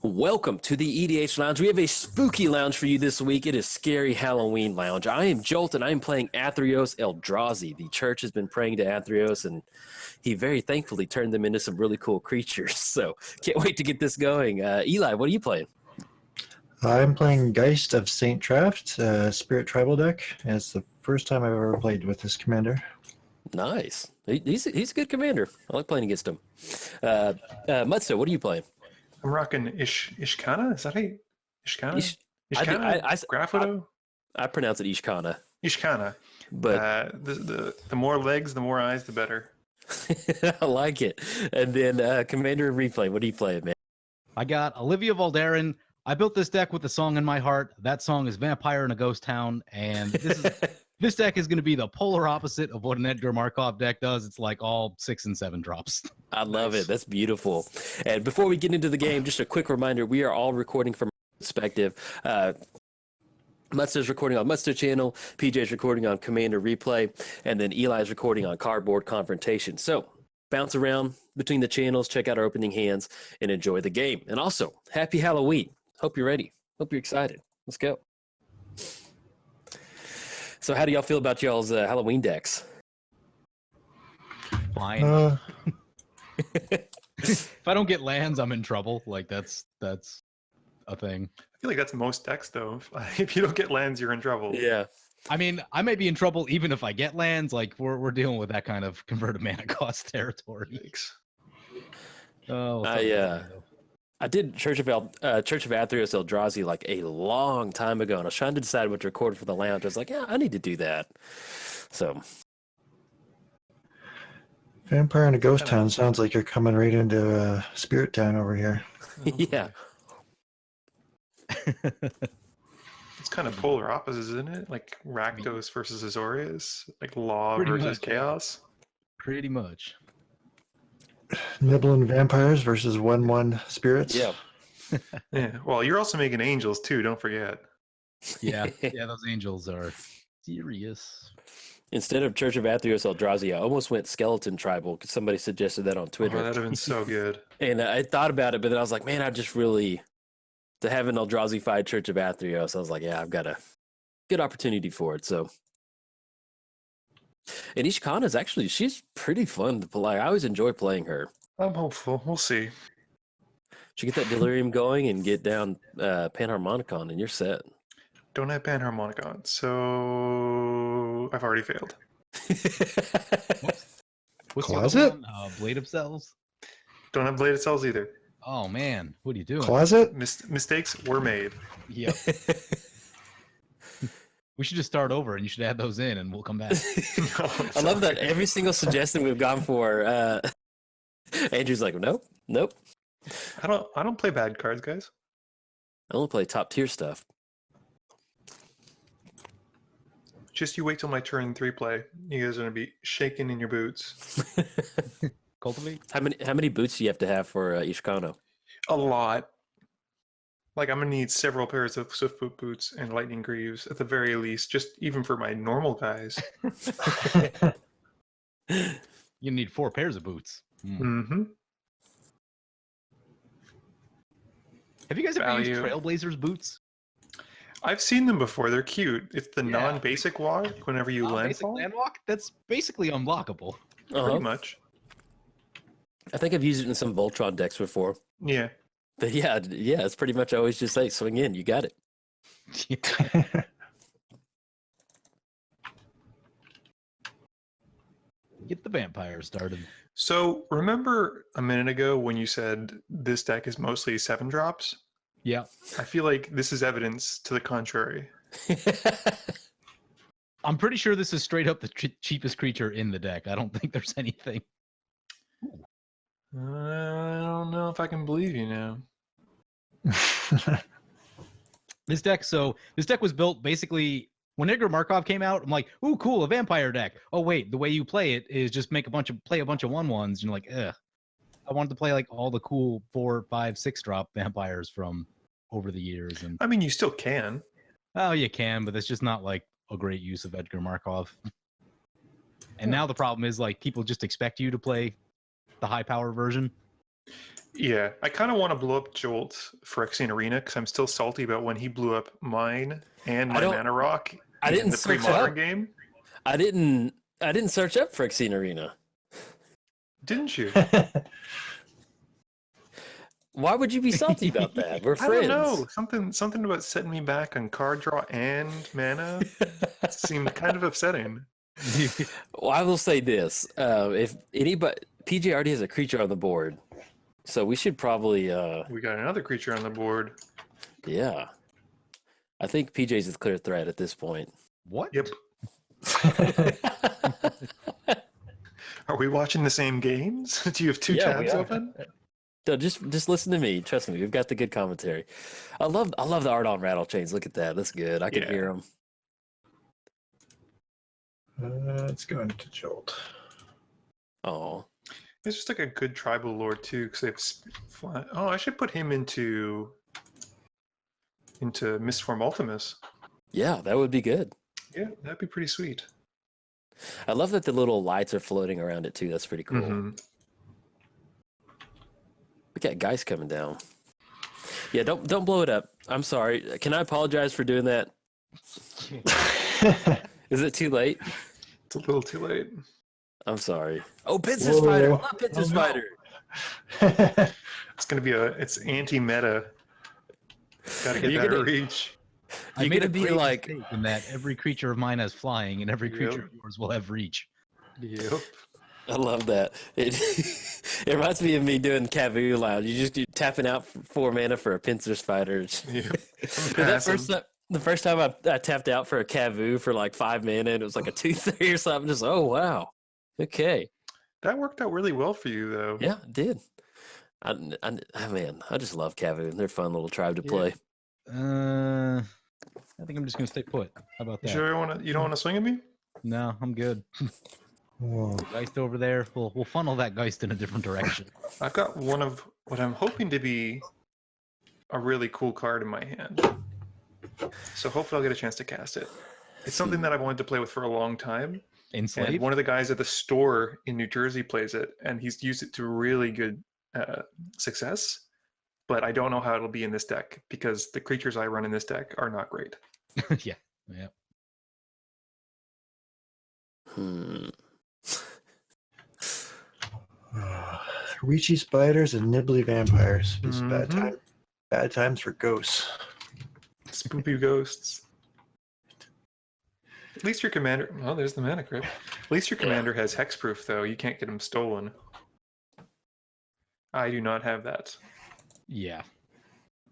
Welcome to the EDH Lounge. We have a spooky lounge for you this week. It is Scary Halloween Lounge. I am Jolt, and I am playing Athreos Eldrazi. The church has been praying to Athreos, and he very thankfully turned them into some really cool creatures. So can't wait to get this going. Eli, what are you playing? I'm playing Geist of St. Traft, Spirit Tribal deck. And it's the first time I've ever played with this commander. Nice. He's a good commander. I like playing against him. Muddstah, what are you playing? I'm rocking Ishkanah. Is that how Ishkanah? Ishkanah? I pronounce it Ishkanah. Ishkanah. But the more legs, the more eyes, the better. I like it. And then Commander in Replay, what are you playing, man? I got Olivia Valderin. I built this deck with a song in my heart. That song is Vampire in a Ghost Town, and this deck is going to be the polar opposite of what an Edgar Markov deck does. It's like all 6 and 7 drops. I love it. That's beautiful. And before we get into the game, just a quick reminder, we are all recording from our perspective. Muddstah's recording on Muddstah channel, PJ's recording on Commander Replay, and then Eli's recording on Cardboard Confrontation. So bounce around between the channels, check out our opening hands, and enjoy the game. And also, happy Halloween. Hope you're ready. Hope you're excited. Let's go. So how do y'all feel about y'all's Halloween decks? Fine. If I don't get lands, I'm in trouble. Like that's a thing. I feel like that's most decks, though. If you don't get lands, you're in trouble. Yeah. I mean, I may be in trouble even if I get lands. Like we're dealing with that kind of converted mana cost territory. Thanks. Oh, I did Church of Athreos Eldrazi like a long time ago, and I was trying to decide what to record for the lounge. I was like, yeah, I need to do that. So, Vampire in a Ghost Town sounds like you're coming right into Spirit Town over here. Yeah. It's kind of polar opposites, isn't it? Like Rakdos versus Azorius, like Law Pretty versus much, yeah. Chaos. Pretty much. Nibbling Vampires versus 1/1 Spirits. Yeah. Yeah. Well, you're also making angels too. Don't forget. Yeah, yeah. Those angels are serious. Instead of Church of Athreos Eldrazi, I almost went Skeleton Tribal because somebody suggested that on Twitter. Oh, that'd have been so good. And I thought about it, but then I was like, man, I just really, to have an Eldrazi-fied Church of Athreos, I was like, yeah, I've got a good opportunity for it. So, and Ishkanah is actually, she's pretty fun to play. I always enjoy playing her. I'm hopeful. We'll see. Should get that Delirium going and get down Panharmonicon, and you're set. Don't have Panharmonicon, so I've already failed. What's Closet? the other one? Blade of Cells. Don't have Bladed Cells either. Oh man, what are you doing? Closet? Mistakes were made. Yep. We should just start over, and you should add those in, and we'll come back. No, I love that every single suggestion we've gone for, Andrew's like, nope. I don't play bad cards, guys. I only play top tier stuff. Just you wait till my turn 3 play. You guys are gonna be shaking in your boots. Cultivate. How many boots do you have to have for Ishkanah? A lot. Like I'm gonna need several pairs of Swiftfoot boots and Lightning Greaves at the very least, just even for my normal guys. You need 4 pairs of boots. Mm-hmm. Have you guys ever used Value. Trailblazers boots? I've seen them before. They're cute. It's the Yeah. non-basic walk whenever you Basic landfall. landwalk? That's basically unblockable. Pretty much. I think I've used it in some Voltron decks before. Yeah. But yeah, it's pretty much always just like swing in, you got it. Get the vampire started. So remember a minute ago when you said this deck is mostly 7 drops? Yeah. I feel like this is evidence to the contrary. I'm pretty sure this is straight up the cheapest creature in the deck. I don't think there's anything. I don't know if I can believe you now. This deck was built basically when Edgar Markov came out. I'm like, ooh, cool, a vampire deck. Oh wait, the way you play it is just play a bunch of 1/1s. And you're like, ugh. I wanted to play like all the cool 4, 5, 6 drop vampires from over the years. And I mean, you still can. oh, you can, but that's just not like a great use of Edgar Markov. And now the problem is like people just expect you to play the high power version. Yeah, I kind of want to blow up Jolt Phyrexian Arena because I'm still salty about when he blew up mine and I my don't- mana rock I in didn't the search pre-modern up. game. I didn't search up Phyrexian Arena. Didn't you? Why would you be salty about that? We're I friends. don't know. Something about setting me back on card draw and mana seemed kind of upsetting. Well, I will say this: if anybody, PJ already has a creature on the board, so we should probably, We got another creature on the board. yeah. I think PJ's is clear threat at this point. What? Yep. Are we watching the same games? Do you have two Yeah, we tabs are. open? No, just listen to me. Trust me, we've got the good commentary. I love the art on rattle chains. Look at that. That's good. I can Yeah. hear them. Let's go into Jolt. Oh, It's just like a good tribal lord too, because they have fly. Oh, I should put him into Mistform Ultimus. yeah, that would be good. Yeah, that'd be pretty sweet. I love that the little lights are floating around it too. That's pretty cool. Mhm. We got Geist coming down. Yeah, don't blow it up. I'm sorry. Can I apologize for doing that? Is it too late? It's a little too late. I'm sorry. Oh, Pincer Spider! I love Pincer Oh, no. Spider! It's gonna be it's anti-meta. Gotta get You're that gonna- reach. I You're made gonna a be great like, mistake in that every creature of mine has flying, and every creature Yep. of yours will have reach. Yep. I love that. It it reminds me of me doing Cavu Lounge. You just tapping out 4 mana for a Pincer Spider. Yep. The first time I tapped out for a Cavu for like 5 mana, and it was like a 2/3 or something. Just oh wow, okay, That worked out really well for you, though. yeah, it did. Man, I just love Cavu. They're a fun little tribe to Yeah. play. I think I'm just gonna stay put. How about You that? sure you don't want to swing at me? No, I'm good. Whoa. Geist over there. We'll funnel that Geist in a different direction. I've got one of what I'm hoping to be a really cool card in my hand. So hopefully I'll get a chance to cast it. It's something that I've wanted to play with for a long time. And Enslave. one of the guys at the store in New Jersey plays it, and he's used it to really good success. But I don't know how it'll be in this deck because the creatures I run in this deck are not great. Yeah. Yeah. Hmm. Reachy spiders and nibbly vampires. It's Mhm. bad times for ghosts. Spoopy ghosts. At least your commander. Oh, there's the mana crypt. At least your commander has hexproof, though. You can't get him stolen. I do not have that. Yeah.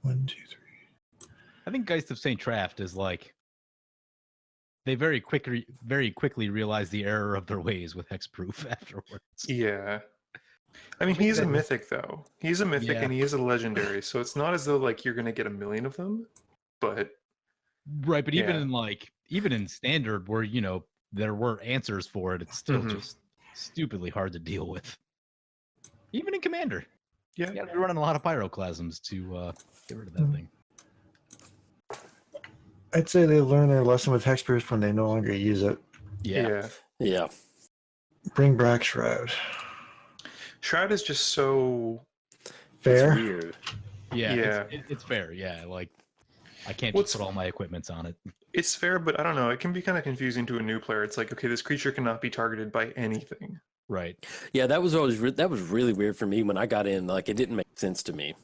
1, 2, 3. I think Geist of St. Traft is like they very quickly realize the error of their ways with hexproof afterwards. Yeah. I mean, he's a mythic, though. He's a mythic Yeah. and he is a legendary, so it's not as though like you're gonna get a million of them, but Right, but even Yeah. even in standard where, there were answers for it, it's still Mhm. just stupidly hard to deal with. Even in Commander. yeah. You gotta be running a lot of pyroclasms to get rid of that thing. I'd say they learn their lesson with hexproof when they no longer use it. Yeah. Yeah. Bring back Shroud. Shroud is just so Fair. It's weird. Yeah. Yeah. It's fair. Yeah. Like I can't What's- just put all my equipments on it. it's fair, but I don't know. It can be kind of confusing to a new player. It's like, okay, this creature cannot be targeted by anything. Right. Yeah, that was always that was really weird for me when I got in. Like, it didn't make sense to me.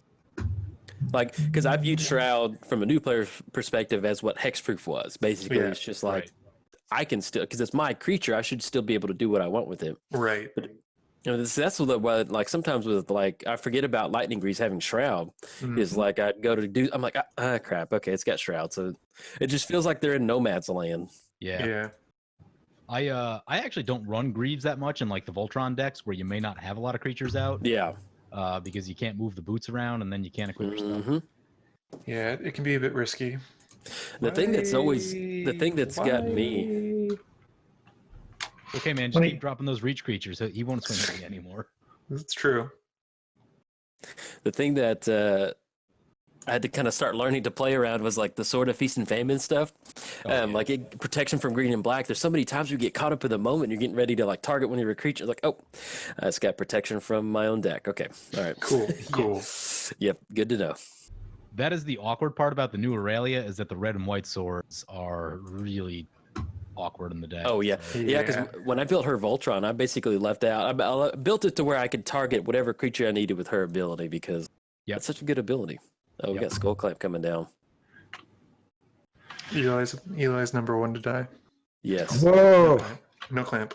Like, because I viewed Shroud from a new player's perspective as what hexproof was. Basically, Yeah, it's just like right. I can still, because it's my creature, I should still be able to do what I want with it. Right. That's what like sometimes with like I forget about Lightning Grease having Shroud. Is Mhm. like I'd go to do. I'm like crap. Okay, it's got Shroud, so it just feels like they're in Nomad's land. Yeah. Yeah. I actually don't run Greaves that much in like the Voltron decks where you may not have a lot of creatures out. Yeah. Because you can't move the boots around and then you can't equip your stuff. Mhm. Yeah, it can be a bit risky. The thing that's got me. Okay, man, just Wait. keep dropping those reach creatures. He won't swing at me anymore. It's true. The thing that I had to kind of start learning to play around was like the Sword of Feast and Famine stuff. Yeah. Like protection from green and black. There's so many times you get caught up in the moment. You're getting ready to like target one of your creatures. Like, oh, it's got protection from my own deck. Okay, all right, Cool. Yep, good to know. That is the awkward part about the new Aurelia is that the red and white swords are really awkward in the deck. Oh yeah, So, yeah. Because when I built her Voltron, I basically left out. I built it to where I could target whatever creature I needed with her ability because it's such a good ability. Oh, we got Skull Clamp coming down. Eli's #1 to die. Yes. Whoa! No clamp.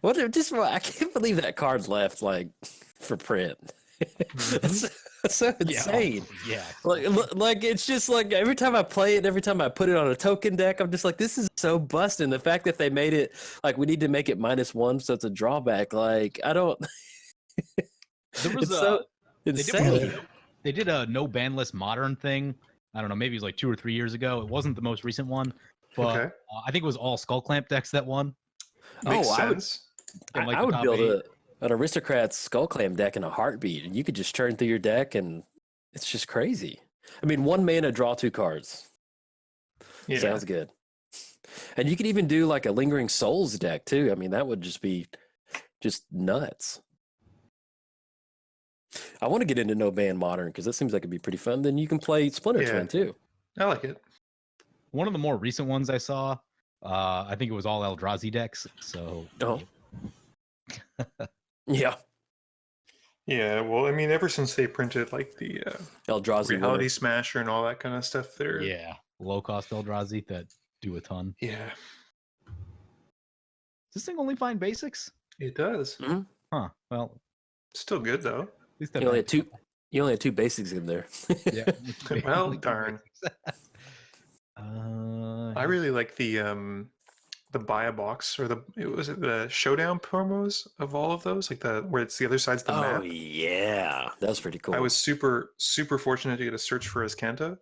What? I can't believe that card left like for print. That's so insane. Yeah. Like it's just like every time I play it, every time I put it on a token deck, I'm just like, this is so busted. And the fact that they made it like we need to make it -1, so it's a drawback. Like I don't. There was It's so insane. They did a no ban list modern thing. I don't know, maybe it was like 2 or 3 years ago. It wasn't the most recent one, but I think it was all Skull Clamp decks that won. Makes sense. I would build an Aristocrat's Skull Clamp deck in a heartbeat, and you could just churn through your deck, and it's just crazy. I mean, 1 mana, draw 2 cards. Yeah. Sounds good. And you could even do like a Lingering Souls deck too. I mean, that would just be just nuts. I want to get into No Ban Modern because that seems like it'd be pretty fun. Then you can play Splinter Twin too. I like it. One of the more recent ones I saw, I think it was all Eldrazi decks. So yeah. Yeah, well, I mean, ever since they printed like the Eldrazi Reality Smasher and all that kind of stuff, there. Yeah, low cost Eldrazi that do a ton. Yeah, Does this thing only find basics? it does. Mm-hmm. Huh. Well, Still good though. at least You only had 2 basics in there. Yeah. Well, darn. I really like the buy a box or the showdown promos of all of those, like where it's the other side's the map. Oh yeah, that was pretty cool. I was super fortunate to get a search for Ishkanah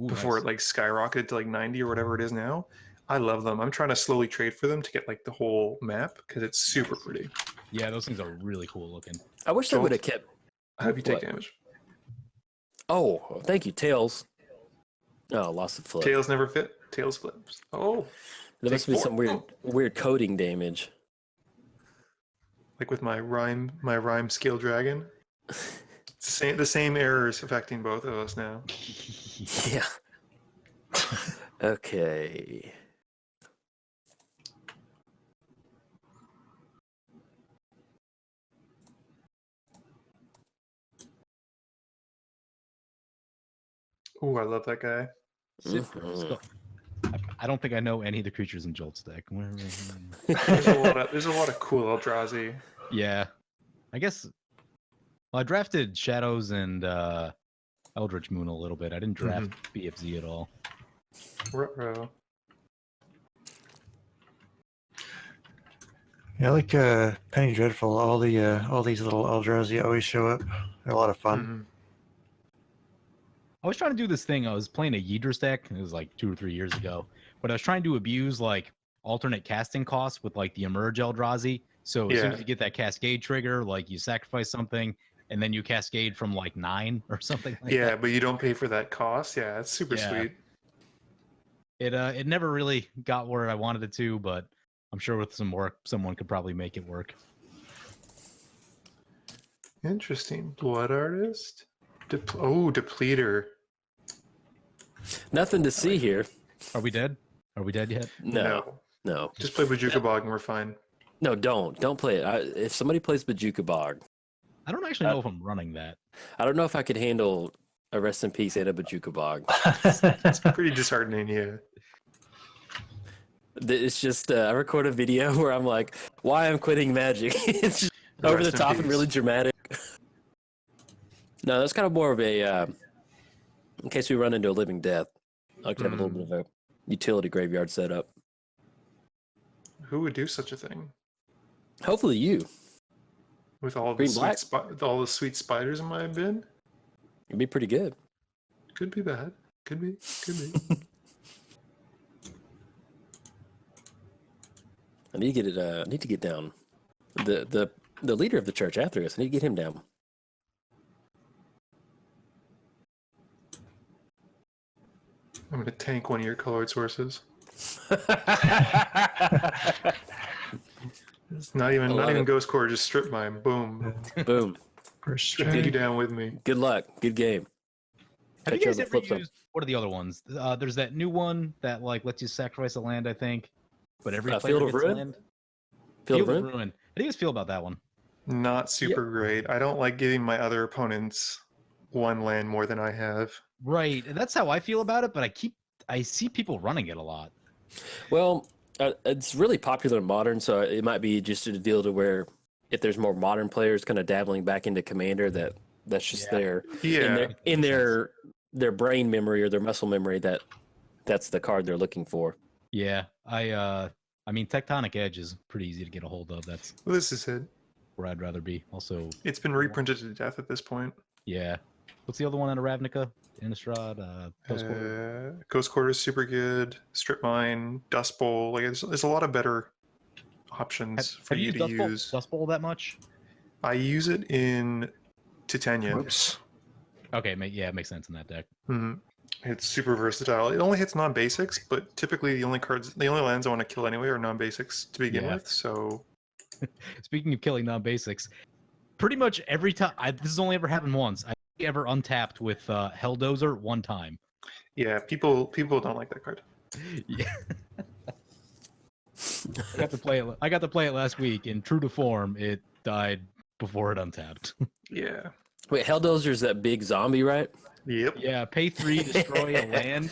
before it like skyrocketed to like 90 or whatever it is now. I love them. I'm trying to slowly trade for them to get like the whole map because it's super pretty. Yeah, those things are really cool looking. I wish they would have kept. I hope you take What? damage. Oh, thank you, Tails. Oh, lost the flip. Tails never fit. Tails flips. Oh, There must be some weird coding damage. like with my rhyme scale dragon. It's the same errors affecting both of us now. Yeah. Okay. Ooh, I love that guy. Mhm. I don't think I know any of the creatures in Jolt's deck. There's a lot of cool Eldrazi. Yeah, I guess. Well, I drafted Shadows and Eldritch Moon a little bit. I didn't draft BFZ at all. Ruh-roh. Yeah, I like Penny Dreadful. All these little Eldrazi always show up. They're a lot of fun. I was trying to do this thing. I was playing a Yidris deck. It was like 2 or 3 years ago. But I was trying to abuse like alternate casting costs with like the Emerge Eldrazi. So as soon as you get that Cascade trigger, like you sacrifice something and then you Cascade from like 9 or something like that. Yeah, but you don't pay for that cost. Yeah, it's super sweet. It never really got where I wanted it to, but I'm sure with some work, someone could probably make it work. Interesting. Blood Artist? Depleter. Nothing to see here. Are we dead? Are we dead yet? No. Just play Bajuka Bog and we're fine. No, don't play it. If somebody plays Bajuka Bog, I don't actually know if I'm running that. I don't know if I could handle a Rest in Peace and a Bajuka Bog. It's pretty disheartening, yeah. It's just I record a video where I'm like, "Why I'm quitting Magic." It's just over the top and really dramatic. No, that's kind of more of a in case we run into a living death. I like to have a little bit of a utility graveyard setup. Who would do such a thing? Hopefully you. With all Green the sweet spiders in my bin? It'd be pretty good. Could be bad. Could be. I need to get it. I need to get down. The leader of the church, Athreos. I need to get him down. I'm gonna tank one of your colored sources. It's not even Ghost Core, just strip mine. Boom. Boom. First Strip you strike. down with me. Good luck. Good game. Have you Catch you on guys the ever flip side. used? What are the other ones? There's that new one that like lets you sacrifice a land, I think, but every player Field of gets Ruin? land. Field of Ruin? Ruin. How do you guys feel about that one? Not super great. I don't like giving my other opponents one land more than I have. Right, and that's how I feel about it. But I see people running it a lot. Well, it's really popular in modern, so it might be just a deal to where if there's more modern players kind of dabbling back into Commander, that's just Yeah. in their brain memory or their muscle memory that's the card they're looking for. Yeah, I mean, Tectonic Edge is pretty easy to get a hold of. That's Well, this is it. where I'd rather be. Also, It's been reprinted to death at this point. yeah. What's the other one out of Ravnica? Innistrad, Ghost Quarter? Ghost Quarter is super good. Strip Mine, Dust Bowl. Like there's a lot of better options for you used to use. Dust Bowl that much? I use it in Titania. Whoops. Okay, yeah, it makes sense in that deck. Mhm. It's super versatile. It only hits non-basics, but typically the only lands I want to kill anyway are non-basics to begin Yeah. with. So Speaking of killing non-basics, pretty much every time this has only ever happened once. I ever untapped with Helldozer one time. yeah, people don't like that card. Yeah. I got to play it last week, and true to form, it died before it untapped. Yeah. Wait, Helldozer's that big zombie, right? Yep. Yeah, pay 3, destroy a land.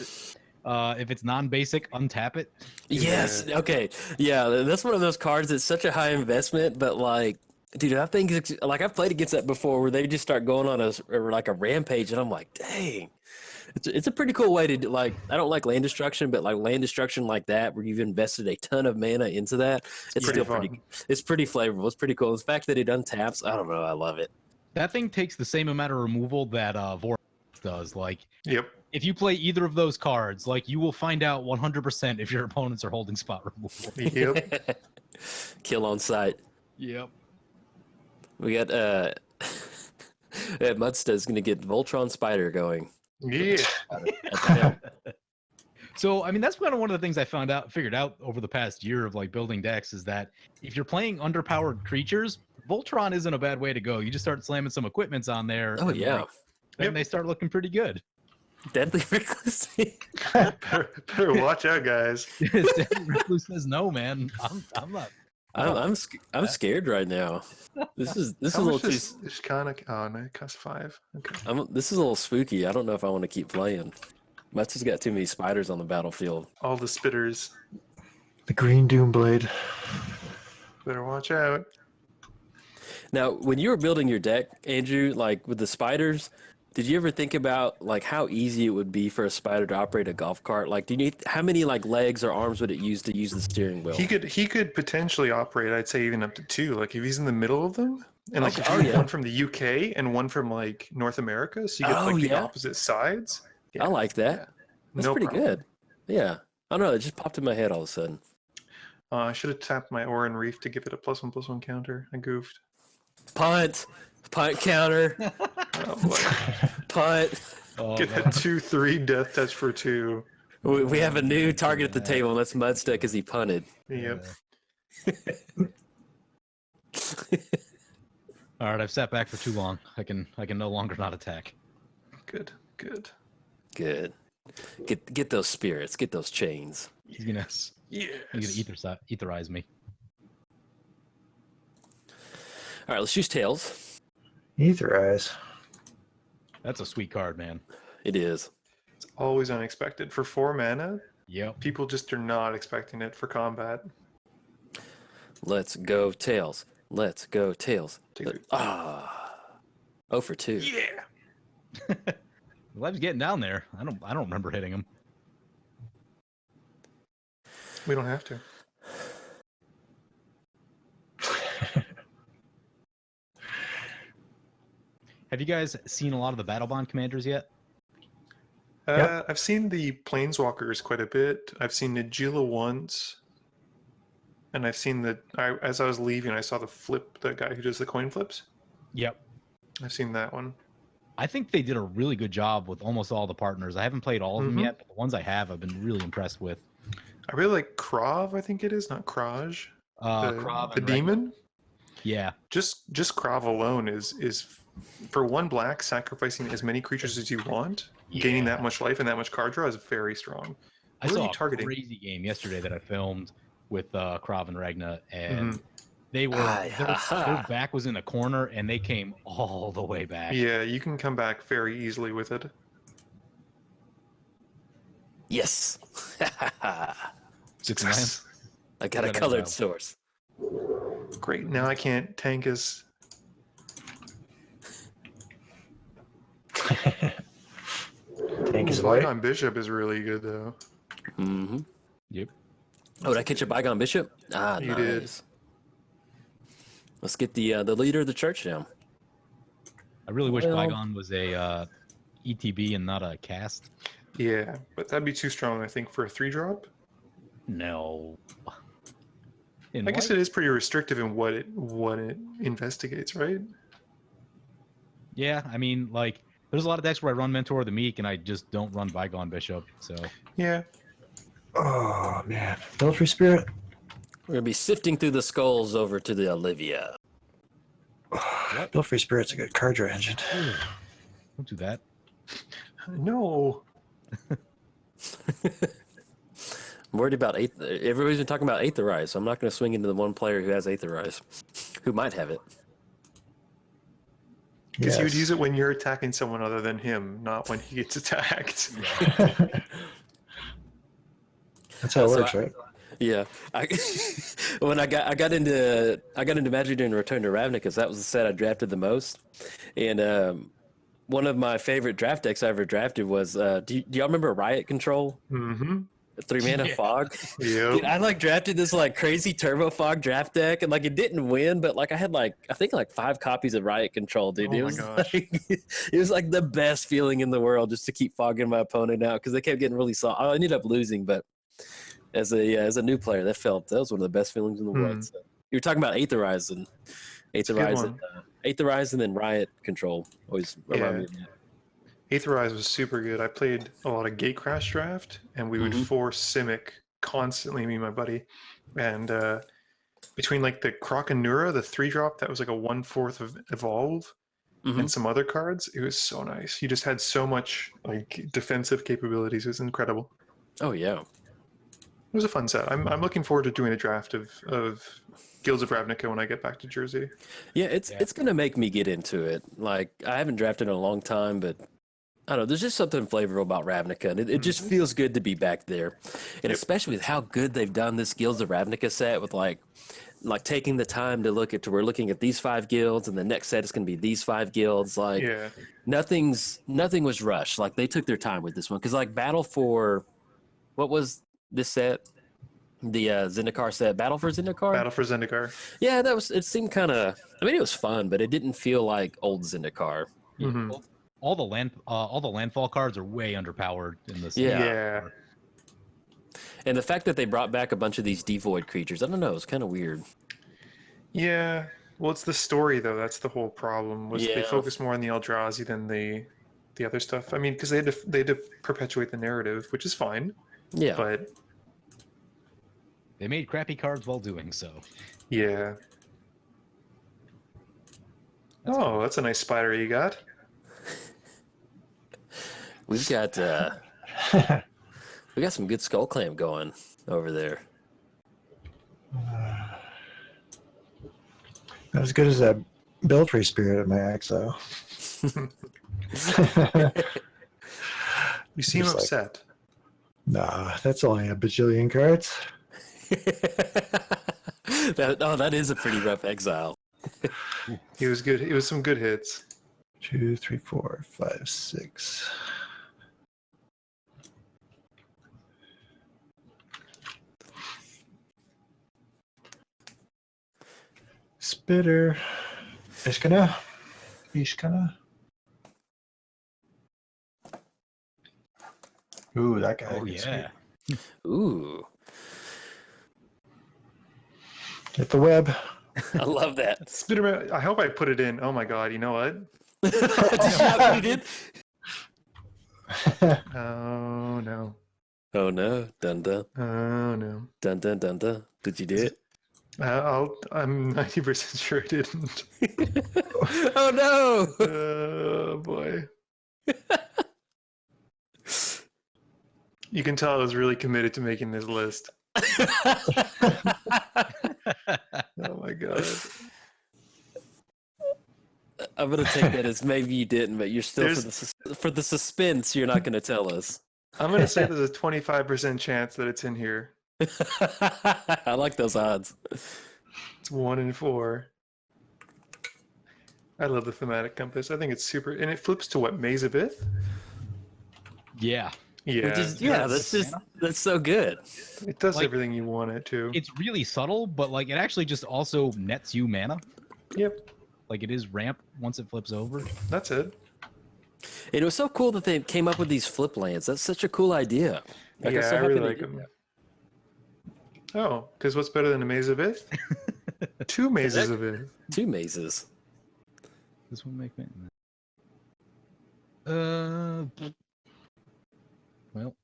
If it's non-basic, untap it. Yes. Okay. Yeah, that's one of those cards that's such a high investment, but like, dude, I think like I've played against that before, where they just start going on a rampage, and I'm like, dang, it's a pretty cool way to do, like. I don't like land destruction, but like land destruction like that, where you've invested a ton of mana into that, it's pretty still fun. it's pretty flavorful. It's pretty cool. The fact that it untaps, I don't know, I love it. That thing takes the same amount of removal that Vortex does. Like, Yep. if you play either of those cards, like you will find out 100% if your opponents are holding spot removal. Yep. Kill on sight. Yep. We got Muddstah is gonna get Voltron Spider going. Yeah. So, I mean, that's kind of one of the things I figured out over the past year of like building decks is that if you're playing underpowered creatures, Voltron isn't a bad way to go. You just start slamming some equipments on there. Oh and, yeah. like, then they start looking pretty good. Deadly Reckless. better watch out, guys. Deadly Recluse says no, man. I'm not. I'm scared right now. This is a How little much too. is Ishkanah? Oh, no, it costs 5. Okay. This is a little spooky. I don't know if I want to keep playing. Muddstah's got too many spiders on the battlefield. All the spitters. The Green Doom Blade. Better watch out. Now, when you were building your deck, Andrew, like with the spiders, did you ever think about like how easy it would be for a spider to operate a golf cart? Like, do you need how many like legs or arms would it use to use the steering wheel? He could potentially operate, I'd say, even up to 2. Like if he's in the middle of them, and like Okay. if you have one from the UK and one from like North America, so you get like the opposite sides. I like that. Yeah. That's No pretty problem. good. Yeah. I don't know. It just popped in my head all of a sudden. I should have tapped my Oran Reef to give it a +1/+1 counter. I goofed. Punt counter, Oh boy. punt. Oh, Get man. that 2/3 death touch for 2. We have a new target at the table, and that's Muddstah because he punted. Yep. All right, I've sat back for too long. I can no longer not attack. Good. Good. Good. Get those spirits. Get those chains. He's gonna etherize me. All right, let's use tails. Ether Eyes. That's a sweet card, man. It is. It's always unexpected. For 4 mana, Yep. people just are not expecting it for combat. Let's go tails. Let's go tails. Take it. Oh for 2. Yeah. Lev's getting down there. I don't remember hitting him. We don't have to. Have you guys seen a lot of the Battle Bond commanders yet? Yep. I've seen the Planeswalkers quite a bit. I've seen Nagila once. And I've seen as I was leaving, I saw the guy who does the coin flips. Yep. I've seen that one. I think they did a really good job with almost all the partners. I haven't played all of them yet, but the ones I have, I've been really impressed with. I really like Krav, I think it is, not Kraj. Krav The and demon. Yeah. Just Krav alone is for 1 black, sacrificing as many creatures as you want, gaining that much life and that much card draw is very strong. I What are saw you a targeting? crazy game yesterday that I filmed with Krav and Ragna, and Mhm. they were their back was in a corner, and they came all the way back. Yeah, you can come back very easily with it. Yes. Success. I got a Got it, colored wow. source. Great. Now I can't tank as. Tank is white. Bygone Bishop is really good though. Mm-hmm. Yep. Oh, did I catch a Bygone Bishop? Ah, You nice. did. Let's get the leader of the church down. I really wish Well- Bygone was a ETB and not a cast. Yeah, but that'd be too strong, I think, for a 3-drop. No. In I guess white? it is pretty restrictive in what it investigates, right? Yeah, I mean, like, there's a lot of decks where I run Mentor of the Meek, and I just don't run Bygone Bishop. So Yeah. Oh man, Belfry Spirit. We're gonna be sifting through the skulls over to the Olivia. Belfry Spirit's a good card draw engine. don't do that. No. I'm worried about everybody's been talking about Aetherize, so I'm not gonna swing into the one player who has Aetherize, who might have it. Because you would Yes. use it when you're attacking someone other than him, not when he gets attacked. That's how it So works, right? Yeah, when I got into Magic during Return to Ravnica, because that was the set I drafted the most, and one of my favorite draft decks I ever drafted was do y'all remember Riot Control? Mm-hmm. 3-mana Yeah. fog. Yep. Dude, I drafted this crazy turbo fog draft deck, and it didn't win, but I had I think 5 copies of Riot Control, dude. Oh It my was gosh. it was the best feeling in the world just to keep fogging my opponent out because they kept getting really soft. I ended up losing, but as a new player, that was one of the best feelings in the world. So, you were talking about Aetherize and Aetherize and then Riot Control always remind me of that. Aetherize was super good. I played a lot of Gatecrash draft, and we would force Simic constantly, me and my buddy. And between the Croconura, the 3-drop that was a 1/4 of Evolve, and some other cards, it was so nice. You just had so much defensive capabilities. It was incredible. Oh yeah. It was a fun set. I'm looking forward to doing a draft of Guilds of Ravnica when I get back to Jersey. Yeah, it's gonna make me get into it. I haven't drafted in a long time, but I don't know. There's just something flavorful about Ravnica, and it just feels good to be back there, and especially with how good they've done this Guilds of Ravnica set with taking the time to we're looking at these 5 guilds, and the next set is gonna be these 5 guilds. Yeah. Nothing was rushed. They took their time with this one because Battle for what was this set? The Zendikar set, Battle for Zendikar. Battle for Zendikar. Yeah, it seemed kind of. I mean, it was fun, but it didn't feel like old Zendikar. Mhm. Well, all the landfall cards are way underpowered in this. Yeah. Yeah. And the fact that they brought back a bunch of these devoid creatures, I don't know, it's kind of weird. Yeah. Well, it's the story though. That's the whole problem. Was Yeah. they focus more on the Eldrazi than the other stuff. I mean, because they had to perpetuate the narrative, which is fine. Yeah. But They made crappy cards while doing so. yeah. That's a nice spider you got. We've got we got some good skull clamp going over there. Not as good as that Belfry Spirit at my exile. You seem Just upset. Nah, that's only a bajillion cards. that is a pretty rough exile. He was good. It was some good hits. 2, 3, 4, 5, 6. Spitter. Ishkanah. Ooh, that guy. Oh yeah. Ooh, Hit the web. I love that. Spiderman, I hope I put it in. Oh my god, you know what? Did you not what he did? Oh no. Oh no! Dun dun Oh no. dun dun dun dun. Did you do it? I'm 90% sure I didn't. Oh no! Oh boy. You can tell I was really committed to making this list. Oh my god. I'm gonna take that as maybe you didn't, but you're still There's- for the suspense. You're not gonna tell us. I'm gonna say there's a 25% chance that it's in here. I like those odds. It's 1 in 4. I love the thematic compass. I think it's super, and it flips to what, Maze of Ith? Yeah. Yeah, Which is, yeah, that's so good. it does like- everything you want it to. It's really subtle, but like it actually just also nets you mana. Yep, Like it is ramp once it flips over. that's it. It was so cool that they came up with these flip lands. That's such a cool idea. Like, I'm Yeah, so I happy really they like did them. Oh, because what's better than a Maze of Ith? 2 mazes of Ith. that. 2 mazes. This one make me. Well,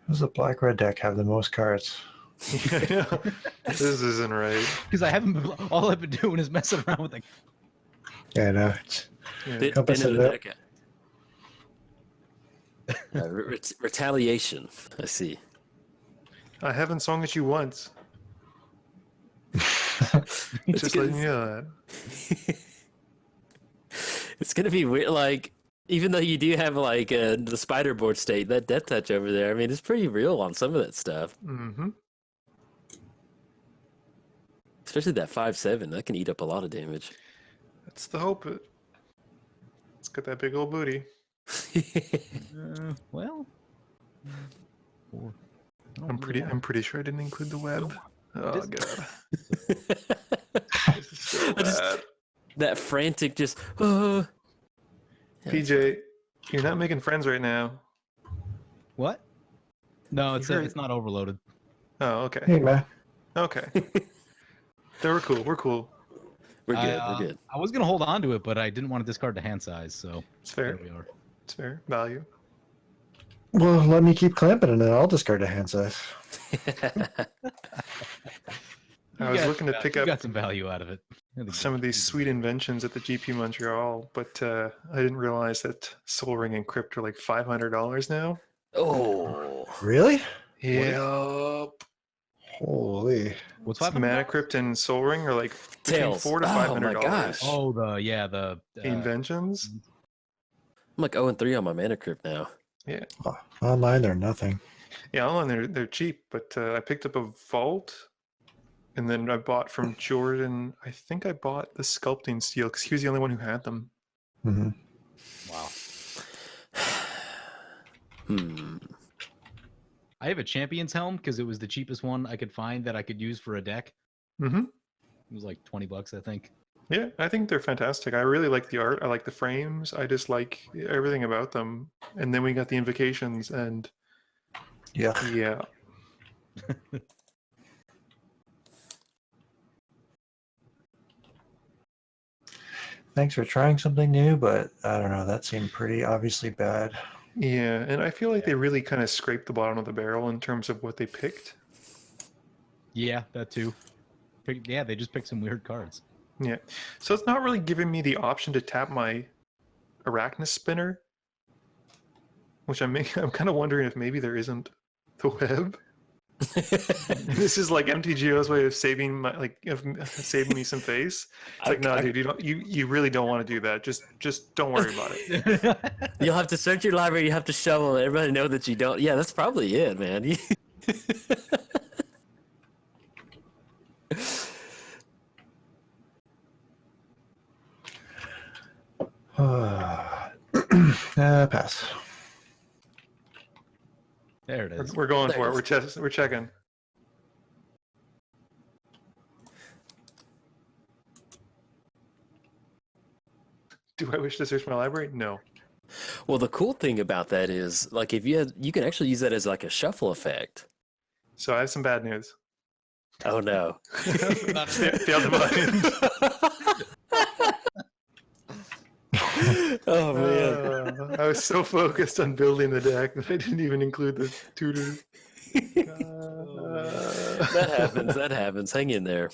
Does the black-red deck have the most cards? This isn't right. because I haven't been, all I've been doing is messing around with the. Yeah, no. Yeah. Compass Spin it in the up. deck. Retaliation. I see. I haven't sung at you once. It's Just gonna, letting you know that. it's gonna be weird. Like, even though you do have like the spider board state, that death touch over there. I mean, it's pretty real on some of that stuff. Mm-hmm. Especially that 5/7. That can eat up a lot of damage. That's the hope. It's got that big old booty. Well. Four. I don't I'm really pretty. I'm pretty sure I didn't include the web. Oh Dis- god. This is so I just- bad. That frantic just. PJ, you're not making friends right now. What? No, it's heard- it's not overloaded. Oh, okay. Hey, man. Okay. Then we're cool. We're cool. We're good. I, We're good. I was gonna hold on to it, but I didn't want to discard the hand size, so It's there fair. we are. It's fair. Value. Well, let me keep clamping and then I'll discard a hand size. I was looking to pick You up got some value out of it. some of these sweet inventions at the GP Montreal, but I didn't realize that Soul Ring and Crypt are like $500 now. Oh. Really? Yep. Holy. What's Mana 500? Crypt and Soul Ring are like between Tails. $400 to Oh my $500. gosh. Oh, the Inventions. I'm like 0-3 on my mana crypt now. Yeah. Oh, online, they're nothing. Yeah, online they're cheap, but I picked up a vault, and then I bought from Jordan. I think I bought the sculpting steel because he was the only one who had them. Hmm. Wow. Hmm. I have a champion's helm because it was the cheapest one I could find that I could use for a deck. Mm-hmm. It was like $20, I think. Yeah, I think they're fantastic. I really like the art. I like the frames. I just like everything about them. And then we got the invocations, and Yeah. yeah, Thanks for trying something new, but I don't know. That seemed pretty obviously bad. yeah. And I feel like they really kind of scraped the bottom of the barrel in terms of what they picked. Yeah, that too. Yeah, they just picked some weird cards. Yeah. So it's not really giving me the option to tap my Arachnus spinner, which I'm kind of wondering if maybe there isn't the web. This is like MTGO's way of saving my saving me some face. It's like, no, dude, you really don't want to do that. Just don't worry about it. You'll have to search your library. You have to shovel. Everybody know that you don't. Yeah, that's probably it, man. Pass. There it is. We're going There for it it. We're checking. Do I wish to search my library? No. Well, the cool thing about that is, like, if you can actually use that as like a shuffle effect. So I have some bad news. Oh no. Failed the button. Oh man. I was so focused on building the deck that I didn't even include the tutor. That happens. That happens. Hang in there.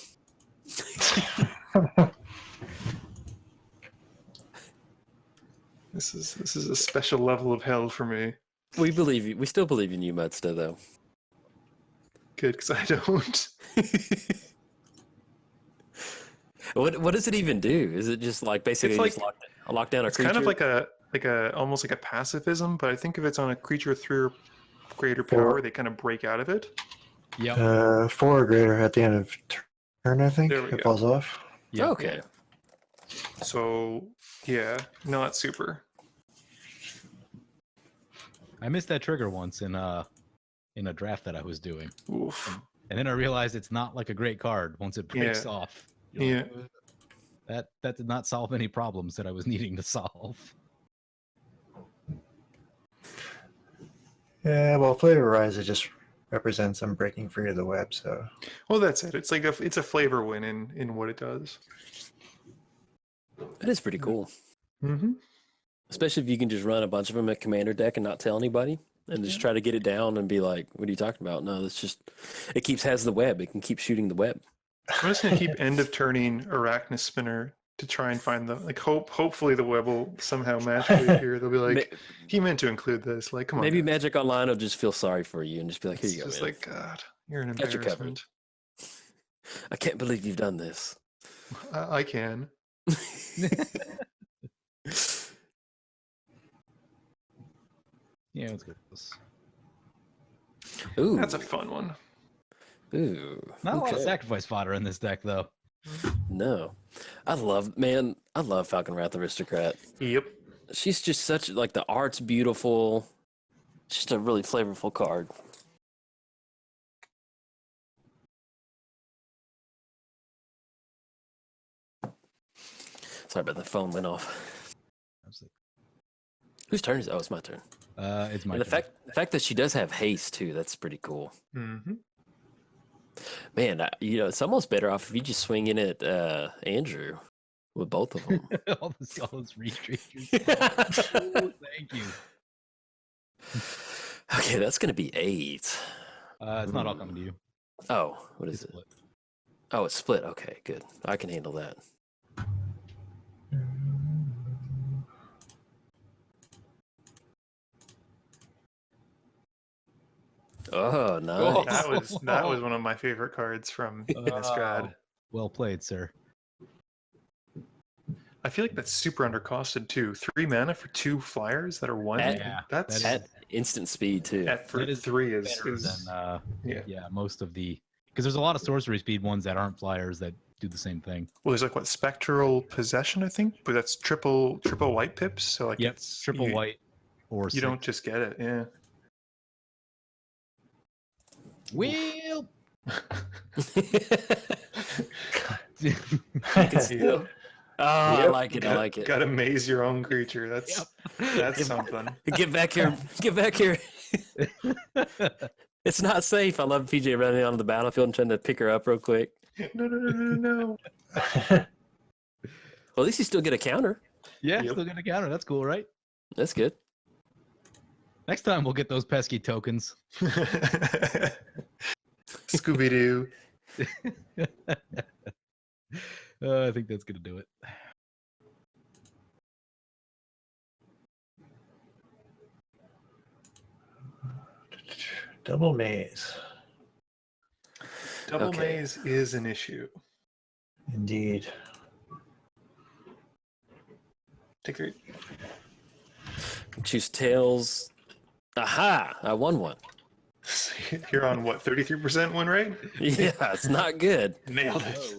This is a special level of hell for me. We believe you. We still believe in you, Muddstah, though. Good, because I don't. What does it even do? Is it just like basically It's just lock down a It's creature? kind of like a almost like a pacifism, but I think if it's on a creature 3 or greater power, they kind of break out of it. Yep. 4 or greater at the end of turn, I think. There we It go. falls off. Yep. Okay. So yeah, not super. I missed that trigger once in a draft that I was doing, Oof. and then I realized it's not like a great card once it breaks Yeah. off. Yeah. That did not solve any problems that I was needing to solve. Yeah, well, Flavor Rise, it just represents them breaking free of the web, so. Well, that's it. It's like it's a flavor win in what it does. That is pretty cool. Mm-hmm. Especially if you can just run a bunch of them at commander deck and not tell anybody, and just try to get it down and be like, "What are you talking about?" No, it's just it has the web. It can keep shooting the web. I'm just gonna keep end of turning Arachnus Spinner to try and find the hopefully the web will somehow magically appear. They'll be like, he meant to include this. Like, come on. Maybe guys. Magic Online will just feel sorry for you and just be like, "Here It's you go, just man. like, God, you're an Got you covered. embarrassment. I can't believe you've done this." I can. Yeah, let's go with this. Ooh, That's a fun one. ooh. Not a lot of okay. sacrifice fodder in this deck, though. No, I love Falcon Wrath Aristocrat. Yep. She's just such like the art's beautiful. Just a really flavorful card. Sorry about the phone went off. Whose turn is it? Oh, it's my turn. It's my And the turn. fact that she does have haste too, that's pretty cool. Mm-hmm. Man, it's almost better off if you just swing in at Andrew with both of them. all this retreaters. Oh, thank you. Okay, that's gonna be 8. It's not all coming to you. Oh, what is It's it? split. Oh, it's split. Okay, good. I can handle that. Oh, nice. That was one of my favorite cards from Innistrad. Well played, sir. I feel like that's super undercosted too. 3 mana for 2 flyers that are 1. Yeah, That's that At instant speed too. for that is 3 Better is than yeah. most of the, because there's a lot of sorcery speed ones that aren't flyers that do the same thing. Well, there's like what spectral possession, I think, but that's triple white pips. So like Yep, it's triple white or You don't just get it, yeah. Well, Yep. I like it. I like it. Gotta maze your own creature. That's something. Get back here. Get back here. It's not safe. I love PJ running onto the battlefield and trying to pick her up real quick. No. Well, at least you still get a counter. yeah, Yep. still gonna counter. That's cool, right? That's good. Next time we'll get those pesky tokens. Scooby Doo. I think that's gonna do it. Double maze. Double Okay. maze is an issue. Indeed. Take 3. Choose tails. Aha! I won one. You're on what, 33% win rate? Yeah, it's not good. Nailed it.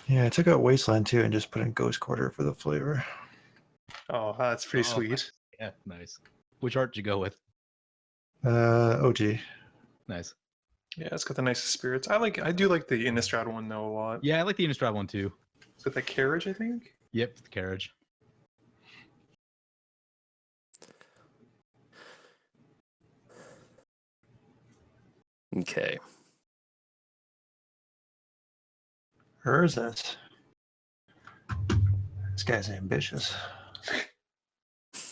Yeah, I took out Wasteland too and just put in Ghost Quarter for the flavor. Oh, that's pretty Oh, sweet. Yeah, nice. Which art did you go with? OG. Nice. Yeah, it's got the nicest spirits. I do like the Innistrad one though a lot. Yeah, I like the Innistrad one too. It's got that carriage, I think. Yep, the carriage. Okay. Hers is. This guy's ambitious.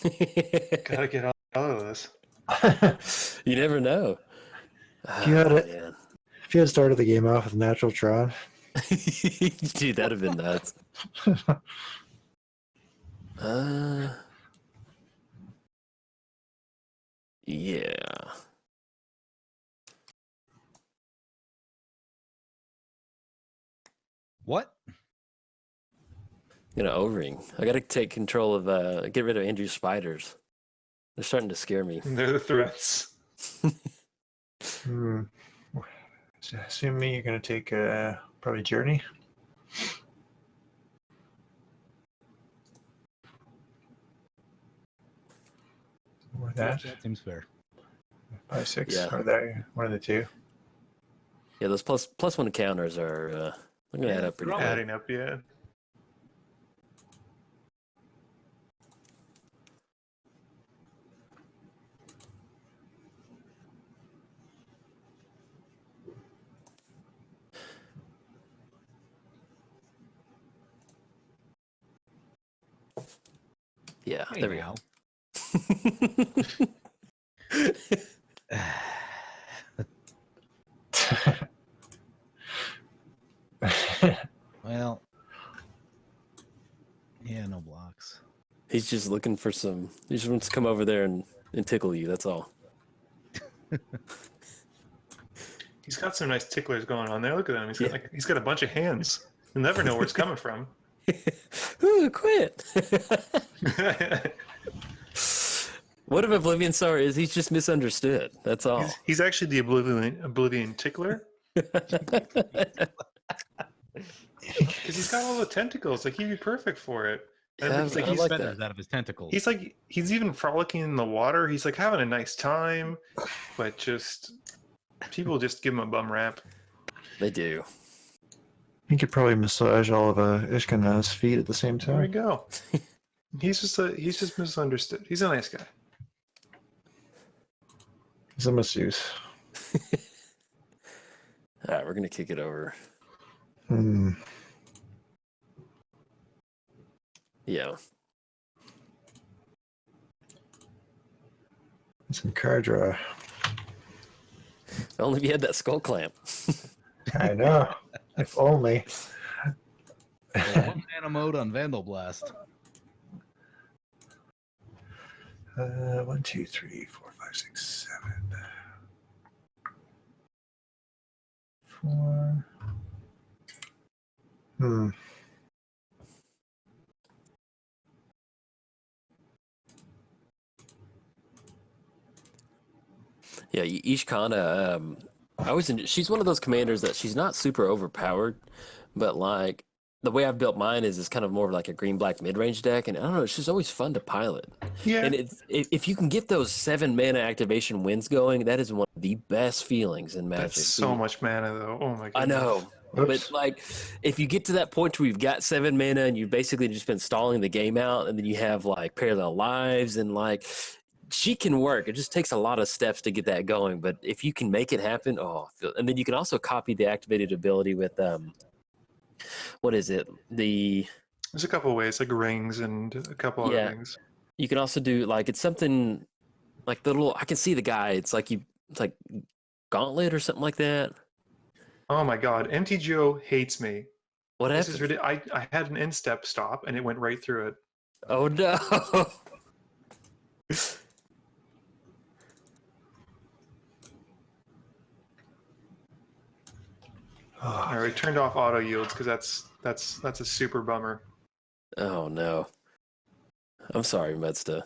Gotta get out of this. You never know. If you had Oh, it- man. If you had started the game off with natural Tron, Dude, that'd have been nuts. Yeah. What? O-ring. I gotta take control of get rid of Andrew's spiders. They're starting to scare me. They're the threats. So assuming you're going to take probably Journey. Or that. That seems fair. 5, 6. Yeah. Or there. One of the two. Yeah, those plus one counters are they're gonna add up pretty quick. Adding up, yeah. Yeah, Hey, there we go. now. Well, yeah, no blocks. He's just looking for some. He just wants to come over there and tickle you. That's all. He's got some nice ticklers going on there. Look at him. He's got a bunch of hands. You'll never know where it's coming from. Ooh, quit. What if Oblivion Sour is? He's just misunderstood. That's all. He's actually the Oblivion tickler. Because he's got all the tentacles. Like, he'd be perfect for it. And Yeah, it's I like like Feathers that. out of his tentacles. he's even frolicking in the water. He's like having a nice time, but just people just give him a bum rap. They do. You could probably massage all of Ishkanah's feet at the same There we time. go. He's just misunderstood. He's a nice guy. He's a masseuse. All right, we're gonna kick it over. Yeah. Some card draw. Only if you had that skull clamp. I know. If only. One mana mode on Vandal Blast. 1, 2, 3, 4, 5, 6, 7. 4. Yeah, Ishkanah. She's one of those commanders that she's not super overpowered, but like the way I've built mine is kind of more like a green-black mid-range deck, and I don't know, it's just always fun to pilot. Yeah. And if you can get those 7 mana activation wins going, that is one of the best feelings in Magic. That's so much mana, though. Oh my god. I know. Oops. But like, if you get to that point where you've got 7 mana and you've basically just been stalling the game out, and then you have like parallel lives and like, she can work. It just takes a lot of steps to get that going. But if you can make it happen, and then you can also copy the activated ability with what is it? There's a couple of ways, like rings and a couple other things. You can also do like it's something like the little. I can see the guy. It's like gauntlet or something like that. Oh my god, MTGO hates me. What This happened? is ridiculous. I had an instep stop and it went right through it. Oh no! I already turned off auto yields because that's a super bummer. Oh no! I'm sorry, Muddstah.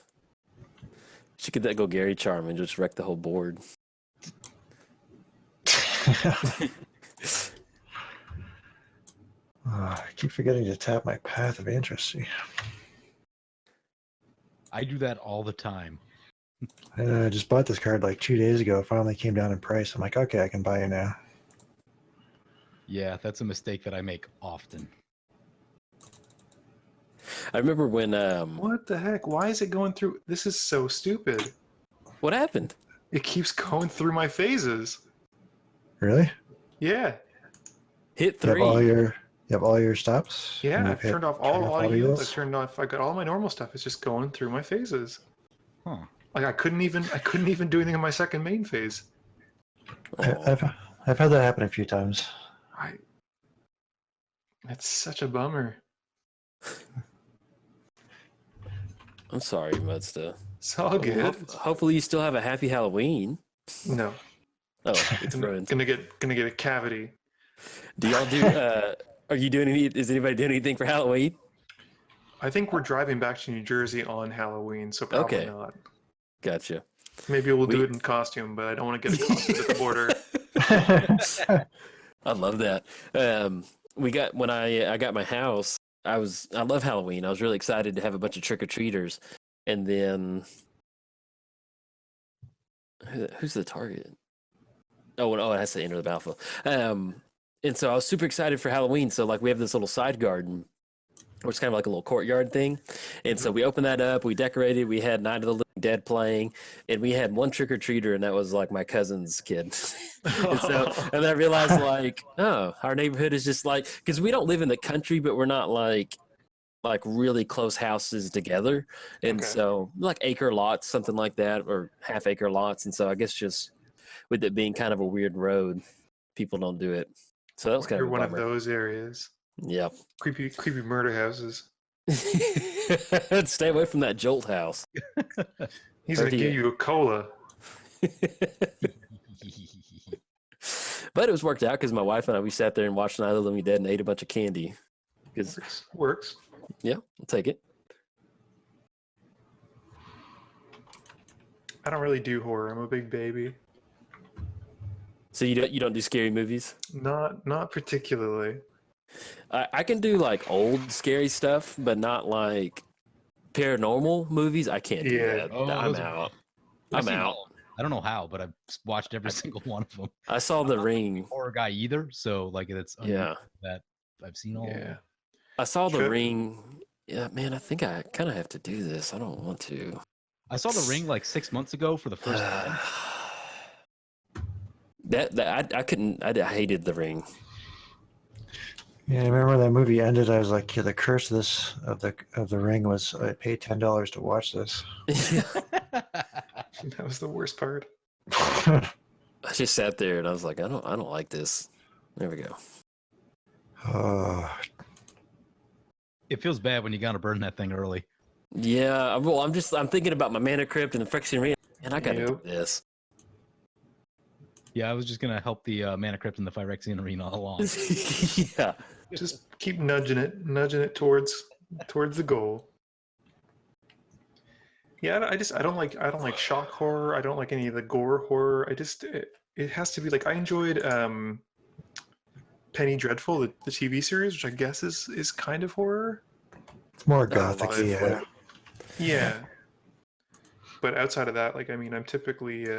She could go Gary Charm and just wreck the whole board. I keep forgetting to tap my path of interest. I do that all the time. I just bought this card like 2 days ago. It finally came down in price. I'm like, okay, I can buy it now. Yeah, that's a mistake that I make often. I remember when What the heck? Why is it going through? This is so stupid. what happened? It keeps going through my phases. Really? Yeah. Hit You have 3. all your You have all your stops? Yeah, And I've turned off turn all audio units. yours? I've turned off. I got all my normal stuff. It's just going through my phases. Huh. Like I couldn't even do anything in my second main phase. I've had that happen a few times. That's such a bummer. I'm sorry, Muddstah. It's all good. Well, hopefully you still have a happy Halloween. No, Oh, it's ruined. gonna get a cavity. Do y'all do? Are you doing any? Is anybody doing anything for Halloween? I think we're driving back to New Jersey on Halloween, so probably Okay. not. Gotcha. Maybe we'll do it in costume, but I don't want to get accosted at the border. I love that. We got when I got my house. I love Halloween. I was really excited to have a bunch of trick or treaters, and then who's the target? Oh, it has to enter the battlefield. And so I was super excited for Halloween. So like we have this little side garden, where it's kind of like a little courtyard thing. And so we opened that up, we decorated, we had Night of the Living Dead playing, and we had one trick or treater, and that was like my cousin's kid. and I realized like, oh, our neighborhood is just like, because we don't live in the country, but we're not like really close houses together. And Okay. so like acre lots, something like that, or half acre lots. And so I guess just with it being kind of a weird road, people don't do it. So that was kind You're of a one bummer. of those areas. Yep. Creepy murder houses. Stay away from that Jolt house. He's gonna give you a cola. But it was worked out because my wife and I, we sat there and watched Night of the Living Dead and ate a bunch of candy. Because Works. yeah, I'll take it. I don't really do horror. I'm a big baby. So you don't do scary movies? Not particularly. I can do like old scary stuff, but not like paranormal movies. I can't do Yeah. that. Oh, I'm those are- out. I've I'm seen out. all of them. I don't know how, but I've watched every single one of them. I saw The Ring. Horror guy either, so like it's Yeah. that I've seen all. Of Yeah. them. I saw The Should- Ring. Yeah, man, I think I kind of have to do this. I don't want to. I saw The Ring like 6 months ago for the first time. I couldn't. I hated The Ring. Yeah, I remember when that movie ended. I was like, yeah, the curse of the ring was I paid $10 to watch this. That was the worst part. I just sat there and I was like, I don't like this. There we go. It feels bad when you gotta burn that thing early. Yeah, well, I'm thinking about my mana crypt and the Phyrexian Arena, and I gotta do Yep. this. Yeah, I was just gonna help the Mana Crypt and the Phyrexian Arena along. Yeah. Just keep nudging it towards the goal. Yeah, I don't like shock horror. I don't like any of the gore horror. It has to be like I enjoyed Penny Dreadful, the TV series, which I guess is kind of horror. It's more Not gothic, alive, yeah. Yeah. But outside of that, like I mean, I'm typically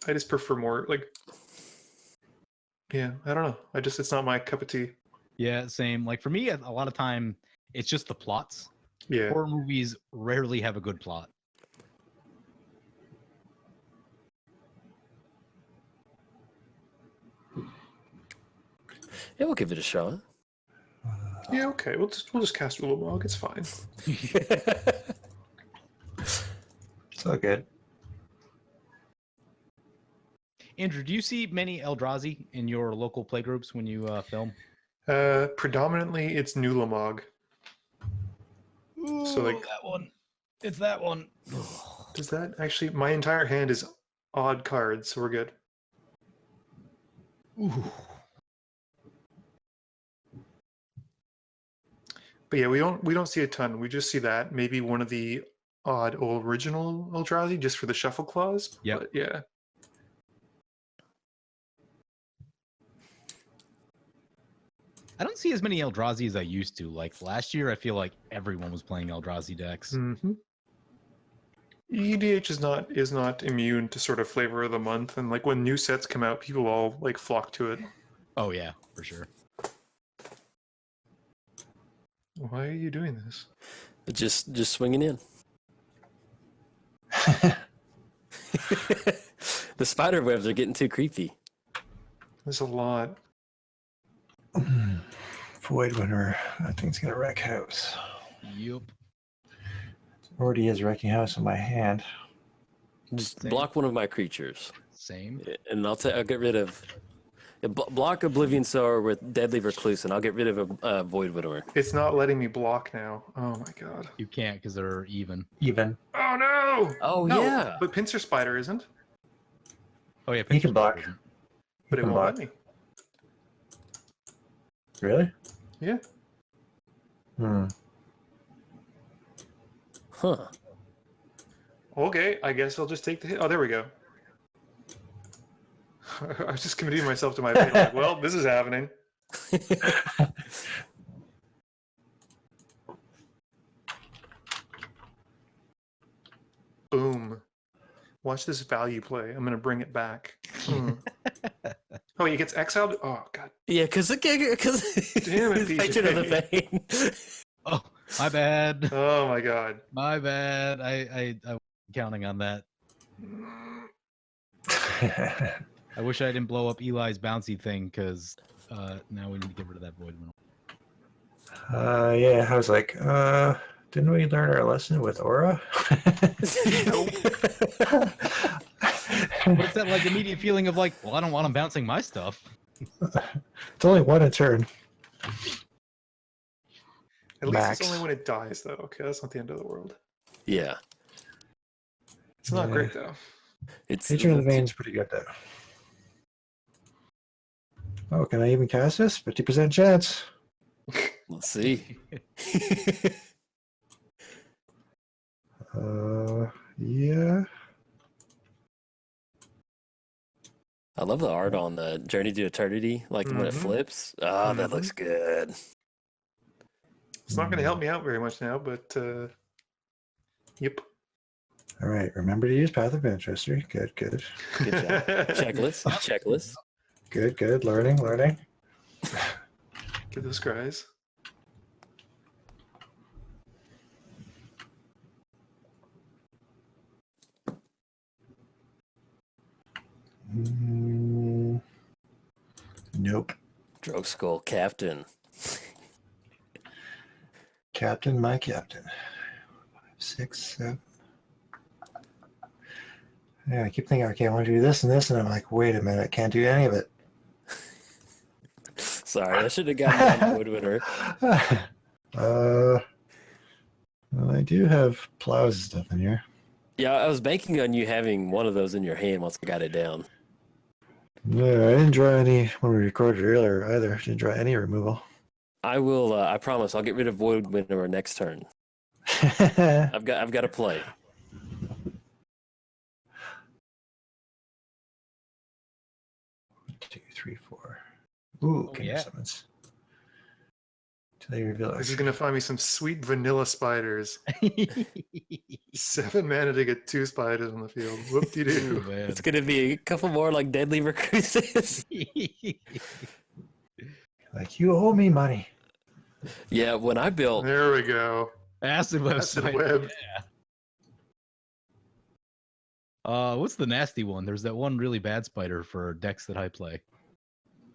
I just prefer more like yeah, I don't know. It's not my cup of tea. Yeah, same. Like for me, a lot of time it's just the plots. Yeah. Horror movies rarely have a good plot. Yeah, we'll give it a shot. Yeah, okay. We'll just cast Ulamog. It's fine. It's all good. Andrew, do you see many Eldrazi in your local playgroups when you film? Predominantly, it's Nulamog. So, like- that one. It's that one. Does that actually? My entire hand is odd cards, so we're good. Ooh. But yeah, we don't see a ton. We just see that maybe one of the odd original Eldrazi just for the shuffle clause. Yep. But yeah. I don't see as many Eldrazi as I used to. Like last year, I feel like everyone was playing Eldrazi decks. Mm-hmm. EDH is not immune to sort of flavor of the month, and like when new sets come out, people all like flock to it. Oh yeah, for sure. Why are you doing this? Just swinging in. The spider webs are getting too creepy. There's a lot. Void Winter. That thing's gonna wreck house. Yup. Already has wrecking house in my hand. Just Same. block one of my creatures, Same. and I'll get rid of. Block Oblivion Sower with Deadly Recluse, and I'll get rid of a Void Widower. It's not letting me block now. Oh my god. You can't because they're even. Even. Oh no! Oh, no, yeah. But Pincer Spider isn't. Oh yeah, He can block. But it can won't block. let me. Really? Yeah. Hmm. Huh. Okay, I guess I'll just take the hit. Oh, there we go. I was just committing myself to my fate. Like, well, this is happening. Boom. Watch this value play. I'm going to bring it back. Oh, he gets exiled? Oh, God. Yeah, because Damn it, PJ. Patron of the Vein. Oh, my bad. Oh, my God. My bad. I was counting on that. I wish I didn't blow up Eli's bouncy thing because now we need to get rid of that void. Yeah, I was like, didn't we learn our lesson with Aura? But it's that like immediate feeling of like, well, I don't want him bouncing my stuff. It's only one a turn. At least Max. it's only when it dies, though. Okay, that's not the end of the world. Yeah. It's not Yeah. great, though. It's Patron of the Vein's pretty good though. Oh, can I even cast this? 50% chance. Let's see. Yeah. I love the art on the Journey to Eternity, like when it Mhm. flips. Ah, that looks good. It's not going to help me out very much now, but yep. All right. Remember to use Path of Ancestry. Good, good. Good job. Checklist. Checklist. Good, good. Learning, learning. Get those guys. Nope. Drogue Skull Captain. Captain, my captain. 6, 7. Yeah, I keep thinking, okay, I want to do this and this, and I'm like, wait a minute, I can't do any of it. Sorry, I should have gotten that Void Winter. Well, I do have plows and stuff in here. Yeah, I was banking on you having one of those in your hand once I got it down. No, I didn't draw any when we recorded earlier either. Didn't draw any removal. I will. I promise. I'll get rid of Void Winter next turn. I've got a play. 2, 3, 4. Ooh, Oh, King yeah. of Summons. Till you reveal This is it. going to find me some sweet vanilla spiders. 7 mana to get 2 spiders on the field. Ooh, Whoop-de-doo. man. It's gonna be a couple more like Deadly Recruiters. Like, you owe me money. Yeah, when I built, There we go. Acid web. Acid spider. web. What's the nasty one? There's that one really bad spider for decks that I play.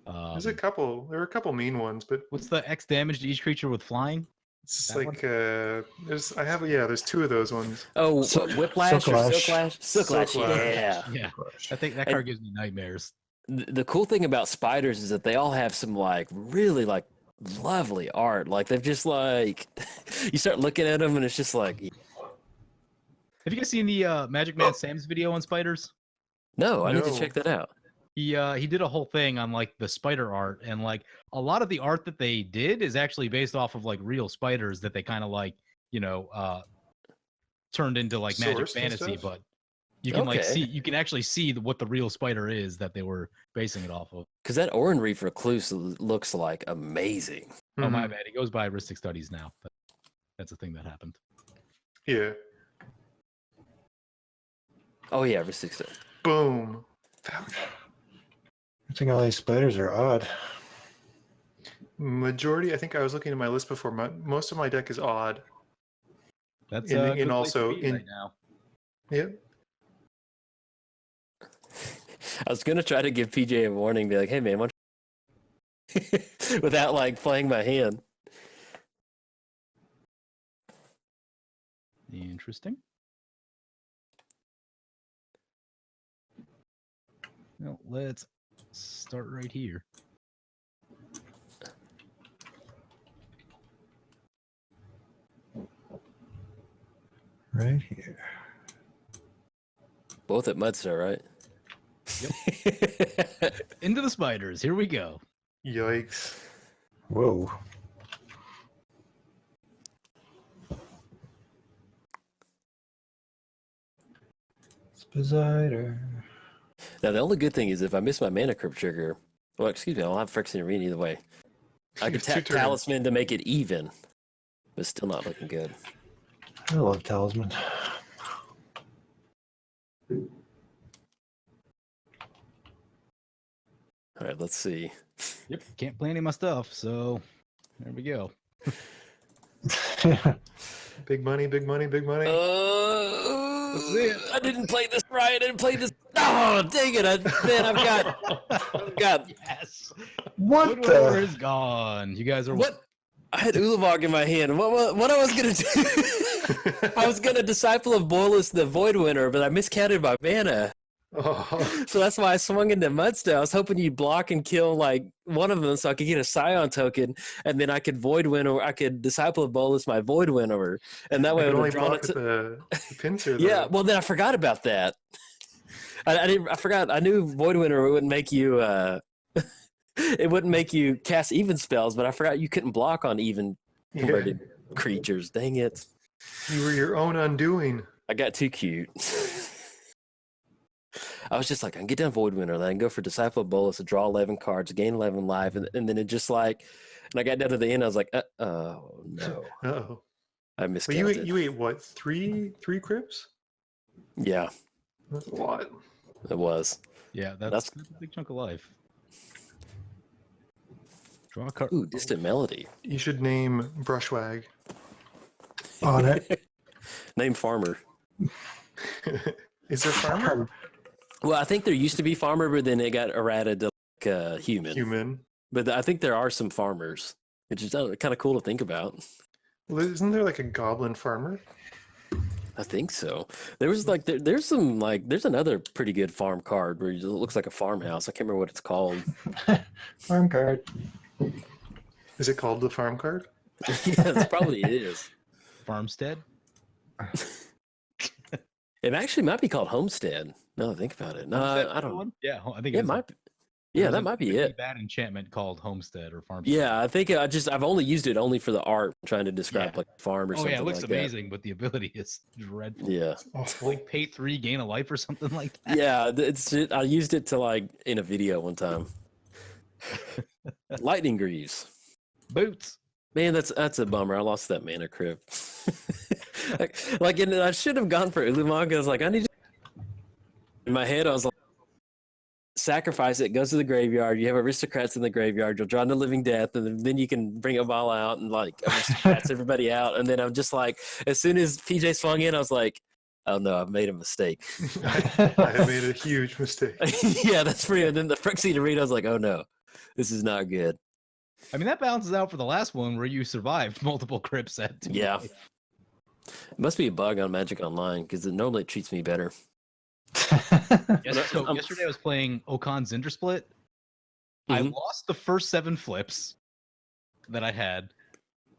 There's a couple. There are a couple mean ones, but What's the X damage to each creature with flying? it's That like there's 2 of those ones. oh, Whiplash or Silklash. Silklash, Silklash. yeah. Yeah, I think that card gives me nightmares. The cool thing about spiders is that they all have some like really like lovely art. Like they've just like you start looking at them and it's just like Have you guys seen the Magic Man Sam's video on spiders? no, I need to No. check that out. He did a whole thing on like the spider art, and like a lot of the art that they did is actually based off of like real spiders that they kind of like turned into like magic Sourced and fantasy. stuff? But you can like Okay. you can actually see what the real spider is that they were basing it off of. Because that Oran Reef Recluse looks like amazing. Oh my Mhm. bad, he goes by Ristic Studies now. That's a thing that happened. Yeah. Oh yeah, Ristic. Boom. I think all these spiders are odd. Majority, I think I was looking at my list before. Most of my deck is odd. That's And- a and good place also to be in- right now. Yep. I was gonna try to give PJ a warning, be like, "Hey man, why don't without like playing my hand. Interesting. Well, let's start right here. Right here. Both at Muddstah, right? Yep. Into the spiders. Here we go. Yikes. Whoa. Spider. Now the only good thing is if I miss my mana crypt trigger, well, excuse me, I'll have Phyrexian Arena either way. I could It's 2 tap turns. Talisman to make it even, but still not looking good. I love Talisman. All right, let's see. Yep. Can't play any of my stuff, so there we go. Big money, big money, big money. I didn't play this right. I didn't play this. Oh, dang it! I've got Yes. What Woodwinter the? is gone. You guys are what? I had Ulavog in my hand. What I was gonna do? I was gonna Disciple of Bolas the Void Winter, but I miscounted my mana. Oh, So that's why I swung into Muddstah. I was hoping you'd block and kill like one of them so I could get a Scion token, and then I could Void Winter. I could Disciple of Bolas my Void Winter, and that I way I could would only have drawn block it. at the pincer. Yeah, though. well then I forgot about that. I forgot. I knew Void Winter wouldn't make you. It wouldn't make you cast even spells, but I forgot you couldn't block on even Yeah. converted creatures. Dang it! You were your own undoing. I got too cute. I was just like, I can get down Void Winter, then I can go for Disciple of Bolas to draw 11 cards, gain 11 life, and then it just like, and I got down to the end, I was like, oh no, Oh. I Well, miscounted. you ate what? Three crypts? Yeah, That's a lot. it was. Yeah, That's- that's a big chunk of life. Draw a card. Ooh, Distant Melody. You should name Brushwag. On it. Name Farmer. Is there farmer? Well, I think there used to be Farmer, but then it got errated to like human. Human. But I think there are some farmers, which is kind of cool to think about. Well, isn't there like a goblin farmer? I think so. There was like there's some like there's another pretty good farm card where it looks like a farmhouse. I can't remember what it's called. Farm card. Is it called the farm card? Yeah, it probably is. Farmstead. It actually might be called Homestead. No, think about it. No, Homestead, I don't. one? Yeah, I think It is. might. There Yeah, was that a might be really it. Bad enchantment called Homestead or Farmstead. Yeah, I think I've only used it only for the art, trying to describe Yeah. like a farm or Oh something yeah, it looks like amazing, but the ability is dreadful. that. Yeah, Awful. Like pay 3, gain a life or something like that. yeah. I used it to like in a video one time. Lightning Greaves. Boots. Man, that's a bummer. I lost that mana crypt. And I should have gone for Ulamog. I was like, I need to. In my head, I was like, sacrifice it, goes to the graveyard. You have aristocrats in the graveyard. You'll draw the living death, and then you can bring them all out and like aristocrats everybody out. And then I'm just like, as soon as PJ swung in, I was like, oh no, I've made a mistake. I have made a huge mistake. Yeah, that's pretty. And then the Phyrexian Arena, I was like, oh no, this is not good. I mean, that balances out for the last one where you survived multiple crypts at 2 Yeah. life. It must be a bug on Magic Online because it normally treats me better. Yesterday I was playing Okan Zindersplit. I Mhm. lost the first 7 flips that I had.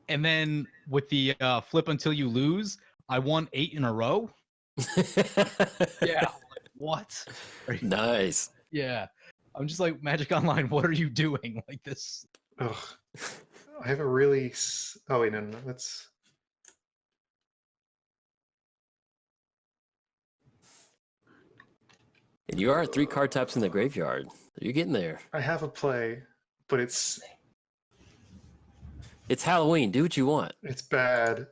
And then with the flip until you lose, I won 8 in a row. Yeah. What? Nice. Yeah. I'm just like, Magic Online, what are you doing? Like this. Ugh. I have a really. Oh wait, no. That's. And you are at 3 card types in the graveyard. You're getting there. I have a play, but it's Halloween. Do what you want. bad.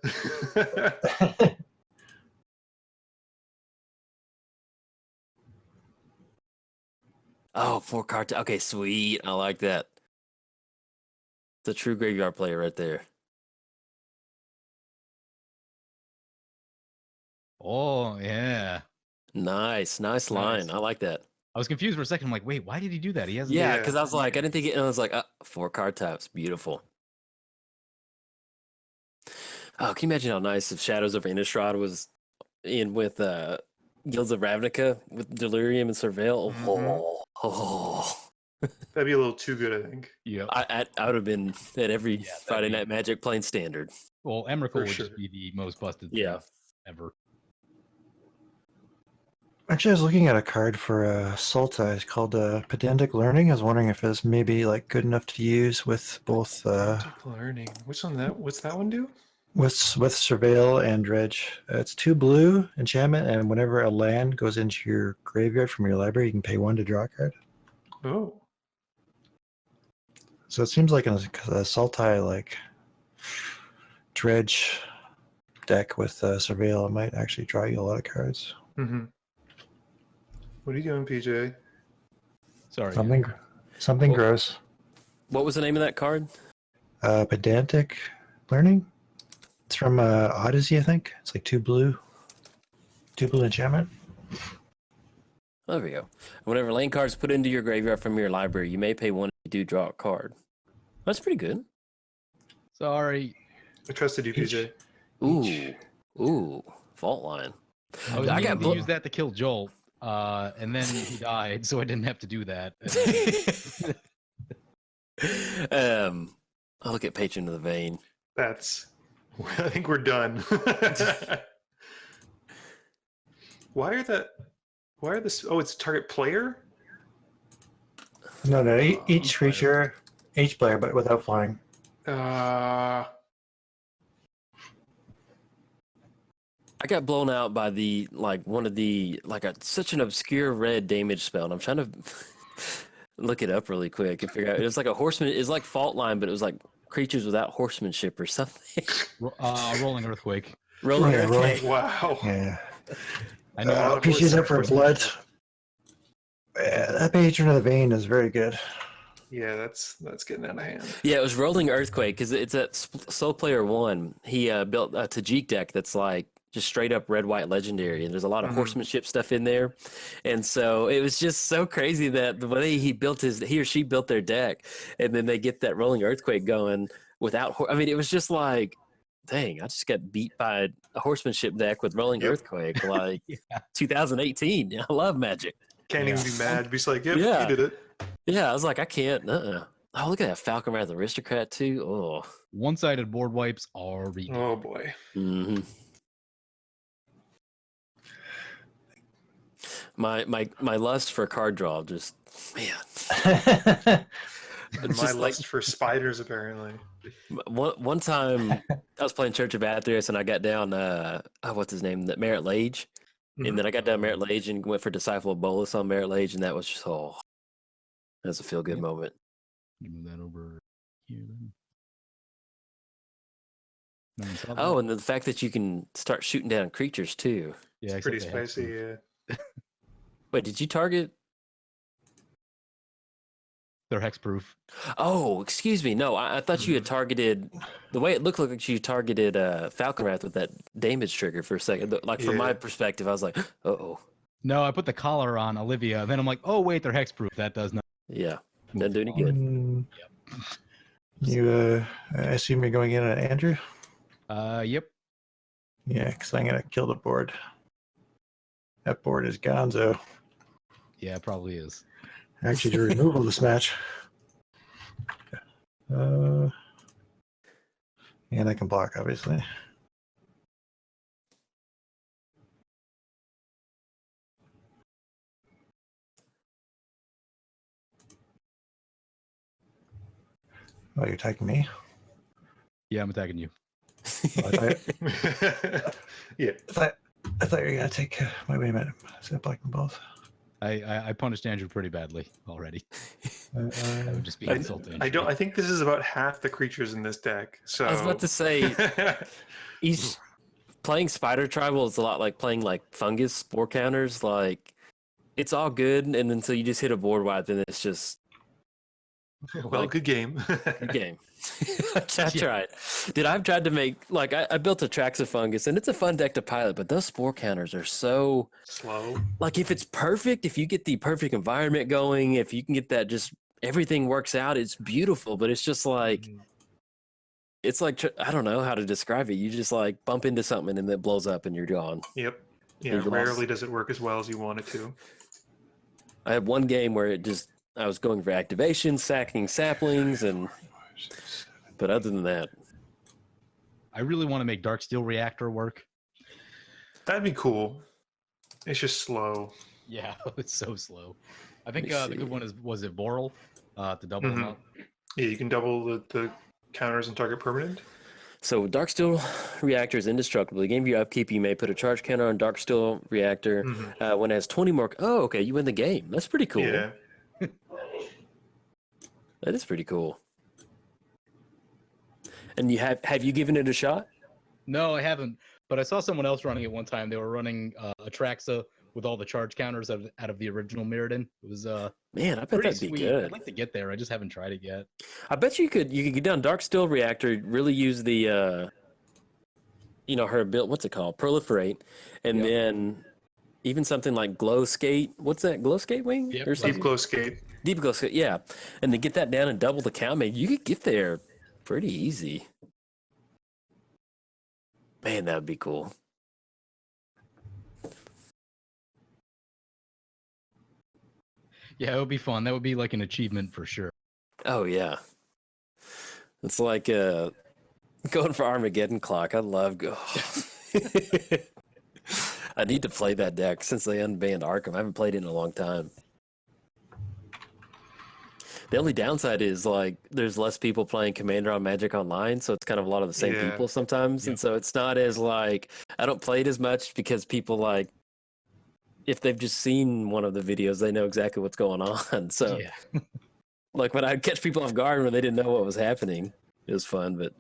Oh, 4 card. Okay, sweet. I like that. It's a true graveyard player right there. Oh, yeah. Nice line. Nice. I like that. I was confused for a second. I'm like, wait, why did he do that? He hasn't. Yeah, Yeah. because I was like, I didn't think it. And I was like, 4 card types, beautiful. Oh, can you imagine how nice if Shadows over Innistrad was in with Guilds of Ravnica with Delirium and Surveil? Mhm. Oh. That'd be a little too good, I think. Yep. I would have been at every that'd Friday be- Night Magic playing standard. Well, Emrakul For would sure. just be the most busted Yeah. thing ever. Actually, I was looking at a card for Sultai. It's called Pedantic Learning. I was wondering if it's maybe like good enough to use with both Pedantic learning. What's that one do? with Surveil and Dredge. It's 2 blue enchantment, and whenever a land goes into your graveyard from your library, you can pay 1 to draw a card. Oh. So it seems like a Sultai like Dredge deck with Surveil, it might actually draw you a lot of cards. Mm-hmm. What are you doing, PJ? Sorry. Something gross. What was the name of that card? Pedantic Learning. It's from Odyssey, I think. It's like 2 blue enchantment. There we go. Whenever lane cards put into your graveyard from your library, you may pay 1 if you do draw a card. That's pretty good. Sorry. I trusted you, PJ. Ooh, fault line. I was I meaning got to use that to kill Jolt, and then he died, so I didn't have to do that. And then- I'll look at Patron of the Vein. I think we're done. Why are this? Oh, it's target player? No, each creature, each player, but without flying. Uh, I got blown out by such an obscure red damage spell, and I'm trying to look it up really quick and figure out. It was like a horseman. It's like fault line, but it was like creatures without horsemanship or something. Rolling Earthquake. Rolling Yeah, Earthquake. wow. Yeah. I know. PC's up for blood. That Patron of the Vein is very good. Yeah, that's getting out of hand. Yeah, it was Rolling Earthquake because it's at Soul Player 1. He built a Tajik deck that's like just straight up red white legendary, and there's a lot of horsemanship stuff in there, and so it was just so crazy that the way he or she built their deck, and then they get that Rolling Earthquake going without. I mean, it was just like, dang, I just got beat by a horsemanship deck with Rolling Earthquake, like 2018. I love Magic. Can't even be mad. Be just like, yep, Yeah. you did it. Yeah, I was like, I can't. Oh, look at that Falcon Wrath Aristocrat too. Oh. One-sided board wipes are ridiculous. Oh boy. Mm-hmm. My lust for card draw just man. And my lust for spiders, apparently. One time I was playing Church of Athreos and I got down what's his name? That Merit Lage. And then I got down Merit Lage and went for Disciple of Bolus on Merit Lage, and that was just that's a feel good moment. You move that over here then. Nice. Oh, and the fact that you can start shooting down creatures too. yeah, It's pretty except they have spicy, to- yeah. Wait, did you target? They're hexproof. Oh, excuse me. No, I thought you had targeted. The way it looked like you targeted Falcon Wrath with that damage trigger for a second. Like from my Yeah. perspective, I was like, oh. No, I put the collar on Olivia. Then I'm like, oh wait, they're hexproof. That does not. Yeah, doesn't do any good. You, I assume you're going in on Andrew? Yep. Yeah, because I'm going to kill the board. That board is gonzo. Yeah, it probably is. Actually, to removal this match. And I can block, obviously. Oh, you're attacking me? Yeah, I'm attacking you. Oh, Yeah. I thought you were going to take... wait a minute. Is that blocking both? I punished Andrew pretty badly already. That would just be insulting. I think this is about half the creatures in this deck. So I was about to say, playing Spider Tribal is a lot like playing like fungus spore counters. Like, it's all good, and then so you just hit a board wipe, and it's just well, good game. good game. I tried. Dude, I've tried to make, like, I built a Traxofungus, and it's a fun deck to pilot, but those spore counters are so Slow. like, if it's perfect, if you get the perfect environment going, if you can get that, just everything works out, it's beautiful. But it's just like, it's like, I don't know how to describe it. You just like bump into something and it blows up and you're gone. Yep. Yeah, You're rarely lost. does it work as well as you want it to. I had one game where I was going for activation, sacking saplings, but other than that, I really want to make Darksteel Reactor work. That'd be cool. It's just slow. Yeah, it's so slow. I think Let me the good see. one was it Boral to double them up. Yeah, you can double the counters and target permanent. so Darksteel Reactor is indestructible. The game of your upkeep, you may put a charge counter on Darksteel Reactor. When it has 20 more. Oh, okay, you win the game. That's pretty cool. Yeah. That is pretty cool. And you have you given it a shot? No, I haven't. But I saw someone else running it one time. They were running Atraxa with all the charge counters out of the original Mirrodin. It was Man, I bet pretty that'd be sweet. good. I'd like to get there. I just haven't tried it yet. I bet you could get down Darksteel Reactor, really use the her build, what's it called? Proliferate, and then even something like Glow Skate. What's that? Glow Skate Wing? Yep. Or Deep something? glow skate. Deep Glow Skate, yeah. And then get that down and double the count, maybe you could get there pretty easy. Man, that would be cool. Yeah, it would be fun. That would be like an achievement for sure. Oh yeah. It's like going for Armageddon Clock. I love go. I need to play that deck since they unbanned Arkham. I haven't played it in a long time. The only downside is like there's less people playing Commander on Magic Online, so it's kind of a lot of the same Yeah. people sometimes, and so it's not as like I don't play it as much because people like if they've just seen one of the videos, they know exactly what's going on. So Yeah. like when I catch people off guard when they didn't know what was happening, it was fun, but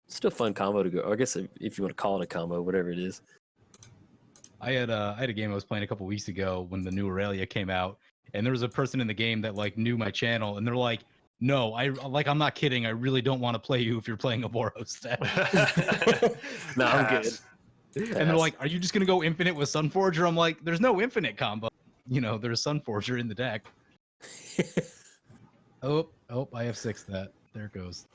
still fun combo to go. Or I guess if you want to call it a combo, whatever it is. I had a game I was playing a couple weeks ago when the new Aurelia came out, and there was a person in the game that like knew my channel, and they're like, "No, I'm not kidding. I really don't want to play you if you're playing a Boros deck." No, I'm good. Pass. And they're like, "Are you just gonna go infinite with Sunforger?" I'm like, "There's no infinite combo. You know, there's Sunforger in the deck." Oh, I have 6 that. There it goes.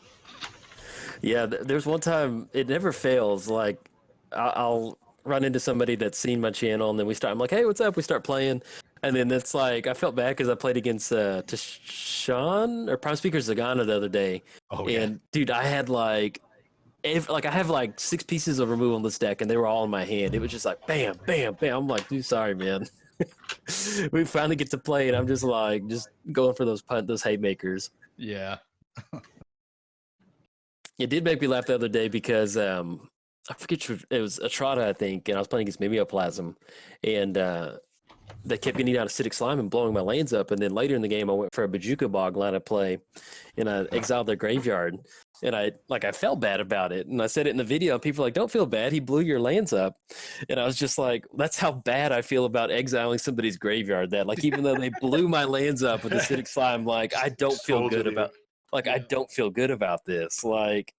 Yeah, there's one time it never fails. Like I'll run into somebody that's seen my channel, and then I'm like, "Hey, what's up?" We start playing, and then it's like I felt bad because I played against Tashawn or Prime Speaker Zagana the other day, Oh and dude, I had like. I have like 6 pieces of removal in this deck, and they were all in my hand. It was just like bam, bam, bam. I'm like, dude, sorry, man. We finally get to play, and I'm just like, just going for those haymakers. yeah. It did make me laugh the other day because I forget it was Atrata, I think, and I was playing against Mimeoplasm, and they kept getting out acidic slime and blowing my lands up. And then later in the game, I went for a Bajuka Bog line of play, and I exiled their graveyard. And I felt bad about it, and I said it in the video. And people were like, "Don't feel bad. He blew your lands up," and I was just like, "That's how bad I feel about exiling somebody's graveyard. That like even though they blew my lands up with acidic slime, like I don't feel Scolded good you. about." Like, I don't feel good about this. Like,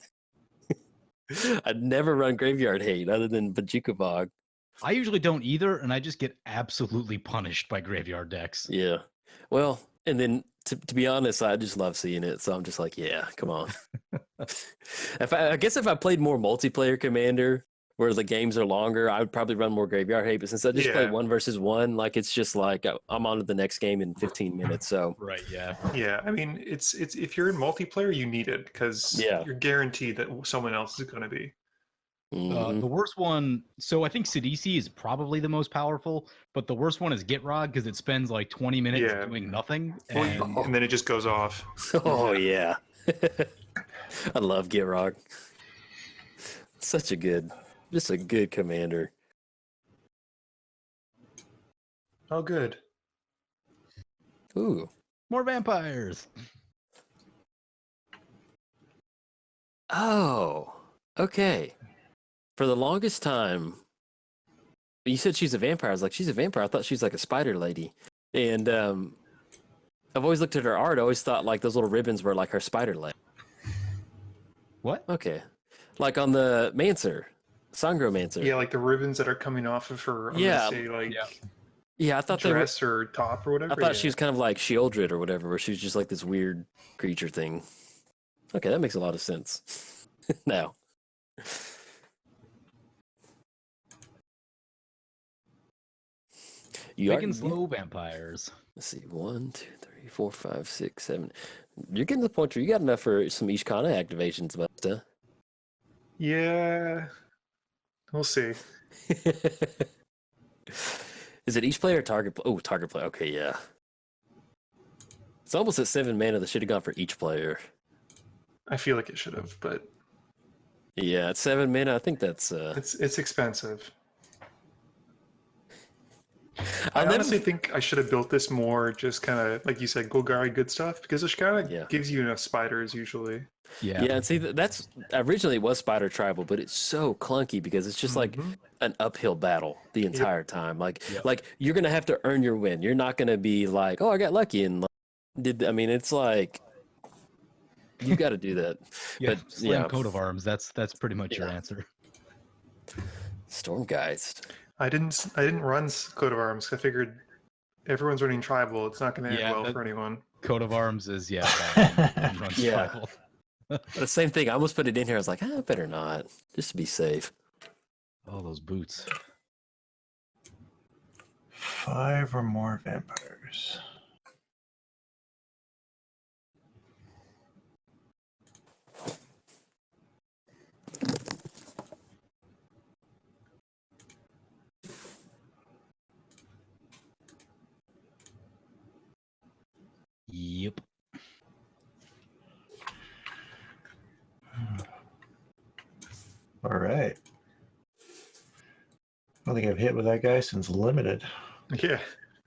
I'd never run graveyard hate other than Bajuka Bog. I usually don't either, and I just get absolutely punished by graveyard decks. Yeah. Well, and then to be honest, I just love seeing it. So I'm just like, yeah, come on. I guess if I played more multiplayer Commander, where the games are longer, I would probably run more graveyard hate. But since I just play 1 versus 1, like it's just like I'm on to the next game in 15 minutes. So Right, yeah. Yeah, I mean, it's if you're in multiplayer, you need it because you're guaranteed that someone else is going to be. mhm. The worst one, so I think Sidisi is probably the most powerful, but the worst one is Gitrog because it spends like 20 minutes Yeah. doing nothing. Well, And and then it just goes off. Oh yeah. I love Gitrog. Such a good commander. Oh, good. Ooh. more vampires. Oh. Okay. For the longest time, you said she's a vampire. I was like, she's a vampire. I thought she was like a spider lady. And I've always looked at her art. I always thought like those little ribbons were like her spider leg. What? Okay. Like on the Mancer, Sangromancer. Yeah, like the ribbons that are coming off of her. I'm Yeah. gonna say like Yeah, I thought they were. dress or top or whatever. I thought yeah. she was kind of like Shieldred or whatever, where she was just like this weird creature thing. Okay, that makes a lot of sense. Now. You Big and are, slow vampires. let's see, 1, 2, 3, 4, 5, 6, 7. You're getting to the point where you got enough for some Ishkanah activations, Muddstah. Yeah, we'll see. Is it each player or target? Oh, target player. Okay, yeah. It's almost at 7 mana that should have gone for each player. I feel like it should have, but Yeah, at 7 mana, I think that's. it's expensive. I'll I never- honestly think I should have built this more, just kind of like you said, Golgari good stuff, because Ishkanah Yeah. gives you enough spiders usually. Yeah. Yeah, and see, that's originally it was Spider Tribal, but it's so clunky because it's just like Mhm. an uphill battle the entire time. Like, Yep. like you're gonna have to earn your win. You're not gonna be like, oh, I got lucky and like, I mean, it's like you got to do that. Yeah. But, Slam yeah. coat of arms. That's pretty much your Yeah. answer. Stormgeist. I didn't run Coat of Arms. I figured everyone's running tribal. It's not going to end Yeah, well that- for anyone. Coat of arms is Yeah. tribal. The same thing. I almost put it in here. I was like, I better not, just to be safe. Oh, those boots. 5 or more vampires. Yep. All right. I don't think I've hit with that guy since limited. Yeah.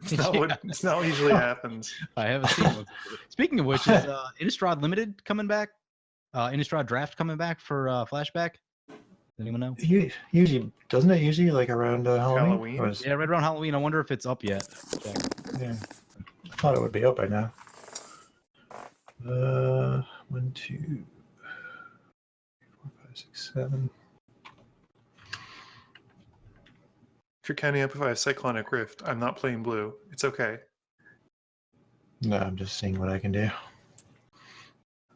It's not what usually happens. I haven't seen one. Speaking of which, is Innistrad Limited coming back? Innistrad Draft coming back for flashback? Does anyone know? Usually, doesn't it usually like around Halloween? Halloween? Or is- Yeah, right around Halloween. I wonder if it's up yet. Check. yeah. I thought it would be up by now. 1, 2, 3, 4, 5, 6, 7. If you're counting up if I have Cyclonic Rift, I'm not playing blue. It's okay. No, I'm just seeing what I can do.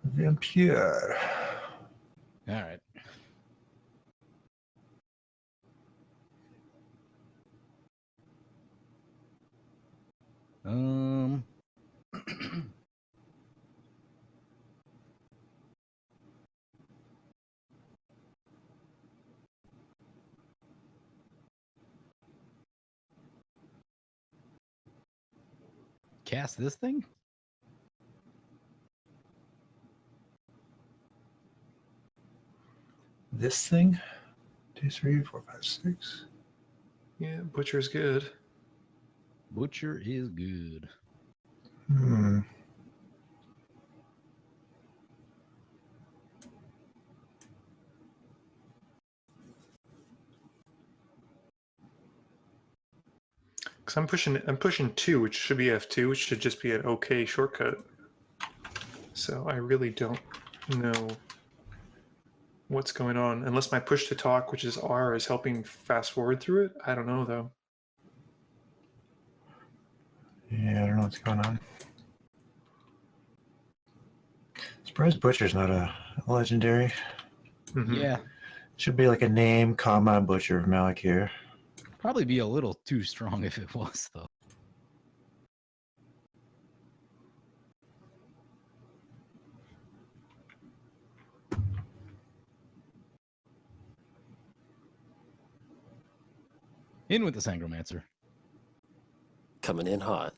Vampire. All right. Um. Cast this thing? This thing? 2, 3, 4, 5, 6. Yeah, Butcher's good. Butcher is good. Hmm. Because I'm pushing 2, which should be F2, which should just be an okay shortcut. So I really don't know what's going on. Unless my push to talk, which is R, is helping fast forward through it. I don't know though. Yeah, I don't know what's going on. Surprised Butcher's not a legendary. Mhm. Yeah. Should be like a name, comma, Butcher of Malakir. Probably be a little too strong if it was, though. In with the Sangromancer. Coming in hot.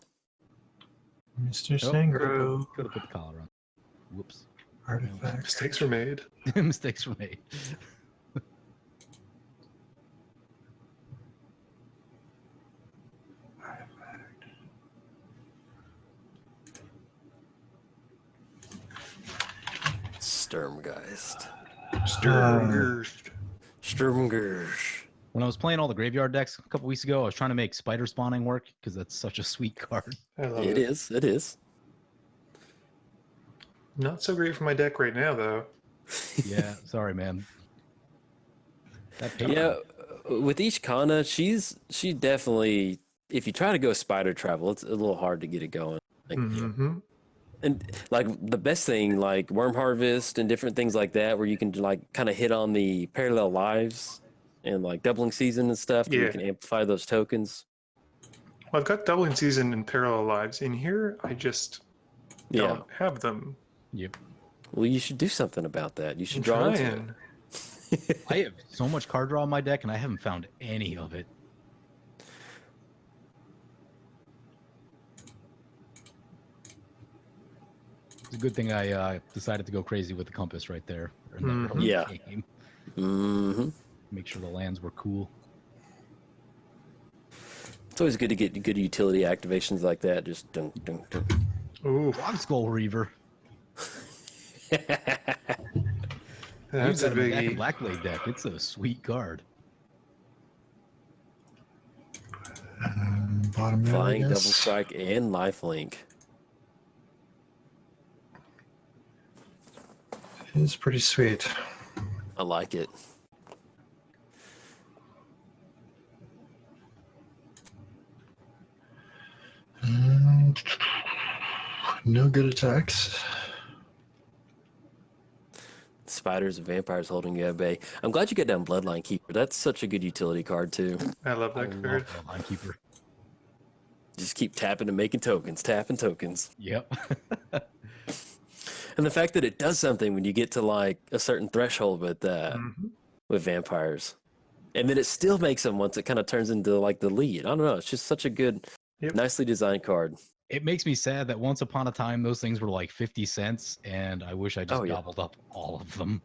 Mr. Oh, Sangro. Could have put the collar on. Whoops. Artifact. Mistakes were made. Mistakes were made. Artifact. Sturmgeist. Sturmgeist. Sturmgeist. When I was playing all the graveyard decks a couple weeks ago, I was trying to make spider spawning work because that's such a sweet card. I love It is. It is. Not so great for my deck right now, though. Yeah, sorry, man. That paper. Yeah, with Ishkanah, she definitely. If you try to go spider travel, it's a little hard to get it going. Like, Mm-hmm. and like the best thing, like worm harvest and different things like that, where you can like kind of hit on the parallel lives and like doubling season and stuff, where you Yeah. can amplify those tokens. Well, I've got doubling season and parallel lives in here. I just Yeah. don't have them. Yep. Well, you should do something about that. You should I'm draw into it. trying. I have so much card draw on my deck, and I haven't found any of it. It's a good thing I decided to go crazy with the compass right there. In that early Yeah. game. Mm-hmm. Make sure the lands were cool. It's always good to get good utility activations like that. Just dun, dun, dun. Ooh, Frog Skull Reaver. that's a biggie. Blackblade deck. It's a sweet card. Bottom middle, I Flying, double guess. strike, and lifelink. It's pretty sweet. I like it. And no good attacks. Spiders and vampires holding you at bay. I'm glad you got down Bloodline Keeper. That's such a good utility card too. I love I that love card. that Linekeeper. Just keep tapping and making tokens, tapping tokens. Yep. And the fact that it does something when you get to like a certain threshold Mhm. with vampires. And then it still makes them once it kind of turns into like the lead. I don't know. It's just such a good, Yep. nicely designed card. It makes me sad that once upon a time those things were like 50 cents, and I wish I just Oh, yeah. gobbled up all of them.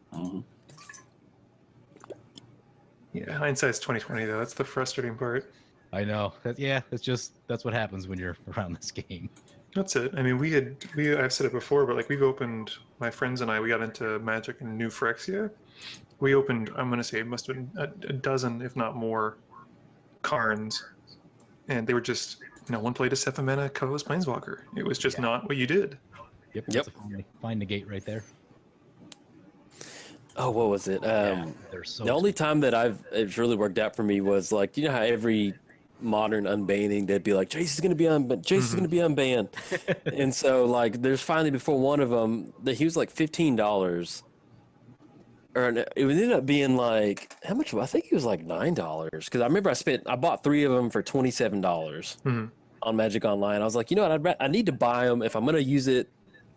Yeah, hindsight's 2020 though. That's the frustrating part. I know. That's what happens when you're around this game. That's it. I mean, I've said it before, but like we've opened, my friends and I, we got into Magic and New Phyrexia. We opened, I'm going to say it must have been a dozen, if not more, Karns. And they were just, one played a 7-mana Ko's Planeswalker. It was just not what you did. Yep. Yep. That's find negate right there. Oh, what was it? They're so The only time that it's really worked out for me was like, you know how every modern unbanning they'd be like, Jace is going to be unbanned. Jace is going to be unbanned. And so like there's finally before one of them that he was like $15. Or it ended up being like, how much? I think it was like $9 because I remember I bought 3 of them for $27 on Magic Online. I was like, you know what? I need to buy them if I'm going to use it.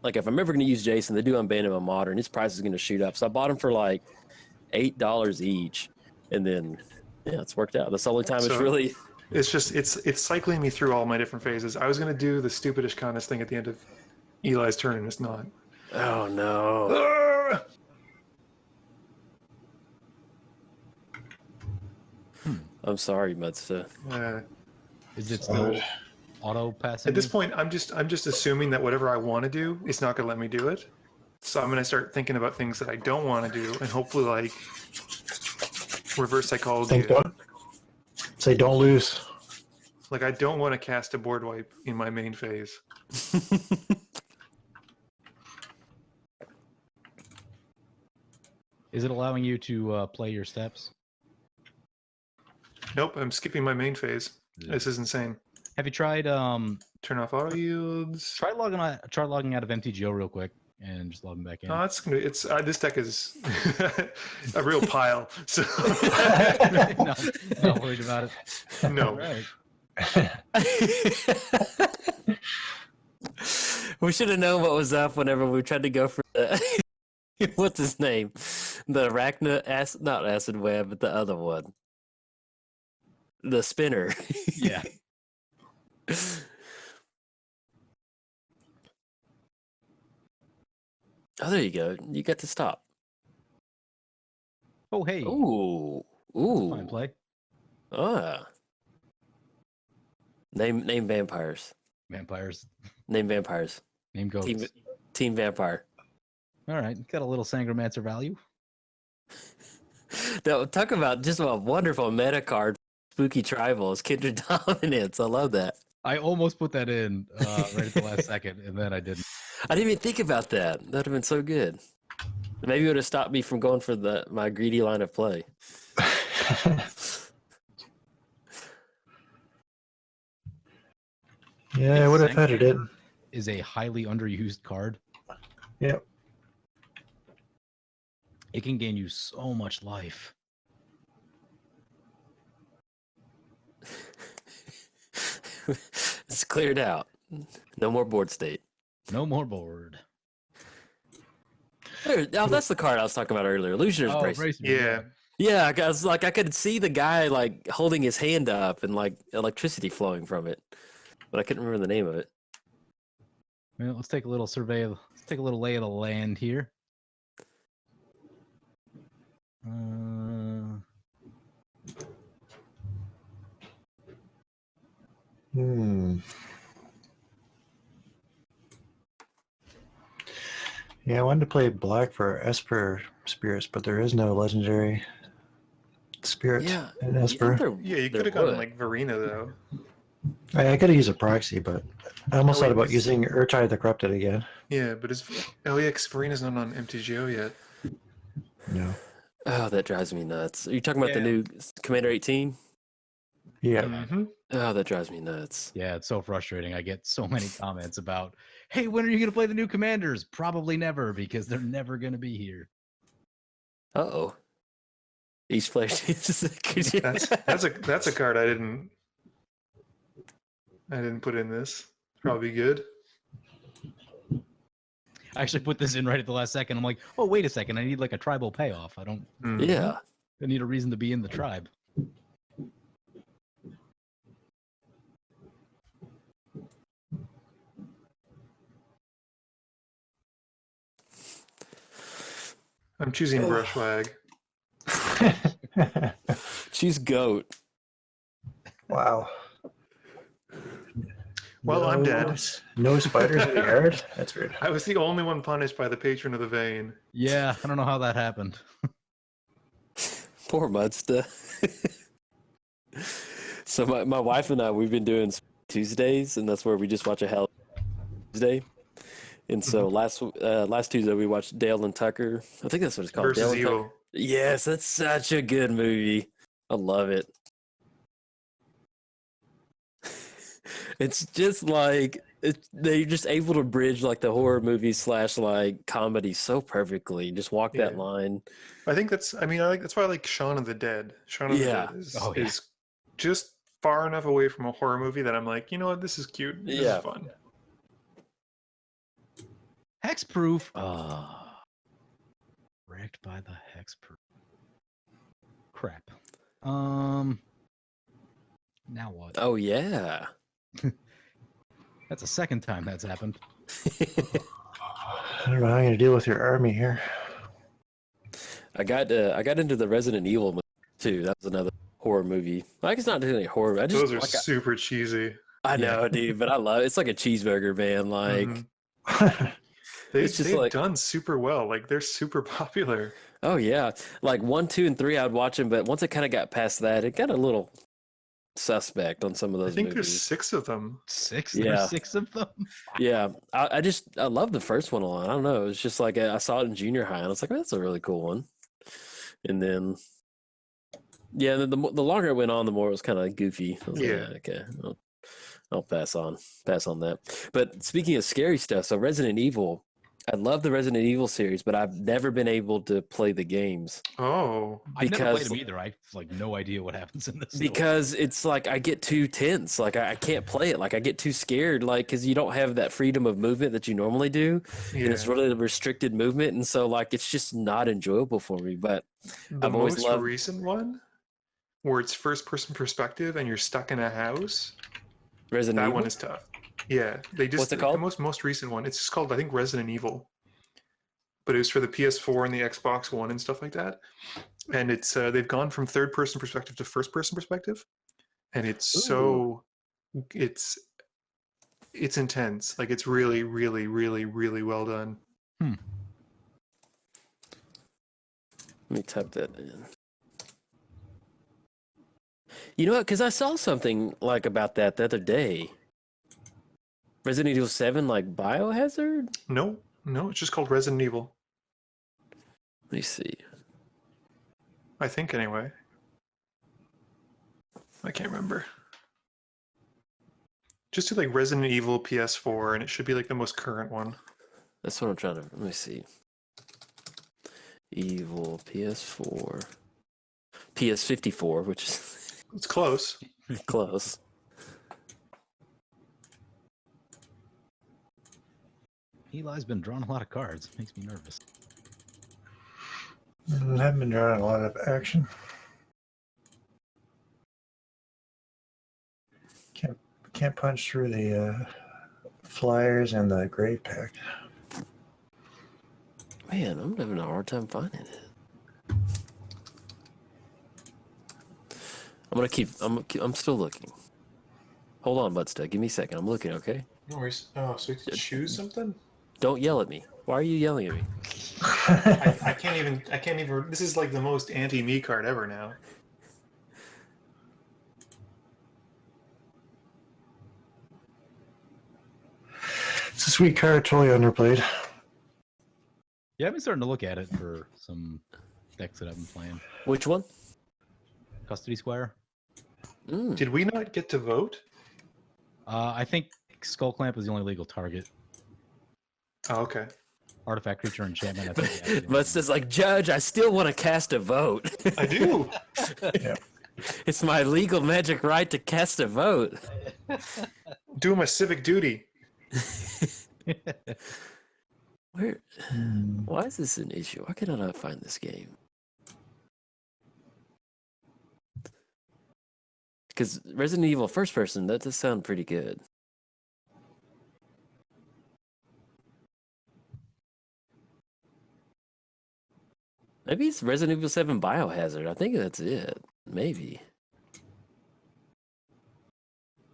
Like if I'm ever going to use Jason, they do unban him on Modern. His price is going to shoot up. So I bought them for like $8 each, and then it's worked out. That's the only time it's really. It's just it's cycling me through all my different phases. I was going to do the stupid Ishkanah thing at the end of Eli's turn, and it's not. Oh no. I'm sorry, Muddstah. Is it still auto passing? At this point, I'm just assuming that whatever I want to do, it's not going to let me do it. So I'm going to start thinking about things that I don't want to do, and hopefully, like reverse psychology. Don't lose. Like I don't want to cast a board wipe in my main phase. Is it allowing you to play your steps? Nope, I'm skipping my main phase. This is insane. Have you tried Turn off auto yields. try logging out of MTGO real quick and just logging back in? Oh, it's this deck is a real pile. So No, not worried about it. no. All right. We should have known what was up whenever we tried to go for the what's his name? The not acid web, but the other one. The spinner. Yeah. Oh, there you go. You got to stop. Oh, hey. Ooh. Fine play. Ah. Name vampires. Vampires. Name vampires. Name goats. Team vampire. All right. Got a little Sangromancer value. Now, talk about just a wonderful meta card. Spooky Tribals, Kindred Dominance. I love that. I almost put that in right at the last second, and then I didn't. I didn't even think about that. That'd have been so good. Maybe it would have stopped me from going for my greedy line of play. Yeah, I would have had it in. Is a highly underused card. Yep. It can gain you so much life. It's cleared out. No more board state. No more board. Oh, that's the card I was talking about earlier. Illusioner's Bracelet. Yeah. Yeah, I was like, I could see the guy like holding his hand up and like electricity flowing from it, but I couldn't remember the name of it. Well, let's take a little survey. Let's take a little lay of the land here. Yeah, I wanted to play black for Esper spirits, but there is no legendary spirit in Esper. Yeah, you could have gone like Verena though. I could have used a proxy, but I almost thought about using Urtai the Corrupted again. Yeah, but because Verena's not on MTGO yet. No. Oh, that drives me nuts. Are you talking about the new Commander 18? Yeah. Mm-hmm. Oh, that drives me nuts. Yeah, it's so frustrating. I get so many comments about, hey, when are you going to play the new Commanders? Probably never, because they're never going to be here. Uh-oh. Each player that's a card I didn't put in this. Probably good. I actually put this in right at the last second. I'm like, oh, wait a second. I need like a tribal payoff. I don't. Yeah. I need a reason to be in the tribe. I'm choosing Brushwag. Choose Goat. Wow. Well, I'm dead. No spiders in the yard? That's weird. I was the only one punished by the patron of the vein. Yeah, I don't know how that happened. Poor Muddstah. So my wife and I, we've been doing Tuesdays, and that's where we just watch a Hell Tuesday. And so last Tuesday we watched Dale and Tucker. I think that's what it's called. Versus Dale and Evil. Tucker. Yes, that's such a good movie. I love it. It's just like they're just able to bridge like the horror movie / like comedy so perfectly. Just walk that line. I think that's. I mean, that's why I like Shaun of the Dead. Shaun of the Dead is just far enough away from a horror movie that I'm like, you know what, this is cute. This is fun. Hexproof. Wrecked by the hexproof. Crap. Now what? Oh yeah. That's the second time that's happened. I don't know how I'm gonna deal with your army here. I got into the Resident Evil movie too. That was another horror movie. Like it's not really horror. I just those are super cheesy. I know, dude, but I love it. It's like a cheeseburger, man. Like they've done super well. Like they're super popular. Oh yeah, like 1, 2, and 3, I'd watch them, but once it kind of got past that, it got a little suspect on some of those. I think movies. there's 6 of them. 6? Yeah. There's 6 of them? Yeah. I love the first one a lot. I don't know. It's just like I saw it in junior high and I was like, that's a really cool one. And then, the longer it went on, the more it was kind of goofy. I was like, okay, I'll pass on that. But speaking of scary stuff, so Resident Evil, I love the Resident Evil series, but I've never been able to play the games. Oh, I've never played them either. I have like no idea what happens in this. Because it's like I get too tense. Like I can't play it. Like I get too scared. Like because you don't have that freedom of movement that you normally do, and it's really a restricted movement, and so like it's just not enjoyable for me. But I've always loved the recent one, where it's first-person perspective and you're stuck in a house. Resident Evil? That one is tough. Yeah, they just. What's it called? The most recent one. It's just called, I think, Resident Evil. But it was for the PS4 and the Xbox One and stuff like that. And it's they've gone from third-person perspective to first-person perspective, and it's it's intense. Like it's really, really, really, really well done. Let me type that in. You know what? Because I saw something like about that the other day. Resident Evil 7, like Biohazard? No, it's just called Resident Evil. me see. I think anyway. I can't remember. Just do like Resident Evil PS4, and it should be like the most current one. That's what I'm trying to. Let me see. Evil PS4, PS54, which is It's close. close. Eli's been drawing a lot of cards. Makes me nervous. I haven't been drawing a lot of action. Can't punch through the flyers and the grave pact. Man, I'm having a hard time finding it. I'm still looking. Hold on, Muddstah. Give me a second. I'm looking. Okay. No worries. Oh, so we have to choose something? Don't yell at me. Why are you yelling at me? I can't even. This is like the most anti-me card ever now. It's a sweet card, totally underplayed. Yeah, I've been starting to look at it for some decks that I've been playing. Which one? Custody Squire. Mm. Did we not get to vote? I think Skull Clamp is the only legal target. Oh, okay. Artifact creature enchantment. I think Muddstah's like, Judge, I still want to cast a vote. I do. Yeah. It's my legal magic right to cast a vote. Doing my civic duty. Where? Why is this an issue? Why can I not find this game? Because Resident Evil first person, that does sound pretty good. Maybe it's Resident Evil 7 Biohazard. I think that's it. Maybe.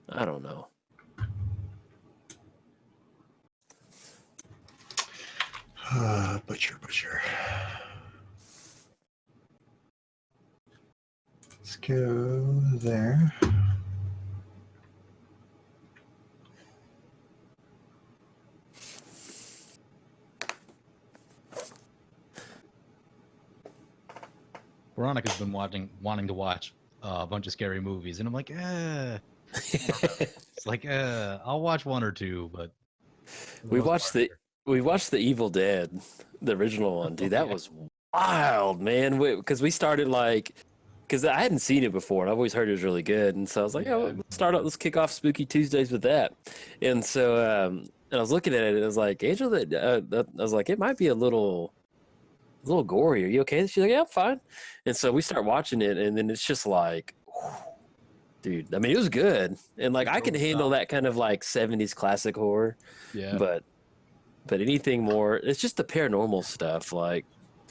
I don't know. Butcher. Let's go there. Veronica's been wanting to watch a bunch of scary movies, and I'm like, It's like, I'll watch one or two, but We watched the Evil Dead, the original one, dude. That was wild, man. Because we started because I hadn't seen it before, and I've always heard it was really good, and so I was like, let's kick off Spooky Tuesdays with that. And so, and I was looking at it, and I was like, Angel, I was like, it might be a little gory. Are you okay? She's like, yeah, I'm fine. And so we start watching it, and then it's just like, dude. I mean, it was good, and I can handle that kind of 70s classic horror. Yeah. But anything more, it's just the paranormal stuff.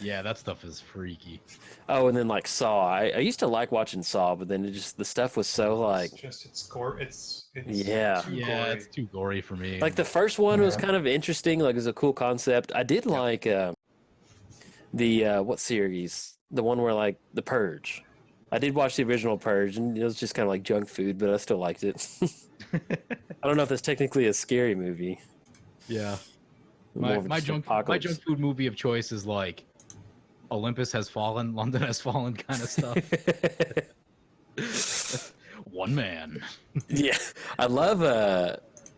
Yeah, that stuff is freaky. Oh, and then Saw. I used to like watching Saw, but then the stuff was so it's gore. It's yeah. too Yeah, gory. it's too gory for me. The first one was kind of interesting. It was a cool concept. I did the what series? The one where The Purge. I did watch the original Purge, and it was just kind of junk food, but I still liked it. I don't know if that's technically a scary movie. Yeah. More of My just junk apocalypse. food movie of choice is Olympus Has Fallen, London Has Fallen kind of stuff. One man. Yeah, I love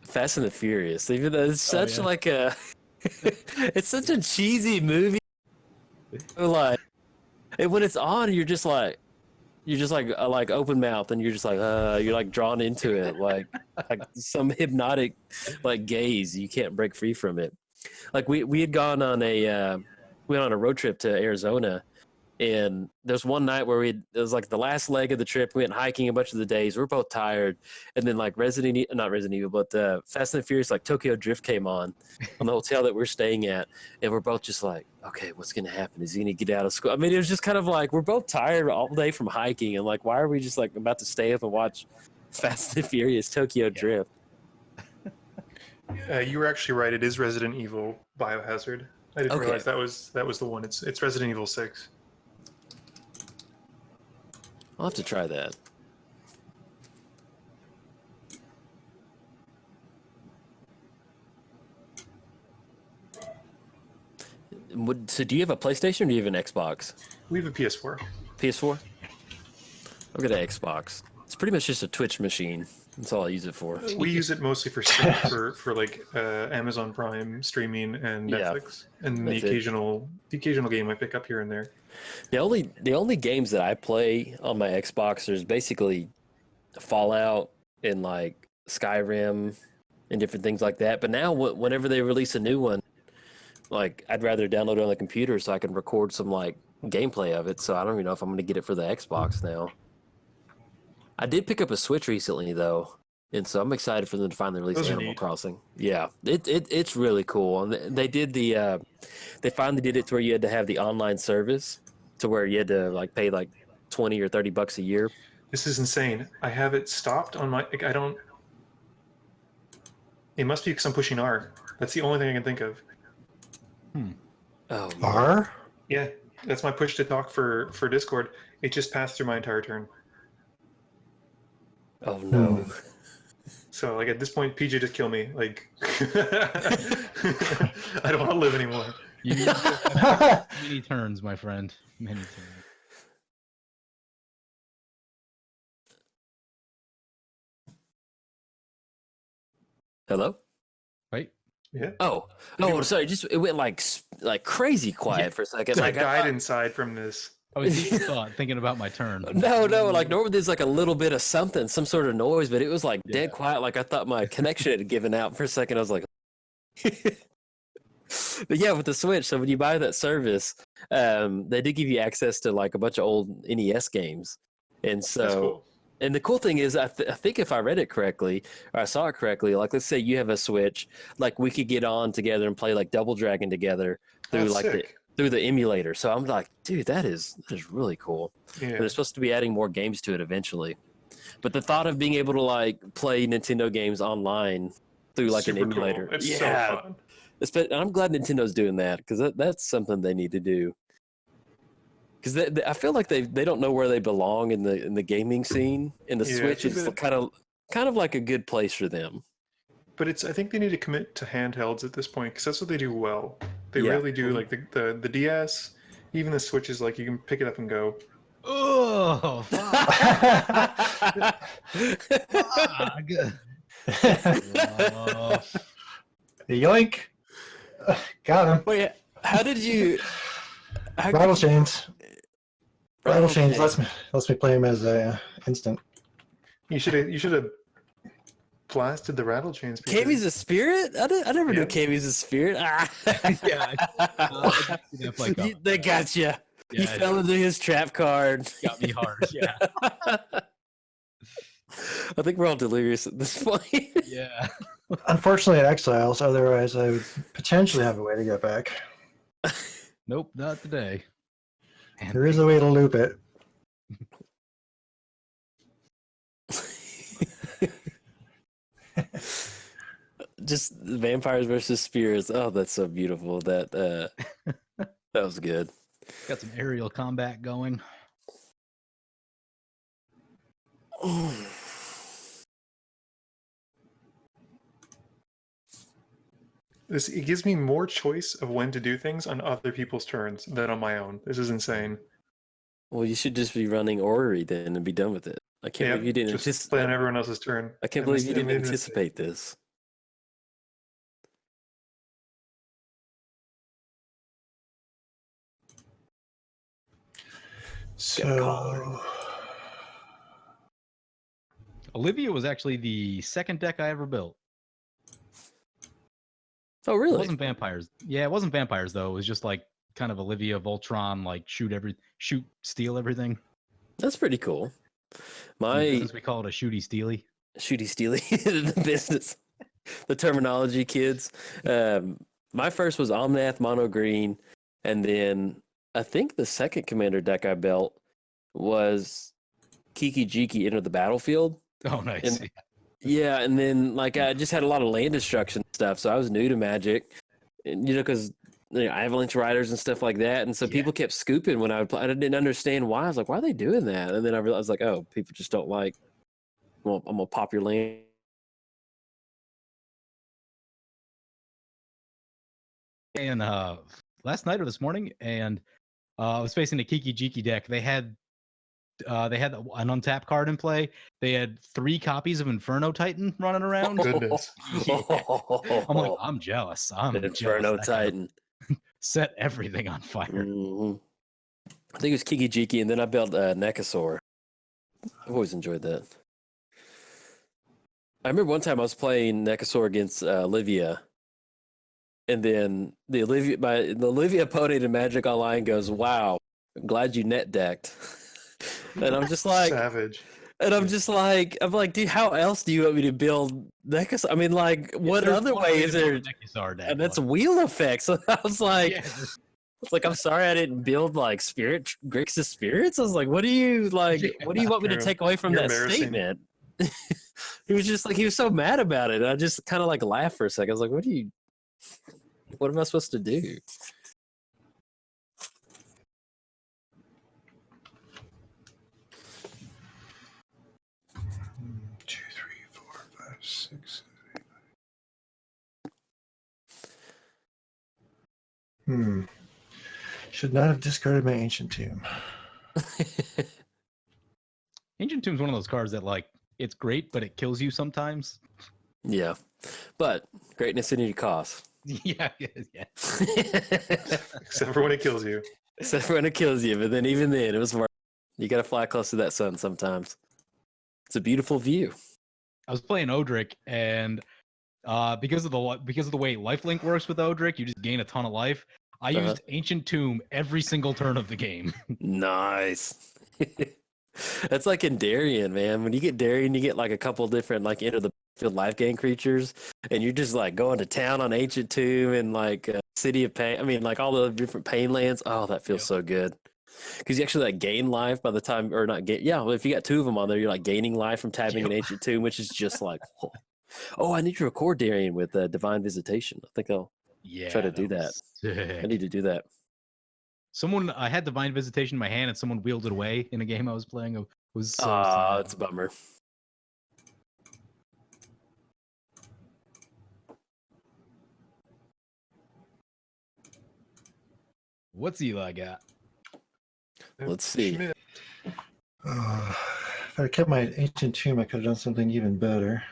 Fast and the Furious. Even though it's such it's such a cheesy movie. And when it's on, you're just open mouth, and you're just you're drawn into it like some hypnotic gaze. You can't break free from it. We had gone on a road trip to Arizona, and there's one night where it was the last leg of the trip. We went hiking a bunch of the days. We were both tired, and then not Resident Evil, but Fast and the Furious Tokyo Drift came on the hotel that we're staying at, and we're both just okay, what's gonna happen? Is he gonna get out of school? I mean, it was just kind of we're both tired all day from hiking, and why are we just about to stay up and watch Fast and the Furious Tokyo Drift? You were actually right. It is Resident Evil Biohazard. I didn't realize that was the one. It's Resident Evil 6. I'll have to try that. So do you have a PlayStation or do you have an Xbox? We have a PS4. PS4? I've got an Xbox. It's pretty much just a Twitch machine. That's all I use it for. We use it mostly for for like Amazon Prime streaming and Yeah, Netflix, and the that's it. occasional game I pick up here and there. The only games that I play on my Xbox is basically Fallout and like Skyrim and different things like that. But now, whenever they release a new one, like I'd rather download it on the computer so I can record some like gameplay of it. So I don't even know if I'm going to get it for the Xbox now. I did pick up a Switch recently though, and so I'm excited for them to finally release Those are Animal neat. Crossing. Yeah, it's they finally did it to where you had to have the online service, to where you had to like pay like $20 or $30 a year. This is insane. I have it stopped on my. Like, I don't. It must be because I'm pushing R. That's the only thing I can think of. Oh, man. R? Yeah, that's my push to talk for Discord. It just passed through my entire turn. Oh no. So like at this point, PJ just kill me. Like I don't want to live anymore. You have many turns, my friend. Many turns. Hello? Right? Yeah. Oh, sorry. Just it went like crazy quiet for a second. I Like died inside from this. I was deep in thought, thinking about my turn. No. Like normally there's like a little bit of something, some sort of noise, but it was like dead quiet. Like I thought my connection had given out for a second. I was like, but yeah, with the Switch. So when you buy that service, they did give you access to like a bunch of old NES games, and so. That's cool. And the cool thing is, I think if I read it correctly, or I saw it correctly, like let's say you have a Switch, like we could get on together and play like Double Dragon together through That's like sick. through the emulator. So I'm like, dude, that is really cool. Yeah. And they're supposed to be adding more games to it eventually. But the thought of being able to like play Nintendo games online through like Super an emulator, Cool. It's yeah, so fun. I'm glad Nintendo's doing that because that's something they need to do. Because I feel like they don't know where they belong in the gaming scene, and the Yeah, Switch it's a is bit- kind of like a good place for them. But I think they need to commit to handhelds at this point because that's what they do well. They Yeah. really do. Like the DS, even the Switch is like you can pick it up and go. Oh, fuck. Yoink! Got him. Wait, how did you? Rattle chains. Rattle chains lets me play him as a instant. You should have blasted the rattle chains. Kami's a spirit? I never knew Yeah. Kami's a spirit. Yeah. They got you. You Yeah, fell into his trap card. got me hard. Yeah. I think we're all delirious at this point. Yeah. Unfortunately, in exiles. Otherwise, I would potentially have a way to get back. Nope, not today. Man, There is a way to loop it. Just vampires versus spirits. Oh, that's so beautiful. That was good. got some aerial combat going. It gives me more choice of when to do things on other people's turns than on my own. This is insane. Well, you should just be running orrery then and be done with it. I can't believe you didn't just play on everyone else's turn. I can't believe you didn't anticipate this. So, Olivia was actually the second deck I ever built. Oh, It really? wasn't vampires. Yeah, it wasn't vampires though. It was just like kind of Olivia Voltron, like shoot, steal everything. That's pretty cool. In My business, we call it a shooty steely. shooty steely the business, the terminology, kids. My first was Omnath mono green, and then I think the second commander deck I built was Kiki Jiki Enter the Battlefield. Oh, nice. And- Yeah, and then like I just had a lot of land destruction stuff, so I was new to Magic, and because Avalanche Riders and stuff like that, and so Yeah. people kept scooping when I would play. I didn't understand why. I was like, why are they doing that? And then I realized like, oh, people just don't like. Well, I'm gonna pop your land. And last night or this morning, and I was facing a Kiki Jiki deck. They had an untapped card in play. They had 3 copies of Inferno Titan running around. Goodness. Yeah. I'm like, I'm jealous. I'm Inferno jealous. That guy Titan. set everything on fire. Mm-hmm. I think it was Kiki Jiki, and then I built Necasaur. I've always enjoyed that. I remember one time I was playing Necasaur against Olivia, and then the Olivia opponent in Magic Online goes, "Wow, I'm glad you net decked." And I'm just like, Savage. and I'm just like, dude, how else do you want me to build Necasaur? I mean, like, what There's other one way to is build there? a Necasaur deck, And that's but- wheel effects. So I was like, Yeah. it's like, I'm sorry I didn't build like Grixis spirits. I was like, what do you like? Yeah. What do you want me to You're- take away from you're that embarrassing. statement? He was just like, he was so mad about it. I just kind of like laughed for a second. I was like, what am I supposed to do? Two, three, four, five, six. Should not have discarded my Ancient Tomb. Ancient Tomb's one of those cards that like it's great, but it kills you sometimes. Yeah, but greatness at any cost. yeah. Except for when it kills you. Except for when it kills you, but then even then, it was worth. You got to fly close to that sun sometimes. It's a beautiful view. I was playing Odric, and because of the way lifelink works with Odric, you just gain a ton of life. I used Ancient Tomb every single turn of the game. Nice. That's like in Darien, man. When you get Darien, you get like a couple different like enter the field life gain creatures, and you're just like going to town on Ancient Tomb and like City of Pain. I mean, like all the different pain lands. Oh, that feels so good. Because you actually like gain life by the time, or not gain. Yeah, well, if you got 2 of them on there, you're like gaining life from tapping an Ancient Tomb, which is just like, oh, I need to record Darien with Divine Visitation. I think I'll try to do that. I need to do that. I had Divine Visitation in my hand, and someone wheeled it away in a game I was playing. It was so sad. It's a bummer. What's Eli got? Let's see. Schmidt. If I kept my Ancient Tomb, I could have done something even better.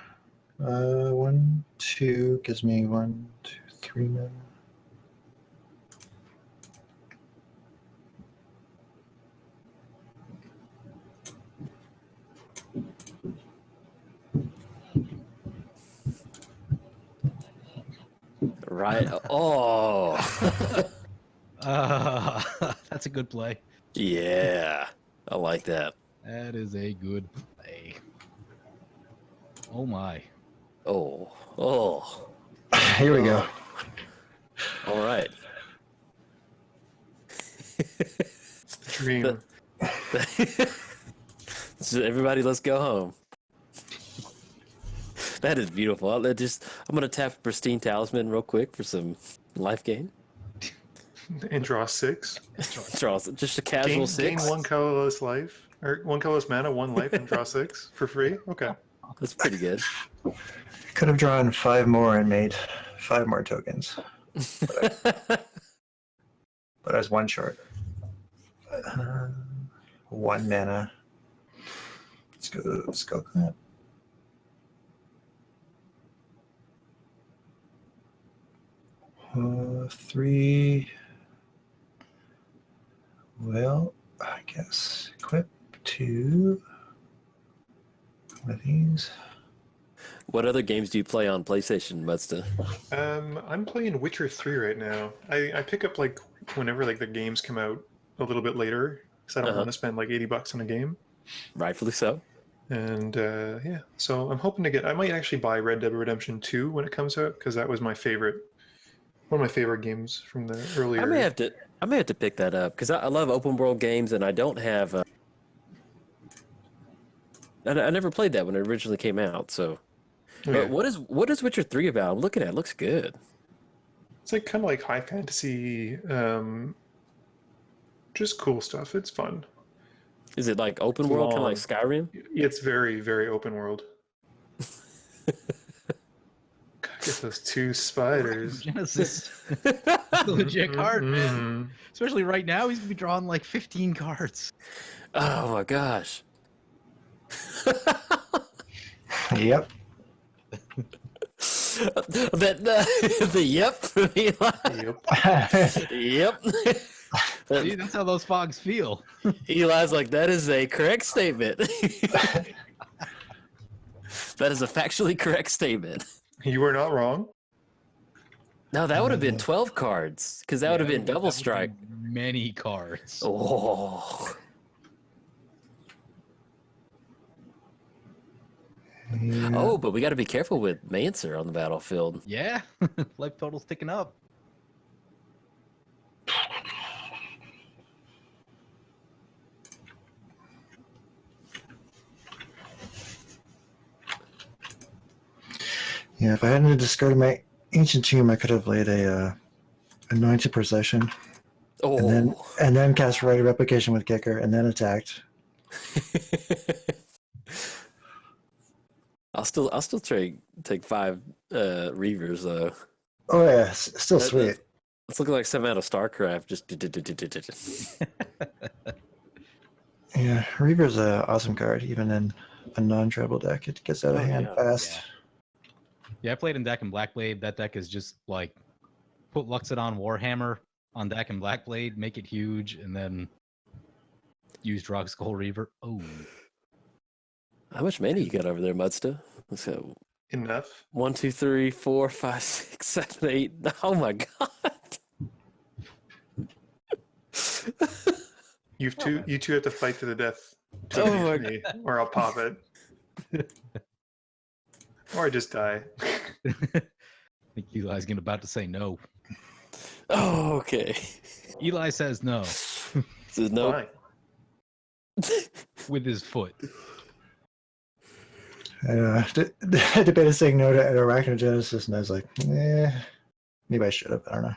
1, 2 gives me 1, 2, 3 mana. Right. Oh. That's a good play. Yeah. I like that. That is a good play. Oh my. Oh. Oh. Here we go. All right. Dream. So everybody, let's go home. That is beautiful. I'm gonna tap Pristine Talisman real quick for some life gain. And draw 6. Charles, just a casual Gain 6. 1 colorless life. Or 1 colorless mana, 1 life, and draw 6 for free? Okay. That's pretty good. Could have drawn 5 more and made 5 more tokens. But I was 1 short. 1 mana. Let's go. That. 3. Well, I guess equip 2. One of these. What other games do you play on PlayStation, Muddstah? I'm playing Witcher 3 right now. I pick up like whenever like the games come out a little bit later because I don't want to spend like $80 on a game. Rightfully so. And yeah, so I'm hoping to get. I might actually buy Red Dead Redemption 2 when it comes out because that was my favorite, one of my favorite games from the earlier. I may have to pick that up because I love open world games and I don't have. I never played that when it originally came out. So, but what is Witcher 3 about? I'm looking at it. Looks good. It's like kind of like high fantasy, just cool stuff. It's fun. Is it like open world, kind of like Skyrim? It's very, very open world. Get those 2 spiders. Genesis. That's a legit card, man. Mhm. Especially right now, he's gonna be drawing like 15 cards. Oh my gosh. Yep. The yep. Yep. Yep. See, that's how those fogs feel. Eli's like, that is a correct statement. That is a factually correct statement. You were not wrong. No, that would have been 12 cards, because that would have been double That would strike. be many cards. Oh. Yeah. Oh, but we got to be careful with Mancer on the battlefield. Yeah, life total's ticking up. Yeah, if I hadn't discarded my ancient tomb, I could have laid a anointed procession, Oh. and then cast Rite of Replication with Kicker, and then attacked. I'll still take 5 Reavers though. Oh yeah, still That- sweet. It's looking like something out of StarCraft. Just Yeah, Reaver's an awesome card, even in a non-treble deck. It gets out of Oh, hand yeah. fast. Yeah, I played in deck and Blackblade. That deck is just like put Luxodon Warhammer on deck and Blackblade, make it huge, and then use Drog Skull Reaver. Oh, How much mana you got over there, Muddstah? Let's go. Enough. 1, 2, 3, 4, 5, 6, 7, 8. Oh my god. You two have to fight to the death. To Oh my me, or I'll pop it. Or I just die. I think Eli's about to say no. Oh, okay. Eli says no Says no. Why? with his foot. I debated saying no to Arachnogenesis, and I was like, maybe I should have. I don't know.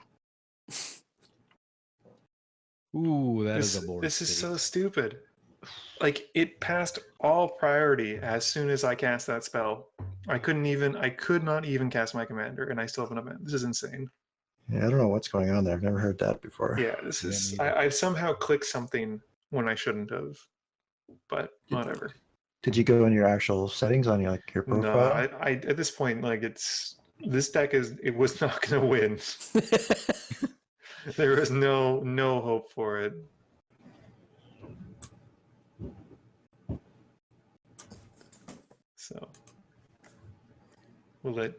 Ooh, that is This, a board. this is state. so stupid. Like, it passed all priority as soon as I cast that spell. I could not even cast my commander, and I still have an event. This is insane. Yeah, I don't know what's going on there. I've never heard that before. Yeah, this is. neither. I somehow clicked something when I shouldn't have, but whatever. Did you go in your actual settings on your No, profile? I at this point, like, this deck was not going to win. There was no hope for it. So we'll let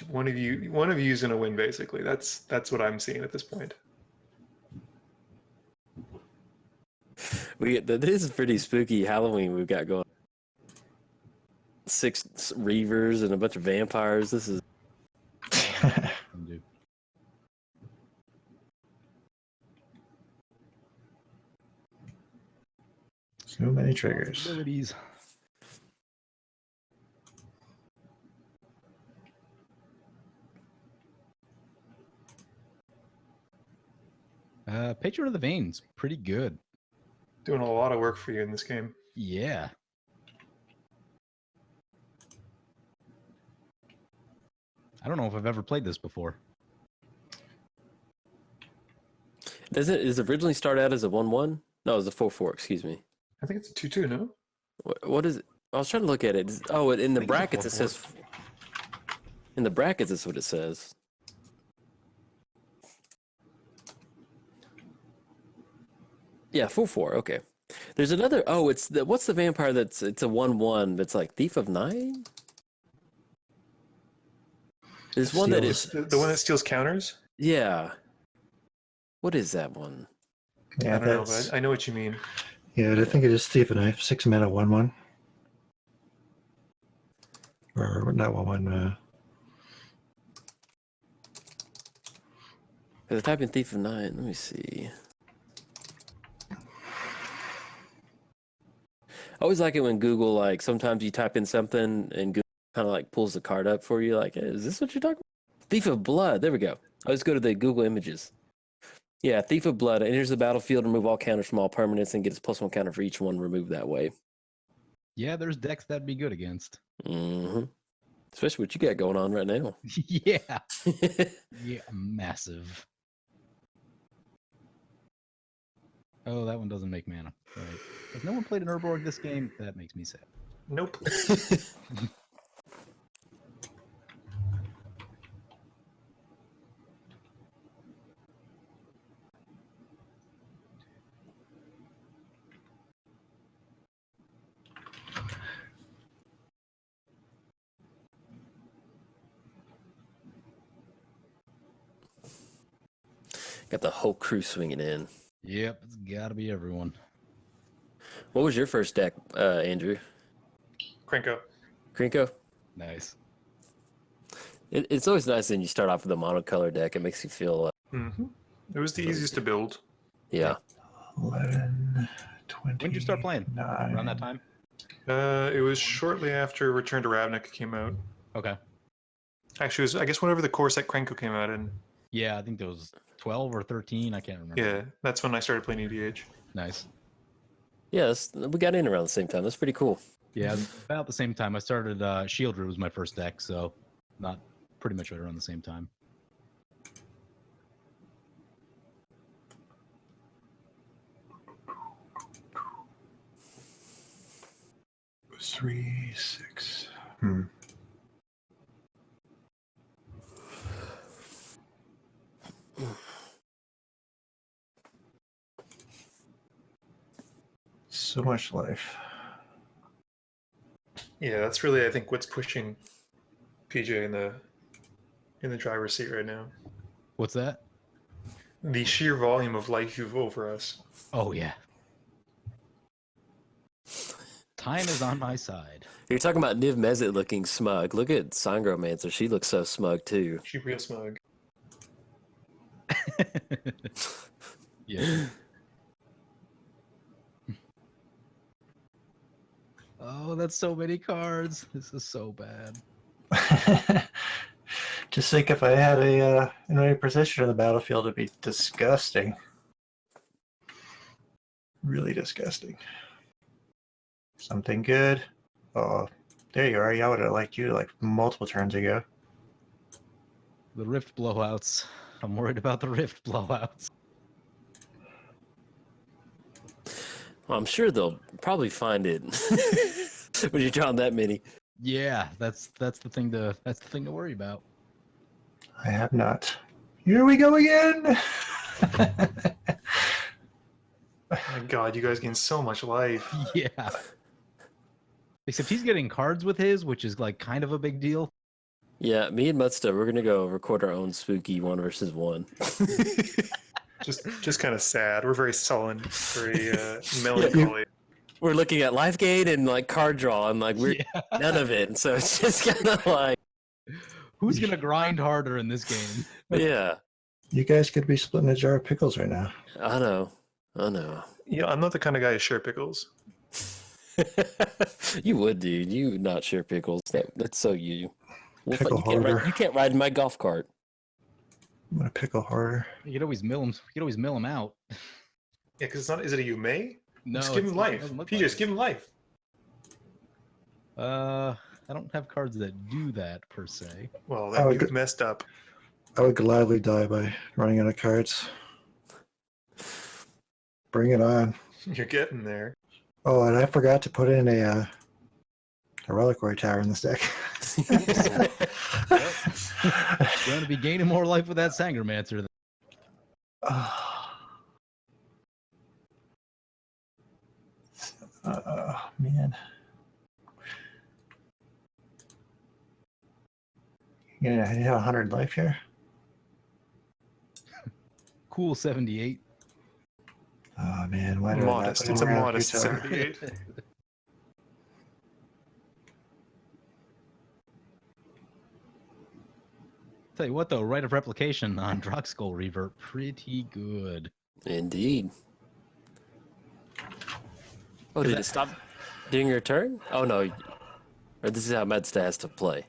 you, one of you's gonna win, basically. That's what I'm seeing at this point. This is pretty spooky Halloween we've got going. 6 Reavers and a bunch of vampires. This is Dude. So many triggers. Abilities. Patron of the Veins, pretty good. Doing a lot of work for you in this game. Yeah. I don't know if I've ever played this before. does it originally start out as a 1/1? No, it was a 4/4, excuse me. I think it's a 2/2, no? What is it? I was trying to look at it. Oh, in the I think it's a brackets it 4/4. says. In the brackets, that's what it says. Yeah, 4/4. Okay. There's another. Oh, what's the vampire it's a 1/1 that's like Thief of Nine? There's one that is. The one that steals counters? Yeah. What is that one? Yeah, I don't know, that's, but I know what you mean. yeah, I think it is Thief and Knife. 6 mana, 1/1. Or not 1/1. If I type in Thief of Nine, let me see. I always like it when Google, like, sometimes you type in something and Google kind of like pulls the card up for you. Like, hey, is this what you're talking about? Thief of Blood. There we go. I just go to the Google images. Yeah, Thief of Blood enters the battlefield, remove all counters from all permanents, and gets +1 counter for each one removed that way. Yeah, there's decks that'd be good against. Mm-hmm. Especially what you got going on right now. Yeah. Yeah, massive. Oh, that one doesn't make mana. Right. Has no one played an Urborg this game? That makes me sad. Nope. Got the whole crew swinging in. Yep, it's got to be everyone. What was your first deck, Andrew? Cranko. Krinko? Nice. It's always nice when you start off with a monocolor deck. It makes you feel, Mm-hmm. It was the easiest to build. yeah. 11, 20. When did you start playing? 9. Around that time? It was shortly after Return to Ravnica came out. Okay. Actually, it was, I guess, whenever the core set Cranko came out in. Yeah, I think there was 12 or 13. I can't remember. Yeah, that's when I started playing EDH. Nice. Yeah, we got in around the same time. That's pretty cool. Yeah, about the same time. I started Shieldru was my first deck, so not pretty much right around the same time. It was 3, 6. So much life. Yeah, that's really, I think, what's pushing PJ in the driver's seat right now. What's that? The sheer volume of life you've over us. Oh, yeah. Time is on my side. You're talking about Niv Mizzet looking smug. Look at Sangromancer. She looks so smug, too. She real smug. Yeah. Oh, that's so many cards. This is so bad. Just think if I had a in any position in the battlefield, it'd be disgusting. Really disgusting. Something good. Oh, there you are. Yeah, I would have liked you like multiple turns ago. The rift blowouts. I'm worried about the rift blowouts. Well, I'm sure they'll probably find it when you're drawing that many. Yeah, that's the thing to worry about. I have not. Here we go again. Oh my god, you guys gain so much life. Yeah. Except he's getting cards with his, which is like kind of a big deal. Yeah, me and Muddstah, we're gonna go record our own spooky 1v1. Just kind of sad. We're very sullen, very melancholy. We're looking at life gain and like card draw, and like we're none of it. So it's just kind of like, Who's gonna grind harder in this game? yeah, You guys could be splitting a jar of pickles right now. I know. Yeah, I'm not the kind of guy to share pickles. You would, dude. You would not share pickles. That's so you. Pickle hoarder. You can't ride in my golf cart. I'm gonna pickle harder. You could always mill him. You could always mill him out. Yeah, because it's not. Is it a you may? No, Just give him life. PJ, just give him life. I don't have cards that do that per se. Well, Oh, you've good. messed up. I would gladly die by running out of cards. Bring it on. You're getting there. Oh, and I forgot to put in a reliquary tower in this deck. You're going to be gaining more life with that Sangromancer. Man. You have 100 life here? Cool 78. Oh, man. Why did I not Modest. put It's a in a modest reliquary tower? 78. Tell you what, though, Rite of Replication on Droxkull Revert, pretty good. Indeed. Oh, did it stop doing your turn? Oh no. Or this is how Muddstah has to play.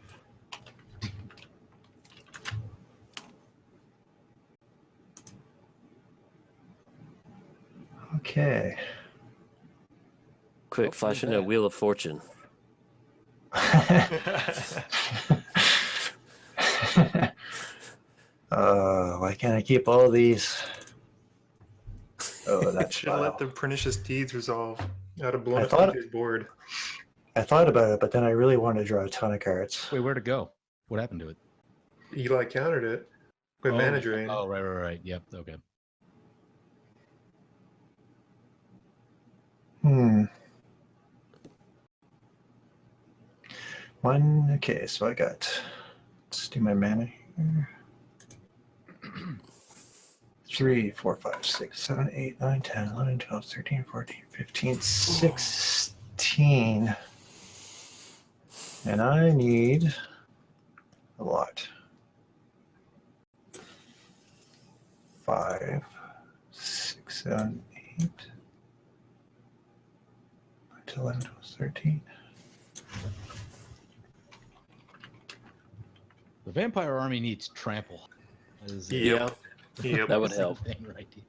Okay. Quick, flash in a Wheel of Fortune. Why can't I keep all these? Oh, that's Should have let the pernicious deeds resolve. I'd have blown I up thought- PJ's board. I thought about it, but then I really wanted to draw a ton of cards. Wait, where'd it go? What happened to it? Eli countered it with mana drain. Oh, right. Yep. Okay. Okay, so I got, let's do my mana here. 3, 4, 5, 6, 7, 8, 9, 10, 11, 12, 13, 14, 15, 16. And I need a lot. 5, 6, 7, 8, 9, 10, 11, 12, 13. The vampire army needs trample. That is, Yeah, Yep. that would help. thing right here.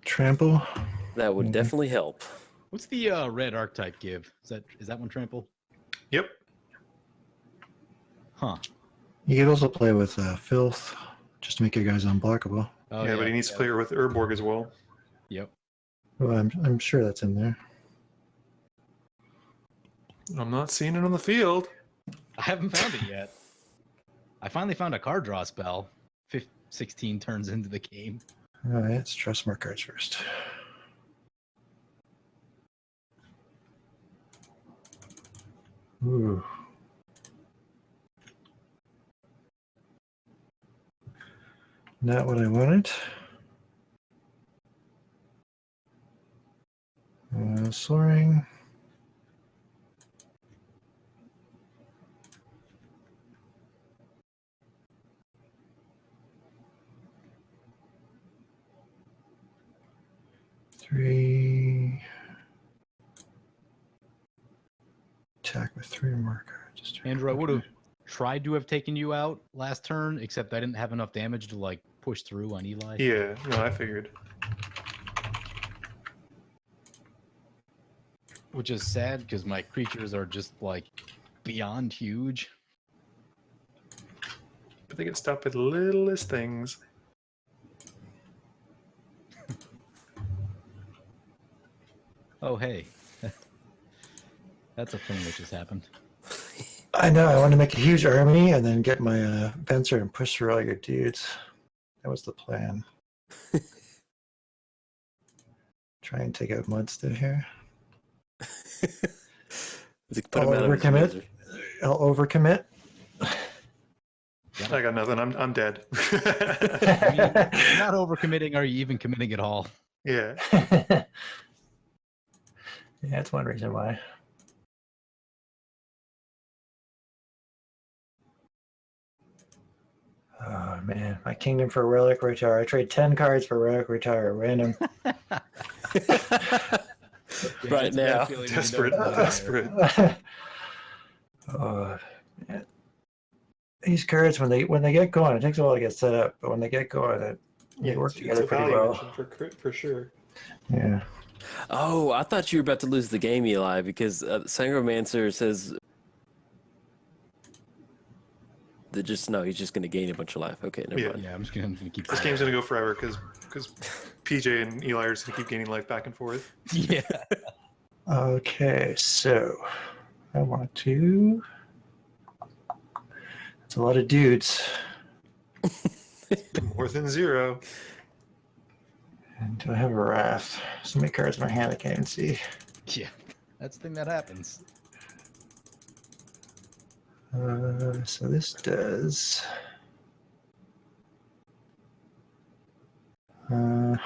Trample. That would Mhm. definitely help. What's the red archetype give? Is that one trample? Yep. Huh. You could also play with filth, just to make your guys unblockable. Oh, yeah, but he needs to play her with Urborg as well. Yep. Well, I'm sure that's in there. I'm not seeing it on the field. I haven't found it yet. I finally found a card draw spell. 16 turns into the game. All right, let's draw some more cards first. Ooh. Not what I wanted. Soaring. Three. Attack with 3 more cards. Andrew, I would have tried to have taken you out last turn, except I didn't have enough damage to like push through on Eli. Yeah, no, I figured. Which is sad because my creatures are just like beyond huge. But they get stopped at the littlest things. Oh, hey. That's a thing that just happened. I know, I want to make a huge army and then get my Venser and push through all your dudes. That was the plan. Try and take out Muddstah here. Put him out of his overcommit. misery. I'll overcommit. I got nothing. I'm dead. I mean, you're not overcommitting, are you even committing at all? Yeah. Yeah, that's one reason why. Oh man, my kingdom for Relic Retire. I trade 10 cards for Relic Retire, random. Right now. Desperate. Desperate. Oh, man. These cards, when they get going, it takes a while to get set up, but when they get going, they work together a pretty value well. engine for sure. Yeah. Oh, I thought you were about to lose the game, Eli, because Sangromancer says that he's just going to gain a bunch of life. Okay, never Yeah. mind. Yeah, I'm just gonna keep. This game's gonna go forever because PJ and Eli are just gonna keep gaining life back and forth. Yeah. Okay, so I want to. It's a lot of dudes. More than 0. And do I have a Wrath? So many cards in my hand I can't even see. Yeah. That's the thing that happens. So this does. 1,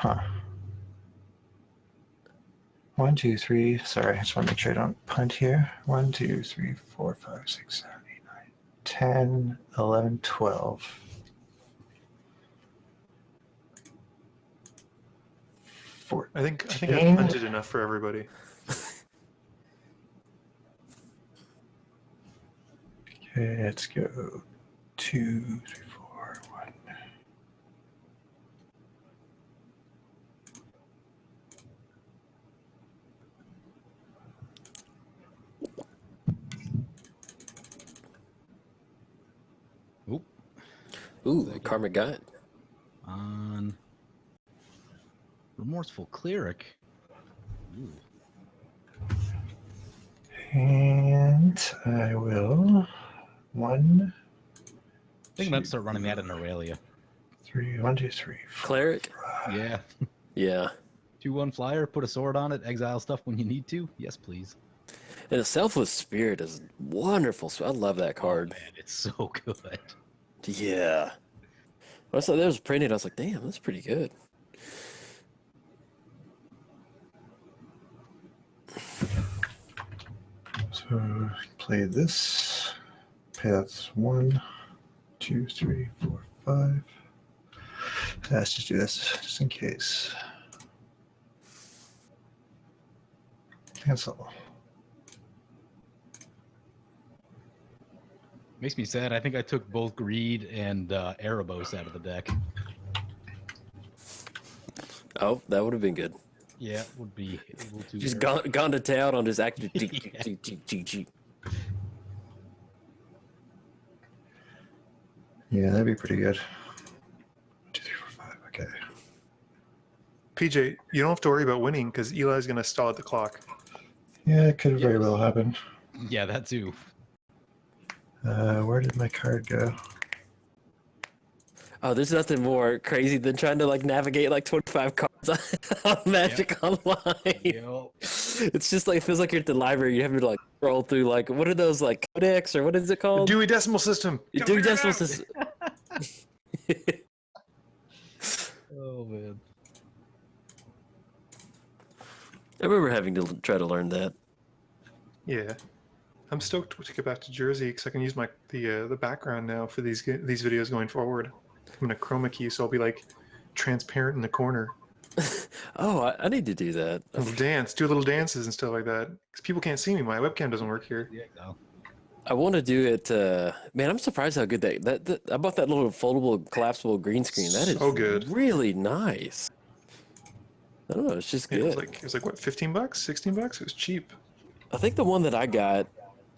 2, 3. Sorry, I just want to make sure I don't punt here. 1, 2, 3, 4, 5, 6, 7, 8, 9, 10, 11, 12. 14. I think I've punted enough for everybody. Okay, let's go 2, 3, 4, 1. Ooh, Karmic Guide. On Remorseful Cleric. Ooh. And I will. 1, I think I'm going to start running that in Aurelia. 3, 1, 2, 3, 4. Cleric? Yeah. Yeah. 2/1 flyer, put a sword on it, exile stuff when you need to. Yes, please. And the Selfless Spirit is wonderful. So I love that card. Oh, man, it's so good. Yeah. When I saw that was printed, I was like, damn, that's pretty good. So play this. Paths 1, 2, 3, 4, 5. Let's just do this just in case. Cancel. Makes me sad. I think I took both Greed and Erebos out of the deck. Oh, that would have been good. Yeah, would be able to. Just gone to town on his active. Yeah, that'd be pretty good. 2, 3, 4, 5. Okay. PJ, you don't have to worry about winning because Eli's going to stall at the clock. Yeah, it could very well happen. Yeah, that too. Where did my card go? Oh, there's nothing more crazy than trying to like navigate like 25 cards on Magic Online. Yep. It's just like it feels like you're at the library. You have to like scroll through like what are those like codex or what is it The called? Dewey Decimal System. Dewey Decimal System. Oh man. I remember having to try to learn that. Yeah. I'm stoked to get back to Jersey because I can use the background now for these videos going forward. I'm gonna chroma key, so I'll be like transparent in the corner. Oh, I need to do that. A little dance, do little dances and stuff like that. Because people can't see me. My webcam doesn't work here. Yeah, no. I want to do it. Man, I'm surprised how good that I bought that little foldable, collapsible green screen. That is So good. really nice. I don't know. It's just good. It was like what, $15, $16? It was cheap. I think the one that I got.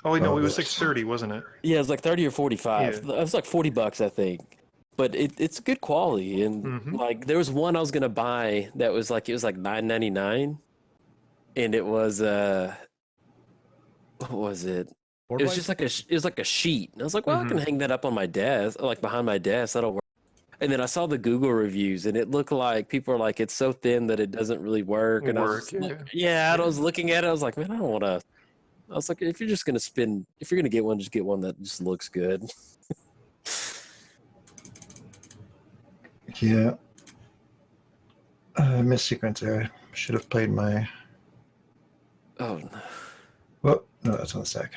Oh wait, no, Oh, it was like yes. 30, wasn't it? Yeah, it was like 30 or 45. Yeah. It was like $40, I think. But it's good quality, and Mhm. like there was one I was gonna buy that was like $9.99, and it was what was it? Board It was wipe? just like it was like a sheet, and I was like, well, I can hang that up on my desk, like behind my desk, that'll work. And then I saw the Google reviews, and it looked like people are like, it's so thin that it doesn't really work. And I was just like, yeah, and I was looking at it, I was like, man, I don't want to. I was like, if you're gonna get one, just get one that just looks good. Yeah. Missed sequence there. Should have played my. Oh no. Well, no, that's on the stack.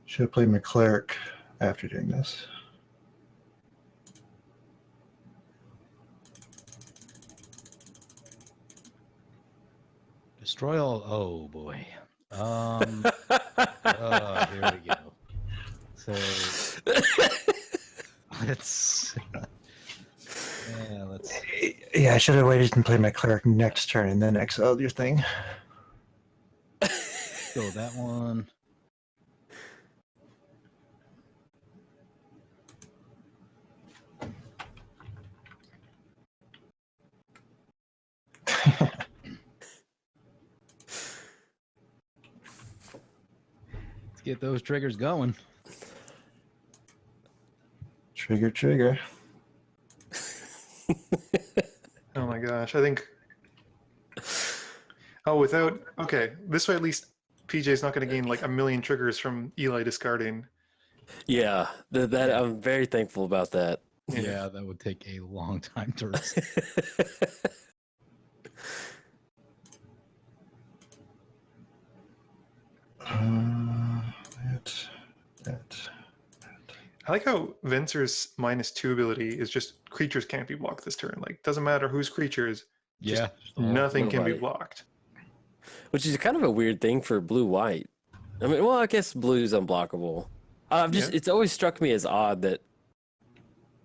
Should have played my cleric after doing this. Destroy all. Oh boy. Here we go. So let's. Yeah, let's. Yeah, I should have waited and played my cleric next turn and then exiled your thing. Go that one. Let's get those triggers going. Trigger. Oh my gosh, I think. Oh, without okay, this way at least PJ's not going to gain like a million triggers from Eli discarding. Yeah, that I'm very thankful about that. Yeah, that would take a long time to. That. I like how Venser's -2 ability is just creatures can't be blocked this turn. Like doesn't matter whose creatures, Yeah. nothing can be nobody. blocked. Which is kind of a weird thing for blue-white. I mean, well, I guess blue's unblockable. It's always struck me as odd that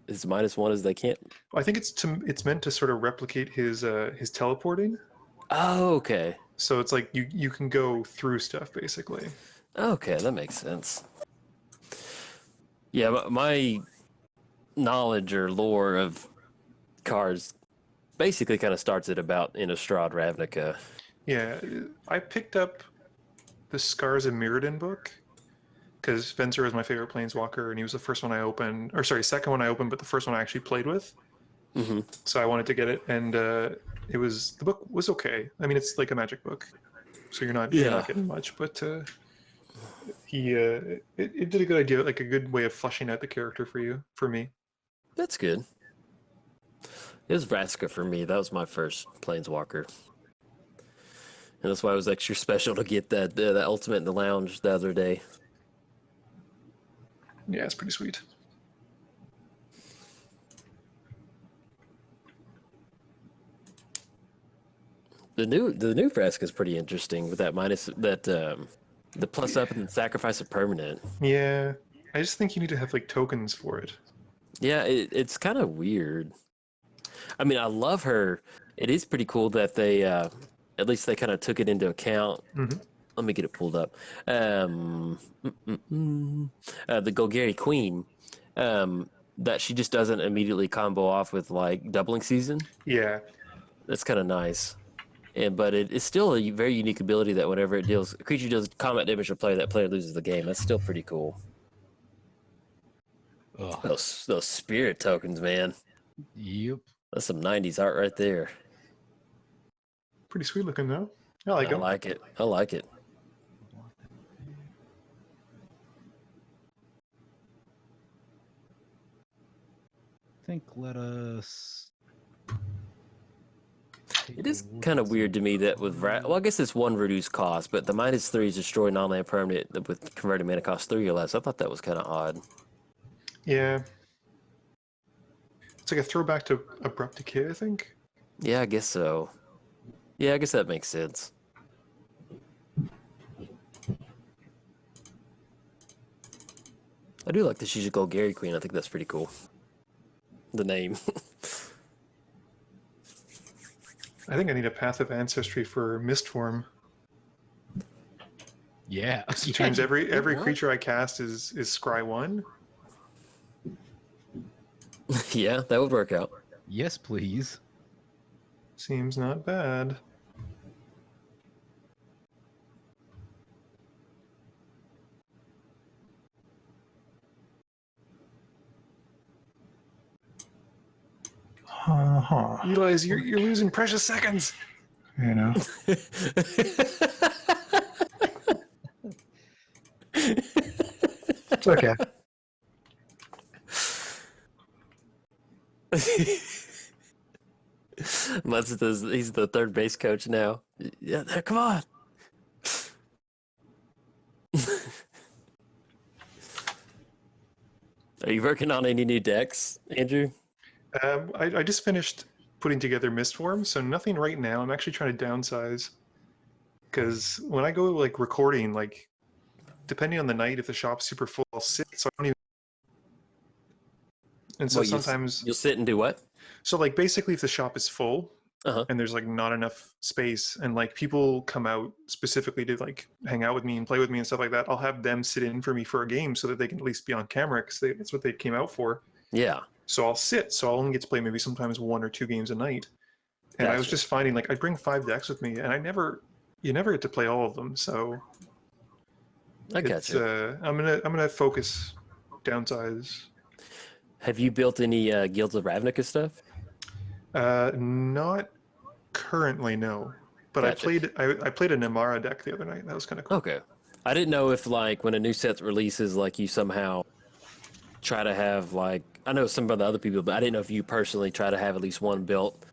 his -1 is they can't. I think it's meant to sort of replicate his teleporting. Oh, okay. So it's like you can go through stuff basically. Okay, that makes sense. Yeah, but my knowledge or lore of cards basically kind of starts at about Innistrad Ravnica. Yeah, I picked up the Scars of Mirrodin book because Spencer was my favorite planeswalker, and he was the first one I opened, or sorry, second one I opened, but the first one I actually played with. Mm-hmm. So I wanted to get it, and the book was okay. I mean, it's like a Magic book, so you're not getting much, but it did a good idea, like a good way of fleshing out the character for me. That's good. It was Vraska for me. That was my first Planeswalker. And that's why it was extra special to get that ultimate in the lounge the other day. Yeah, it's pretty sweet. The new Vraska is pretty interesting with that the plus up and sacrifice of permanent. Yeah, I just think you need to have like tokens for it. Yeah, it's kind of weird. I mean, I love her. It is pretty cool that they, at least they kind of took it into account. Mm-hmm. Let me get it pulled up. The Golgari Queen, that she just doesn't immediately combo off with like doubling season. Yeah, That's kind of nice. But it's still a very unique ability that whenever a creature deals combat damage to a player, that player loses the game. That's still pretty cool. Ugh. Those spirit tokens, man. Yep. That's some 90s art right there. pretty sweet looking though. I I like them. like it. I like it. I think let us. It is kind of weird to me that with well, I guess it's one reduce cost, but the -3 is destroy non-land permanent with converted mana cost 3 or less. I thought that was kind of odd. Yeah. It's like a throwback to Abrupt Decay, I think. Yeah, I guess so. Yeah, I guess that makes sense. I do like the she's a Golgari Queen. I think that's pretty cool. The name. I think I need a Path of Ancestry for Mistform. Yeah. It turns every creature I cast is Scry 1. Yeah, that would work out. Yes, please. Seems not bad. Eli's, you're losing precious seconds. You know. It's okay. He's the third base coach now. Yeah, come on. Are you working on any new decks, Andrew? I just finished putting together Mistform, so nothing right now. I'm actually trying to downsize. Because when I go like recording, like depending on the night, if the shop's super full, I'll sit. So I don't even. And so Well, sometimes you'll sit and do what? So like basically, if the shop is full Uh-huh. and there's like not enough space, and like people come out specifically to like hang out with me and play with me and stuff like that, I'll have them sit in for me for a game so that they can at least be on camera because that's what they came out for. Yeah. So I'll sit. So I'll only get to play maybe sometimes 1 or 2 games a night. And I was Gotcha. just finding like I bring 5 decks with me, and you never get to play all of them. So I got you. I'm gonna focus, downsize. Have you built any Guilds of Ravnica stuff? Not currently, no. But Gotcha. I played a Namara deck the other night. That was kind of cool. Okay. I didn't know if like when a new set releases, like you somehow try to have like I know some of the other people, but I didn't know if you personally try to have at least one built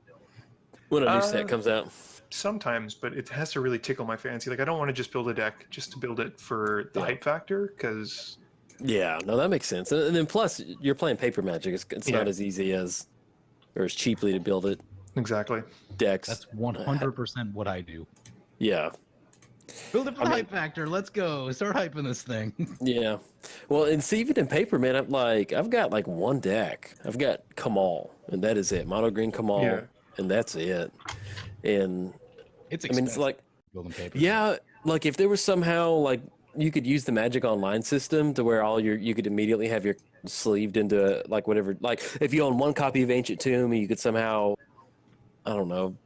when a new set comes out. Sometimes, but it has to really tickle my fancy. Like I don't want to just build a deck just to build it for the hype factor, because Yeah, no, that makes sense. And then plus, you're playing paper Magic. It's not as easy as or as cheaply to build it. exactly. Decks. That's 100% what I do. Yeah. Build it for the hype factor. Let's go. Start hyping this thing. Yeah. Well, and see, even in paper, man, I've got like one deck. I've got Kamal, and that is it. Mono green Kamal, Yeah. and that's it. And It's I mean, it's expensive like, building paper. yeah, like if there was somehow like you could use the Magic Online system to where you could immediately have your sleeved into like whatever. Like if you own one copy of Ancient Tomb, you could somehow, I don't know,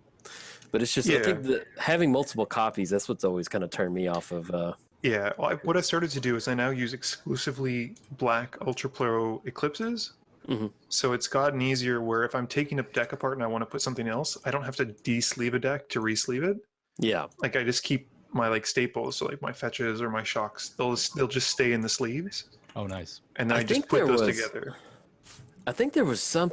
but it's just I think that having multiple copies, that's what's always kind of turned me off of. Yeah, well, what I started to do is I now use exclusively black Ultra Pro Eclipses. So it's gotten easier where if I'm taking a deck apart and I want to put something else, I don't have to de-sleeve a deck to re-sleeve it. Yeah. Like I just keep my like staples, so like my fetches or my shocks, they'll just stay in the sleeves. Oh, nice. And then I just put those together. I think there was some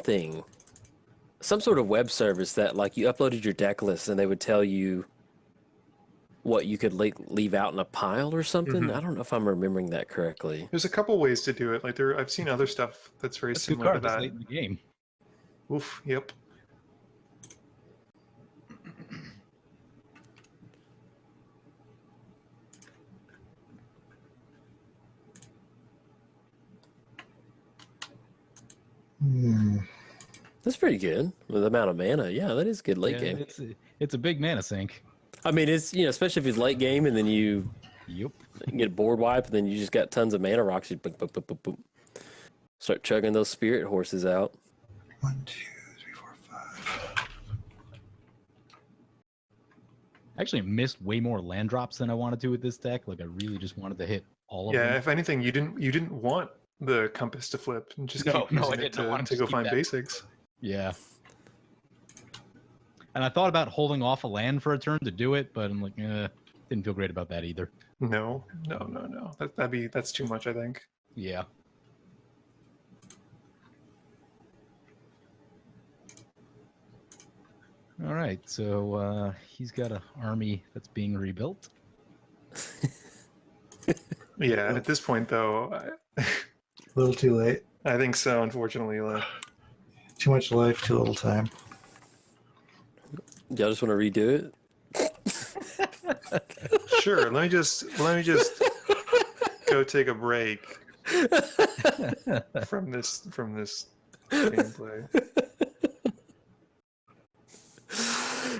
sort of web service that like you uploaded your deck list and they would tell you what you could leave out in a pile or something. I don't know if I'm remembering that correctly. There's a couple ways to do it. Like I've seen other stuff that's very similar to that. Late in the game. Oof. Yep. That's pretty good with the amount of mana. Yeah, that is good late game. It's a big mana sink. I mean, it's especially if it's late game and then you get board wipe and then you just got tons of mana rocks. You boom, boom, boom, boom, boom. Start chugging those spirit horses out. 1, 2, 3, 4, 5. I actually missed way more land drops than I wanted to with this deck. Like I really just wanted to hit all of them. Yeah, if anything, you didn't want the compass to flip and just keep using it to go find basics. Yeah. And I thought about holding off a land for a turn to do it, but I'm like, didn't feel great about that either. No. That's too much, I think. Yeah. All right, so he's got an army that's being rebuilt. Yeah, at this point though, A little too late. I think so. Unfortunately, Too much life, too little time. Y'all just want to redo it? Sure. Let me just go take a break from this gameplay.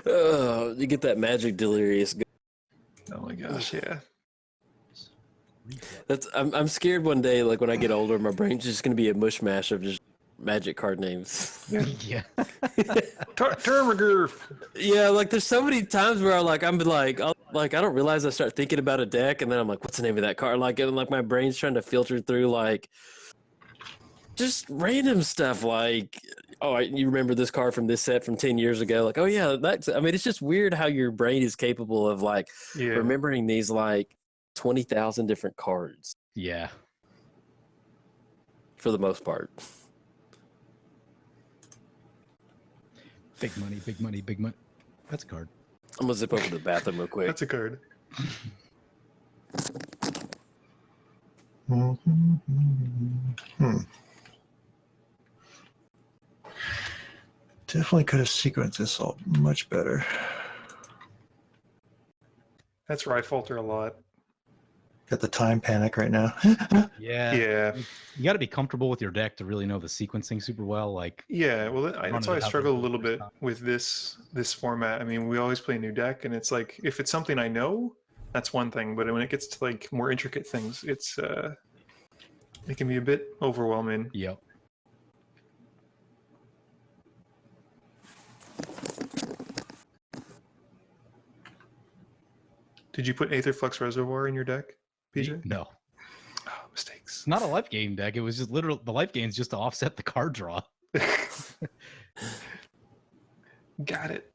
Oh, you get that magic delirious. Oh my gosh, yeah. I'm scared one day, like when I get older, my brain's just gonna be a mush mash of just magic card names. Yeah. Termagurf. Yeah, like there's so many times where I don't realize I start thinking about a deck, and then I'm like, what's the name of that card? Like, and like my brain's trying to filter through like just random stuff. Like, oh, you remember this card from this set from 10 years ago? Like, oh yeah, that's. I mean, it's just weird how your brain is capable of like remembering these like 20,000 different cards. Yeah. For the most part. Big money, big money, big money. That's a card. I'm gonna zip over to the bathroom real quick. That's a card. Definitely could have sequenced this all much better. That's where I falter a lot. Got the time panic right now. Yeah. You got to be comfortable with your deck to really know the sequencing super well. Like, yeah, well, that's why I struggle a little bit with this format. I mean, we always play a new deck, and it's like if it's something I know, that's one thing. But when it gets to like more intricate things, it can be a bit overwhelming. Yep. Did you put Aetherflux Reservoir in your deck, PJ? No. Oh, mistakes. It's not a life gain deck. It was just literal. The life gain's just to offset the card draw. Got it.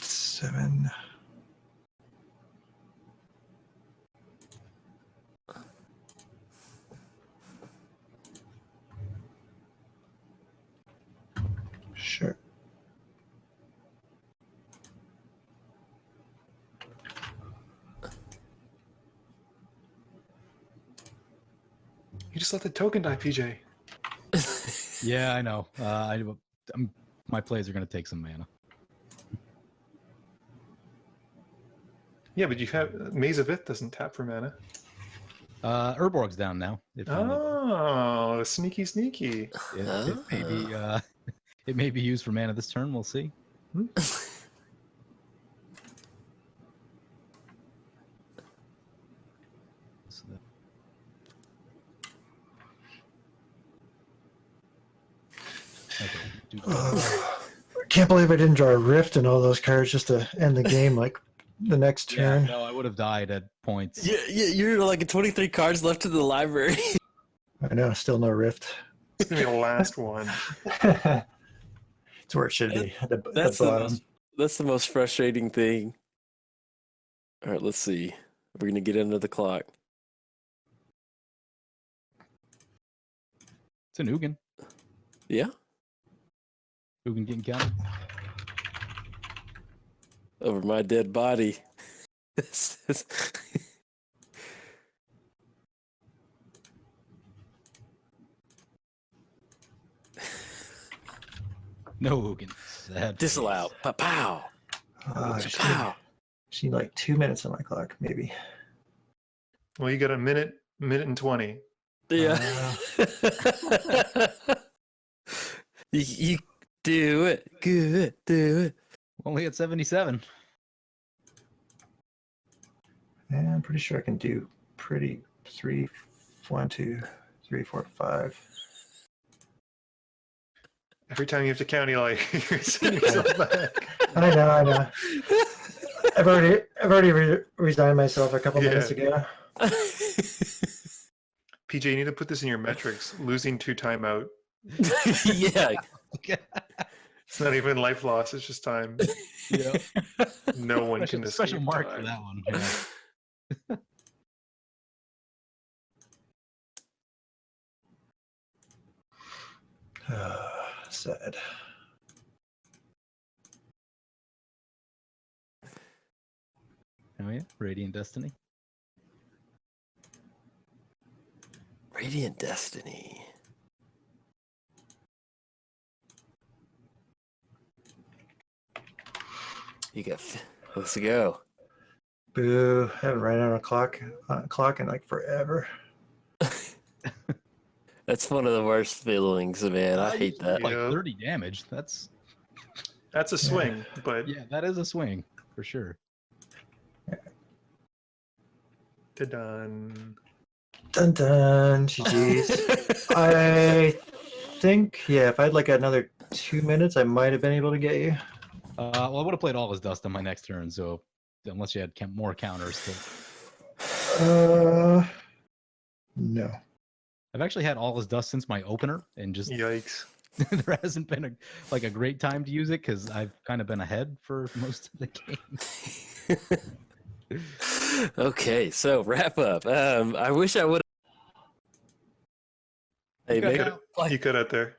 Seven. Sure. You just let the token die, PJ. Yeah, I know. My plays are going to take some mana. Yeah, but you have Maze of Ith doesn't tap for mana. Urborg's down now. Oh, sneaky. Maybe It may be used for mana this turn. We'll see. Can't believe I didn't draw a rift and all those cards just to end the game like the next turn. Yeah, no, I would have died at points. Yeah, you're like 23 cards left in the library. I know, still no rift. It's gonna be the last one. It's where it should be, at the That's bottom. that's the most frustrating thing. All right, let's see. We're gonna get into the clock. It's an Ugin. Yeah, Ugin getting counted. over my dead body. No Ugin. Sad Disallow. face. Pow. I just Pow. need like 2 minutes on my clock, maybe. Well, you got a minute and 20. Yeah. you do it. Good. Do it. Only at 77. Yeah, I'm pretty sure I can do pretty 1, 2, 3, 4, 5. Every time you have to count, you're sending yourself back. I know. I've already resigned myself a couple minutes ago. PJ, you need to put this in your metrics. Losing 2 timeout. Yeah. It's not even life loss. It's just time. Yeah. No one can escape Special mark time. for that one. Yeah. Sad. Oh yeah, Radiant Destiny. Radiant Destiny. You got. Let's go. Boo! I haven't ran on a clock in like forever. That's one of the worst feelings, man. I hate that. Yeah. Like 30 damage. That's That's a swing, but yeah, that is a swing for sure. done. Dun dun. GG's. I think if I had like another 2 minutes, I might have been able to get you. Well, I would have played all his dust on my next turn, so unless you had more counters. No. I've actually had all his dust since my opener, and just Yikes. there hasn't been a great time to use it because I've kind of been ahead for most of the game. Okay, so wrap up. I wish I would. Hey, Okay. maybe- You cut out there.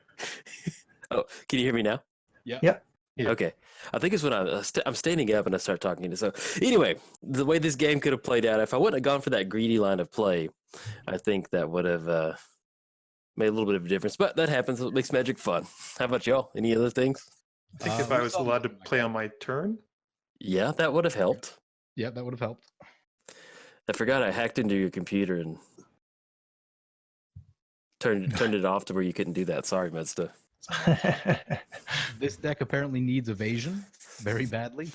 Oh, can you hear me now? Yeah. Yep. Yeah. Okay. I think it's when I'm standing up and I start talking to you. So anyway, the way this game could have played out, if I wouldn't have gone for that greedy line of play, I think that would have made a little bit of a difference. But that happens. It makes Magic fun. How about y'all? Any other things? I think if I was allowed to play on my turn, Yeah, that would have helped. Yeah, that would have helped. I forgot I hacked into your computer and turned it off to where you couldn't do that. Sorry, Muddstah. This deck apparently needs evasion very badly.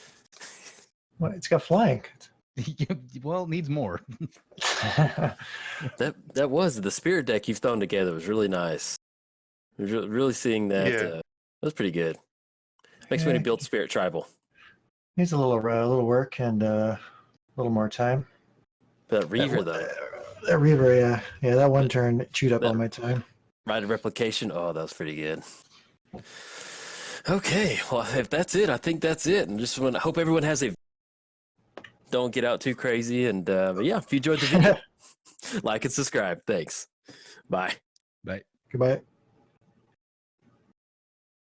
Well, it's got flying. Well, it needs more. That was the spirit deck you've thrown together was really nice. Really seeing that. Yeah. That was pretty good. Makes me want to build Spirit Tribal. Needs a little work and a little more time. That Reaver, though. That Reaver, yeah. Yeah, that one turn chewed up all my time. Rite of Replication. Oh, that was pretty good. Okay, well, if that's it, I think that's it. And just want to hope everyone has a. Don't get out too crazy. And but yeah, if you enjoyed the video, like and subscribe. Thanks. Bye. But Goodbye.